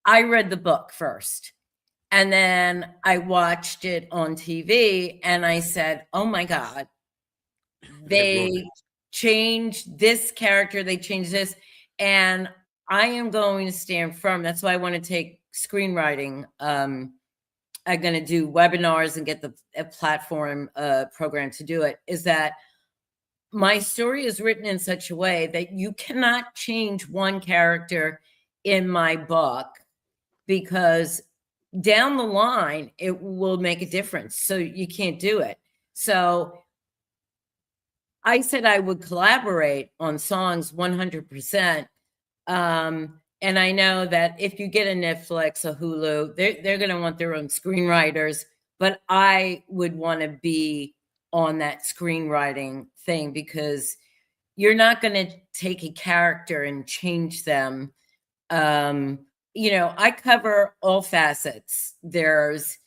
I read the book first, and then I watched it on TV, and I said, oh my God, they changed this character, they changed this, and I am going to stand firm. That's why I want to take screenwriting. I'm going to do webinars and get a platform program to do it, is that my story is written in such a way that you cannot change one character in my book, because down the line, it will make a difference. So you can't do it. So I said I would collaborate on songs 100%. And I know that if you get a Netflix, a Hulu, they're going to want their own screenwriters, but I would want to be on that screenwriting thing, because you're not going to take a character and change them. You know, I cover all facets. There's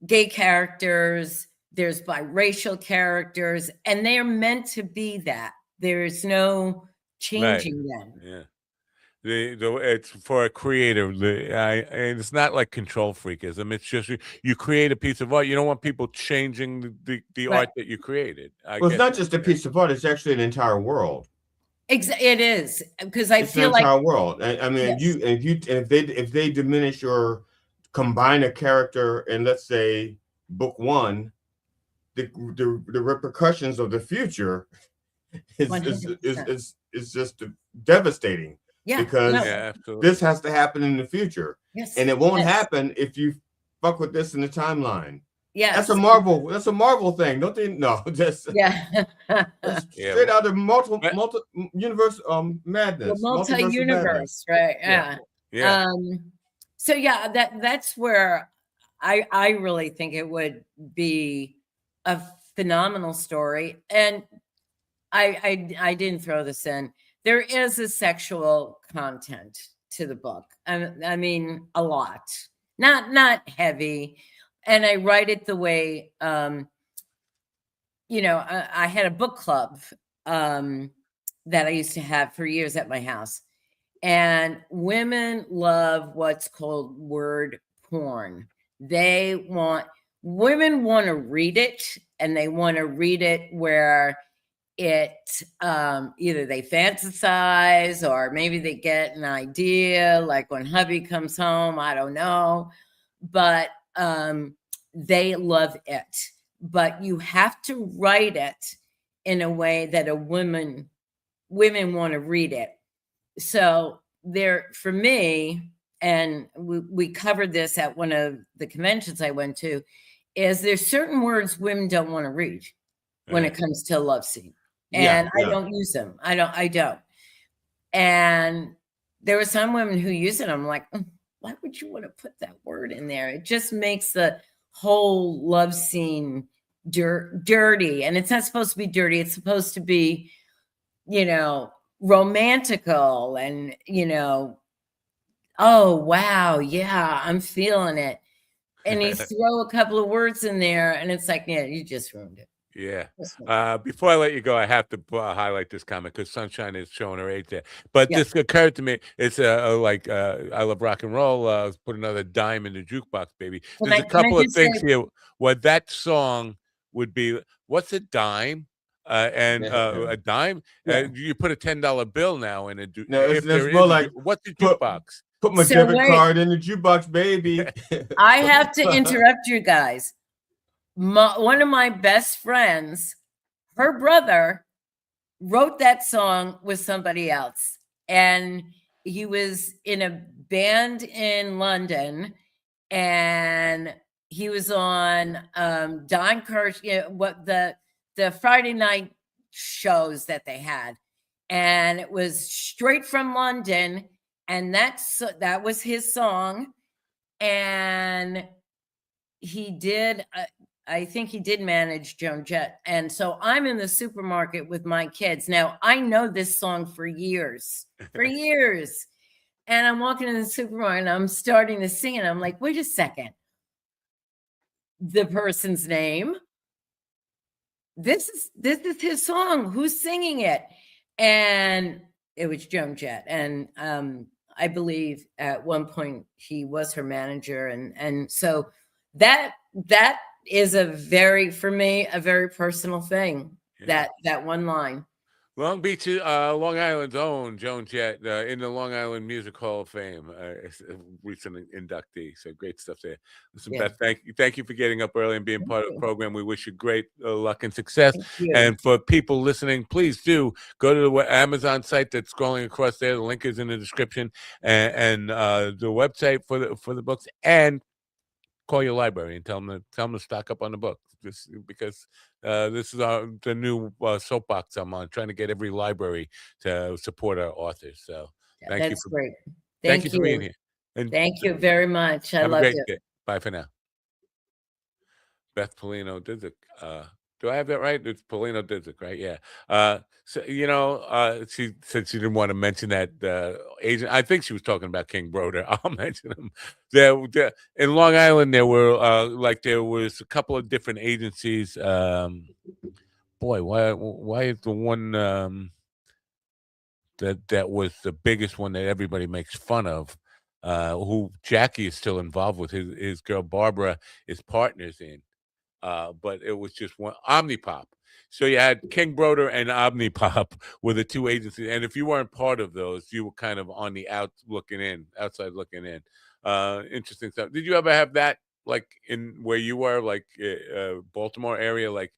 gay characters, there's biracial characters, and they're meant to be that. There's no changing them. Yeah. It's for a creator, and it's not like control freakism. It's just you create a piece of art. You don't want people changing the art that you created. Well, it's not just a piece of art; it's actually an entire world. It is, because I feel like an entire world. I mean, yes. if they diminish or combine a character in, let's say, book 1, the repercussions of the future is just devastating. Yeah, because this has to happen in the future. Yes, and it won't happen if you fuck with this in the timeline. Yeah, that's a Marvel thing, don't they? No, just straight out of multi universe madness. Multi-universe, right? Yeah. So yeah, that's where I really think it would be a phenomenal story. And I didn't throw this in. There is a sexual content to the book. I mean, a lot, not heavy. And I write it the way, you know, I had a book club that I used to have for years at my house. And women love what's called word porn. Women want to read it, and they want to read it where it either they fantasize, or maybe they get an idea, like when hubby comes home, I don't know, but they love it. But you have to write it in a way that women want to read it. So for me, and we covered this at one of the conventions I went to, is there's certain words women don't want to read when it comes to a love scene. And I don't use them. I don't. And there were some women who use it. I'm like, why would you want to put that word in there? It just makes the whole love scene dirty. And it's not supposed to be dirty. It's supposed to be, you know, romantical and, you know, Oh, wow. Yeah, I'm feeling it. And you throw a couple of words in there, and it's like, yeah, you just ruined it. Yeah. Before I let you go, I have to highlight this comment because Sunshine is showing her age there. But Yeah. this occurred to me. It's like I love rock and roll. Put another dime in the jukebox, baby. There's a couple of things here where that song would be. What's a dime? And a dime. Yeah. You put a $10 bill now in a. No, If there more is, like what's a jukebox? Put my debit card in the jukebox, baby. I have to interrupt you guys. One of my best friends, her brother wrote that song with somebody else, and he was in a band in London, and he was on Don Kirsch, what the Friday night shows that they had, and it was straight from London, and that was his song, and he did. I think he did manage Joan Jett. And so I'm in the supermarket with my kids. Now, I know this song for years. And I'm walking in the supermarket and I'm starting to sing, and I'm like, wait a second. The person's name. This is his song. Who's singing it? And it was Joan Jett. And I believe at one point he was her manager. And so that is for me, a very personal thing. Yeah. That one line. Long Beach, Long Island's own Joan Jett in the Long Island Music Hall of Fame, recent inductee. So great stuff there. Listen, Beth, thank you for getting up early and being part of the program. We wish you great luck and success. And for people listening, please do go to the Amazon site that's scrolling across there. The link is in the description, and the website for the books, and call your library and tell them to stock up on the book. Just because this is the new soapbox I'm on, trying to get every library to support our authors. So that's great. Thank you for being here. And thank you very much. I love it. Day. Bye for now. Beth Polino Dzik. Do I have that right? It's Polino Dzik, right? Yeah. So she said she didn't want to mention that agent. I think she was talking about King Broder. I'll mention him. There in Long Island, there was a couple of different agencies. Boy, why is the one that was the biggest one that everybody makes fun of? Who Jackie is still involved with, his girl Barbara is partners in. But it was just one Omnipop. So you had King Broder and Omnipop were the two agencies, and if you weren't part of those, you were kind of on the outside looking in. Interesting stuff. Did you ever have that, like in where you were, like Baltimore area, like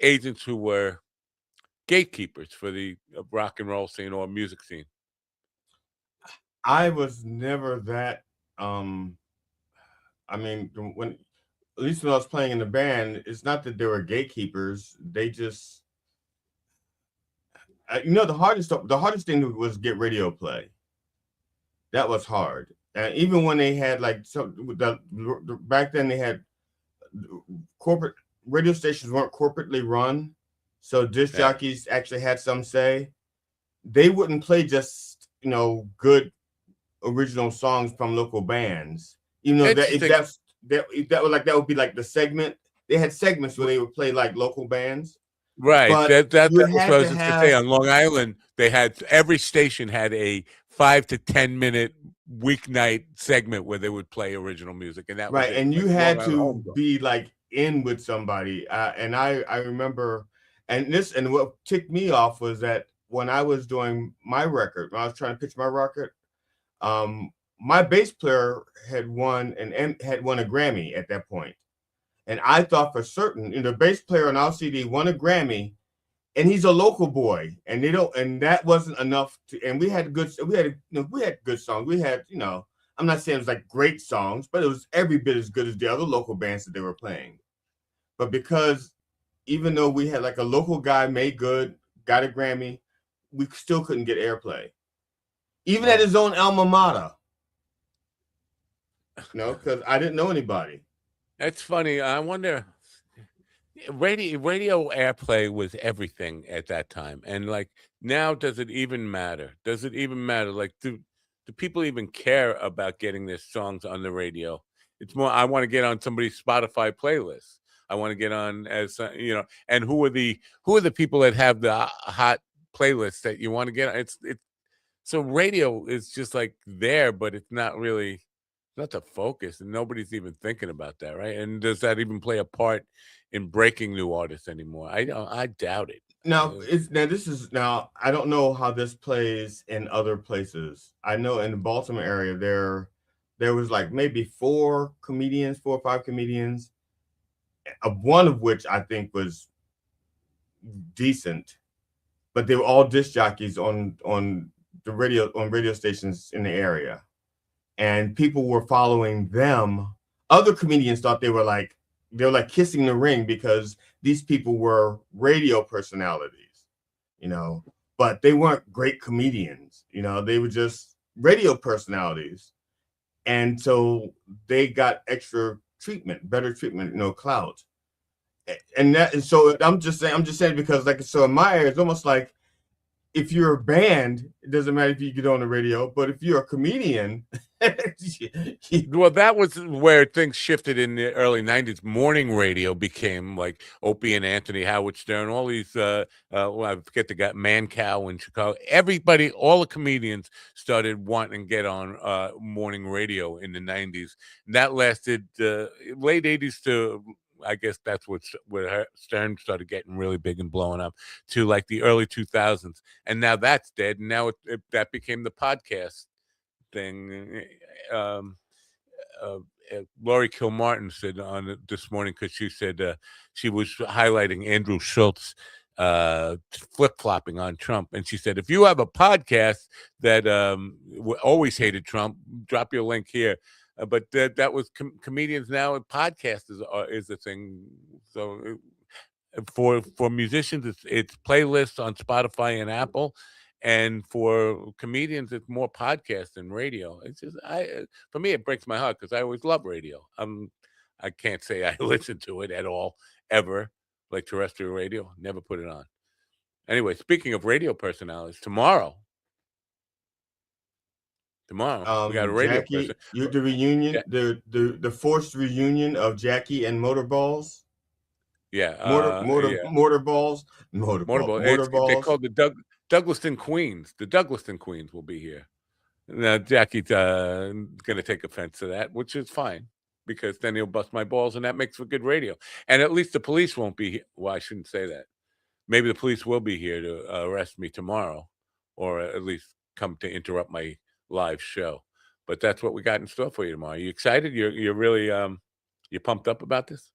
agents who were gatekeepers for the rock and roll scene or music scene? I was never that. I mean, at least when I was playing in the band, it's not that they were gatekeepers. They just, the hardest thing was get radio play. That was hard. And even when they had back then they had corporate radio stations weren't corporately run. So disc jockeys actually had some say. They wouldn't play just, good original songs from local bands. Even though that would be like the segment. They had segments where they would play like local bands. Right. That was what I was going to say. On Long Island, they had every station had a 5 to 10 minute weeknight segment where they would play original music, and that right. Was and you had to be like in with somebody. And I remember, and what ticked me off was that when I was doing my record, when I was trying to pitch my record, my bass player had won a Grammy at that point. And I thought for certain, the bass player on our CD won a Grammy, and he's a local boy. And that wasn't enough and we had good songs. We had, I'm not saying it was like great songs, but it was every bit as good as the other local bands that they were playing. But because even though we had like a local guy made good, got a Grammy, we still couldn't get airplay. Even at his own alma mater. Because I didn't know anybody. That's funny. I wonder. Radio airplay was everything at that time, and like now, does it even matter? Does it even matter? Like, do people even care about getting their songs on the radio? It's more, I want to get on somebody's Spotify playlist. I want to get on as and who are the people that have the hot playlists that you want to get on? It's so radio is just like there, but it's not really, not the focus, and nobody's even thinking about that, right? And does that even play a part in breaking new artists anymore? I doubt it. Now I don't know how this plays in other places. I know in the Baltimore area there was like maybe 4 or 5 comedians, one of which I think was decent, but they were all disc jockeys on radio stations in the area, and people were following them. Other comedians thought they were like kissing the ring because these people were radio personalities, but they weren't great comedians. They were just radio personalities, and so they got extra treatment, better treatment, clout. And so I'm just saying because in my area, it's almost like if you're a band, it doesn't matter if you get on the radio, but if you're a comedian, well, that was where things shifted in the early 90s. Morning radio became like Opie and Anthony, Howard Stern, all these, I forget the guy, Mancow in Chicago. Everybody, all the comedians started wanting to get on morning radio in the 90s. And that lasted late 80s to, I guess that's where Stern started getting really big and blowing up, to like the early 2000s. And now that's dead. And now that became the podcast thing. Laurie Kilmartin said on it this morning, because she said she was highlighting Andrew Schultz flip-flopping on Trump, and she said, if you have a podcast that always hated Trump, drop your link here. But that was comedians. Now podcast is the thing. So for musicians, it's playlists on Spotify and Apple. And for comedians, it's more podcast than radio. It's just, for me, it breaks my heart because I always love radio. I can't say I listen to it at all, ever, like terrestrial radio. Never put it on. Anyway, speaking of radio personalities, tomorrow we got a radio Jackie, person. the reunion, the forced reunion of Jackie and Motorballs. Yeah, Motorballs. They called the Douglaston Queens. The Douglaston Queens will be here. Now, Jackie's going to take offense to that, which is fine, because then he'll bust my balls, and that makes for good radio. And at least the police won't be here. Well, I shouldn't say that. Maybe the police will be here to arrest me tomorrow, or at least come to interrupt my live show. But that's what we got in store for you tomorrow. Are you excited? You're really you pumped up about this?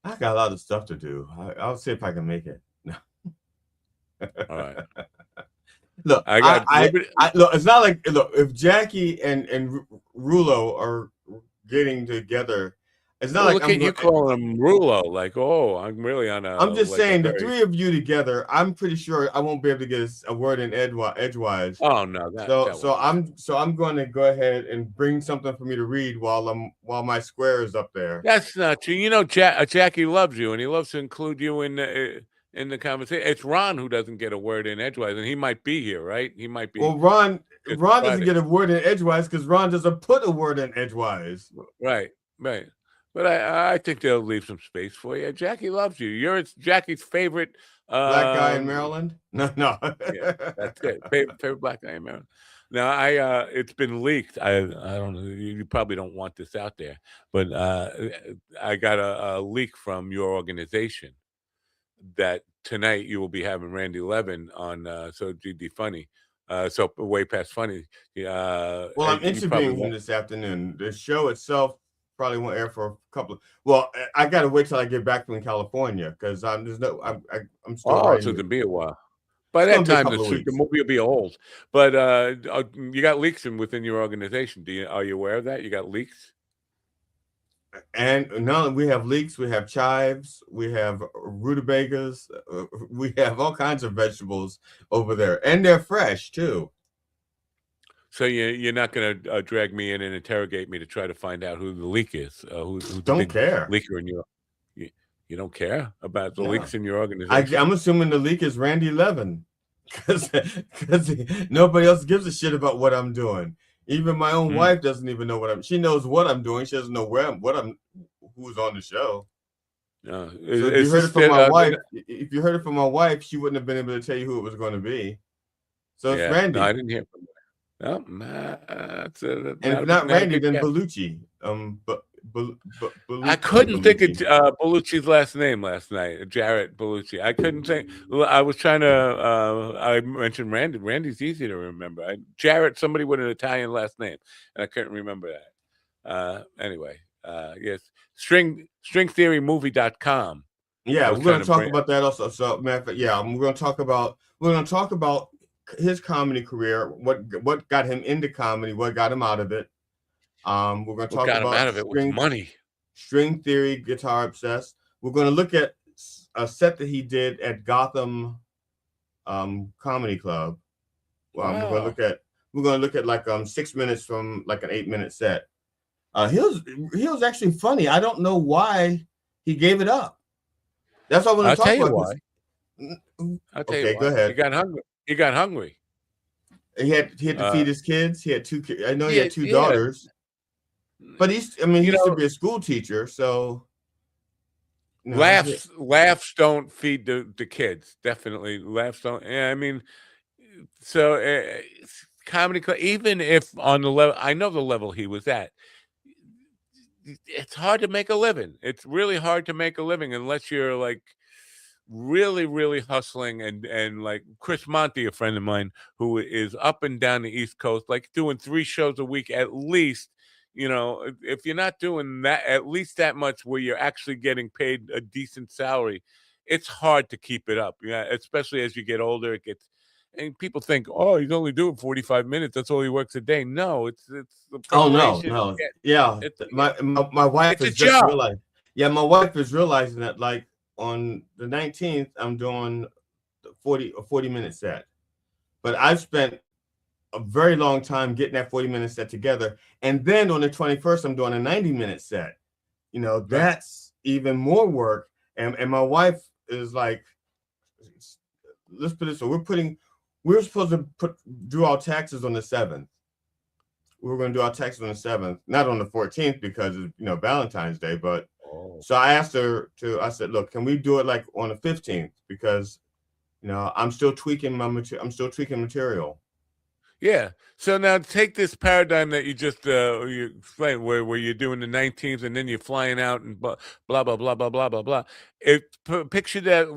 I got a lot of stuff to do. I'll see if I can make it. All right. Look, look. It's not like, look, if Jackie and Rulo are getting together, it's not look at you calling him Rulo. Like, oh, I'm really on a. I'm just saying, the three of you together, I'm pretty sure I won't be able to get a word in edgewise. Oh no. So I'm going to go ahead and bring something for me to read while my square is up there. That's not true. Jackie loves you, and he loves to include you in the conversation. It's Ron who doesn't get a word in edgewise, and he might be here, right? He might be. Well, Ron doesn't get a word in edgewise because Ron doesn't put a word in edgewise. Right. But I think they'll leave some space for you. Jackie loves you. You're Jackie's favorite black guy in Maryland. No. Yeah, that's it. Favorite black guy in Maryland. Now, it's been leaked. I don't know. You probably don't want this out there, but I got a leak from your organization that tonight you will be having Randy Levin on. So it'd be funny. So way past funny. Well, I'm interviewing him this afternoon. The show itself probably won't air for a couple. Well, I got to wait till I get back from California because I'm still. Oh, so it'll be a while. By that time, the movie will be old. But you got leaks within your organization. Are you aware of that? You got leaks? And now we have leeks, we have chives, we have rutabagas, we have all kinds of vegetables over there, and they're fresh too. So you're not going to drag me in and interrogate me to try to find out who the leak is? Who's don't the big care. Leaker in you don't care about the leaks in your organization? I'm assuming the leak is Randy Levin, because nobody else gives a shit about what I'm doing. Even my own wife doesn't even know what I'm. She knows what I'm doing. She doesn't know who's on the show. No, So if you heard it from my wife, if you heard it from my wife, she wouldn't have been able to tell you who it was going to be. So it's Randy. No, I didn't hear from her. No, and if not Randy, then Bellucci. I couldn't think of Bellucci's last name last night. Jarrett Bellucci. I couldn't think. I was trying to. I mentioned Randy. Randy's easy to remember. Jarrett, somebody with an Italian last name, and I couldn't remember that. Anyway, yes, stringtheorymovie.com. Yeah, we're going to talk about that also. So, matter of fact, yeah, we're going to talk about his comedy career, what got him into comedy, what got him out of it. We're going to talk about out of it was money. String theory, guitar obsessed. We're going to look at a set that he did at Gotham Comedy Club. We're going to look at like 6 minutes from like an 8-minute set. He was actually funny. I don't know why he gave it up. That's what I want to talk about. I'll tell you why. Go ahead. He got hungry. He had to feed his kids. He had 2 kids. I know he had 2 daughters. But he used to be a school teacher, so laughs don't feed the kids. Definitely, laughs don't. Yeah, I mean, so comedy club. Even if on the level, I know the level he was at. It's hard to make a living. It's really hard to make a living unless you're like really, really hustling and like Chris Monty, a friend of mine who is up and down the East Coast, like doing 3 shows a week at least. You know, if you're not doing that, at least that much where you're actually getting paid a decent salary, it's hard to keep it up. Yeah, especially as you get older, it gets. And people think, oh, he's only doing 45 minutes. That's all he works a day. No, it's the no. Yeah, my wife has just realized. Yeah, my wife is realizing that like on the 19th, I'm doing a 40-minute set, but I've spent a very long time getting that 40-minute set together, and then on the 21st, I'm doing a 90-minute set. You know, that's even more work. And my wife is like, let's put it so we're supposed to do our taxes on the 7th. We were going to do our taxes on the 7th, not on the 14th because it's, Valentine's Day. But so I asked her I said, look, can we do it like on the 15th? Because, I'm still tweaking material. Yeah. So now take this paradigm that you just you explained, where you're doing the 19th and then you're flying out and blah blah blah blah blah blah blah. Picture that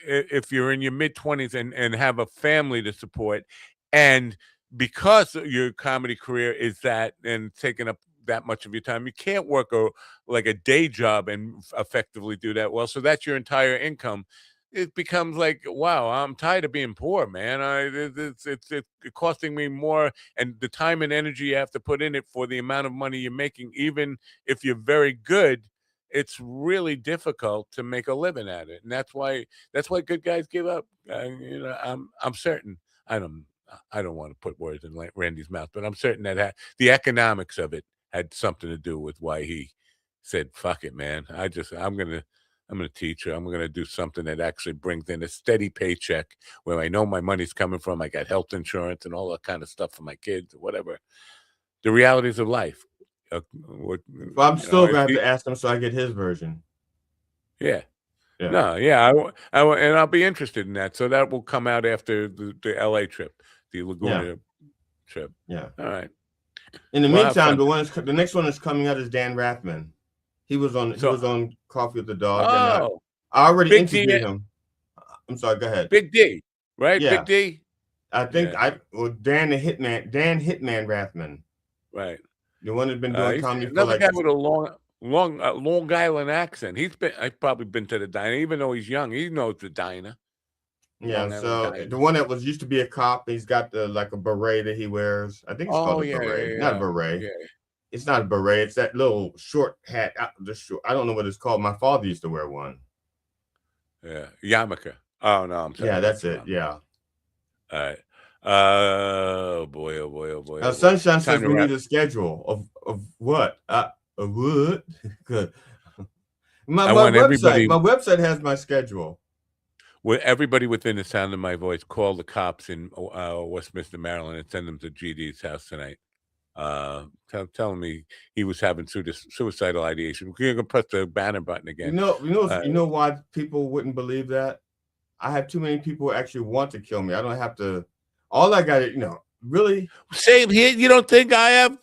if you're in your mid-20s and have a family to support, and because your comedy career is that and taking up that much of your time, you can't work like a day job and effectively do that well. So that's your entire income. It becomes like, wow, I'm tired of being poor, man. It's costing me more, and the time and energy you have to put in it for the amount of money you're making, even if you're very good, it's really difficult to make a living at it, and that's why good guys give up. I'm certain. I don't want to put words in Randy's mouth, but I'm certain that the economics of it had something to do with why he said, "Fuck it, man. I'm gonna teach her. I'm going to do something that actually brings in a steady paycheck where I know my money's coming from. I got health insurance and all that kind of stuff for my kids or whatever. The realities of life." I'm still going to have to ask him so I get his version. Yeah. No, yeah. And I'll be interested in that. So that will come out after the LA trip, the Laguna trip. Yeah. All right. In the meantime, the next one that's coming out is Dan Rathman. He was on Coffee with the Dog. Oh, and I already interviewed him. I'm sorry. Go ahead. Big D, right? Yeah. Big D. I think Dan Hitman Rathman. Right. The one that's been doing comedy for another guy with a Long Island accent. I've probably been to the diner, even though he's young. He knows the diner. Yeah. So the one that used to be a cop, he's got like a beret that he wears. I think it's called a beret, not a beret. Yeah. It's not a beret. It's that little short hat. I don't know what it's called. My father used to wear one. Yeah, yarmulke. Oh no, I'm sorry. Yeah, that's it. Yeah. All right. Oh boy. Now, Sunshine says we need a schedule of what? Of what? Good. My website has my schedule. With everybody within the sound of my voice, call the cops in Westminster, Maryland, and send them to GD's house tonight. telling me he was having suicidal ideation. We're gonna press the banner button again. You know why people wouldn't believe that? I have too many people who actually want to kill me. I don't have to. All I got to, really. Same here. You don't think I have?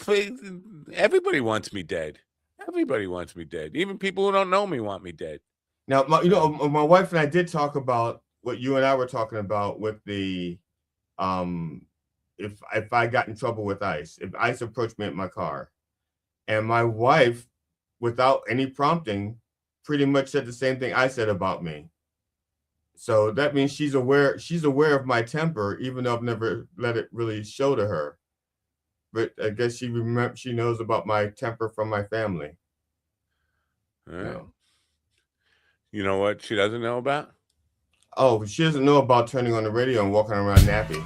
Everybody wants me dead. Everybody wants me dead. Even people who don't know me want me dead. Now, my wife and I did talk about what you and I were talking about with the, if I got in trouble with ICE, if ICE approached me at my car, and my wife, without any prompting, pretty much said the same thing I said about me. So that means she's aware of my temper, even though I've never let it really show to her. But I guess she knows about my temper from my family. All right. You know what she doesn't know about? Oh, she doesn't know about turning on the radio and walking around nappy.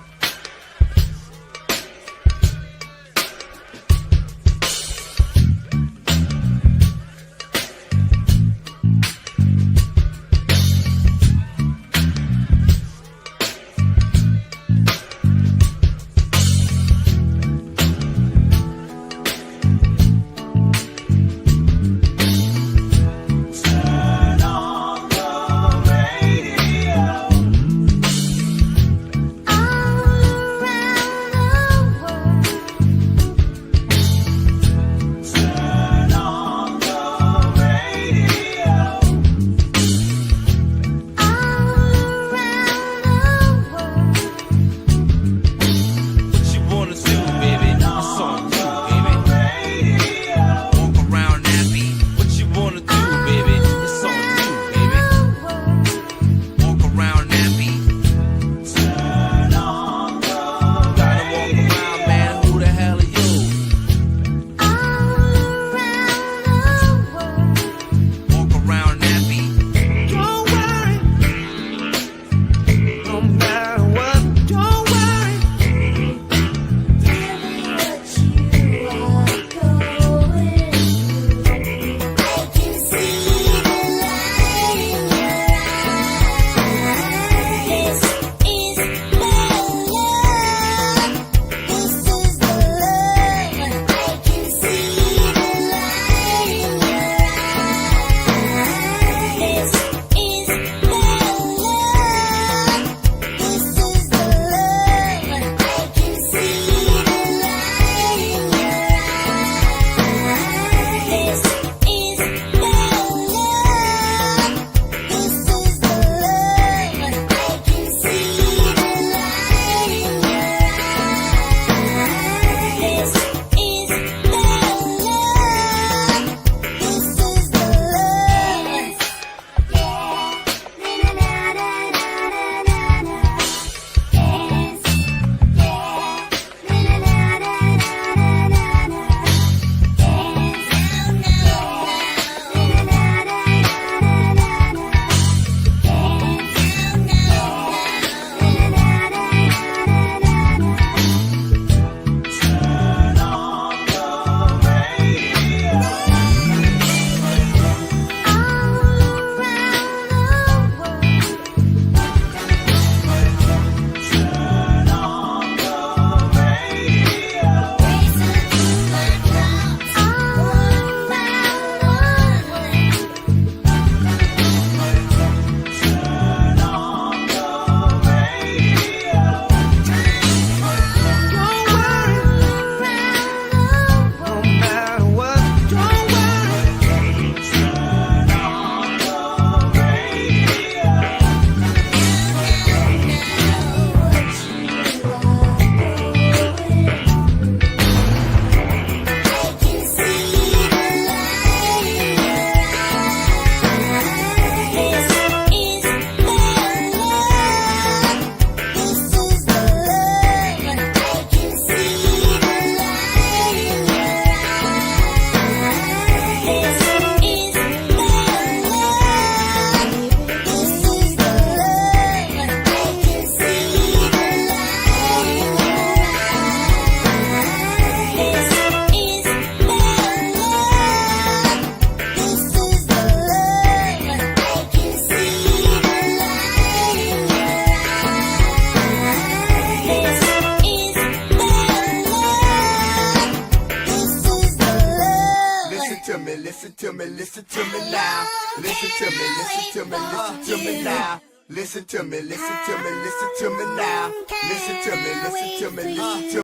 to me, listen to me, listen to me now. Listen to me, listen to me, listen to me now. Listen to me, listen to me, listen to me now. Listen to me, listen to me, listen to me.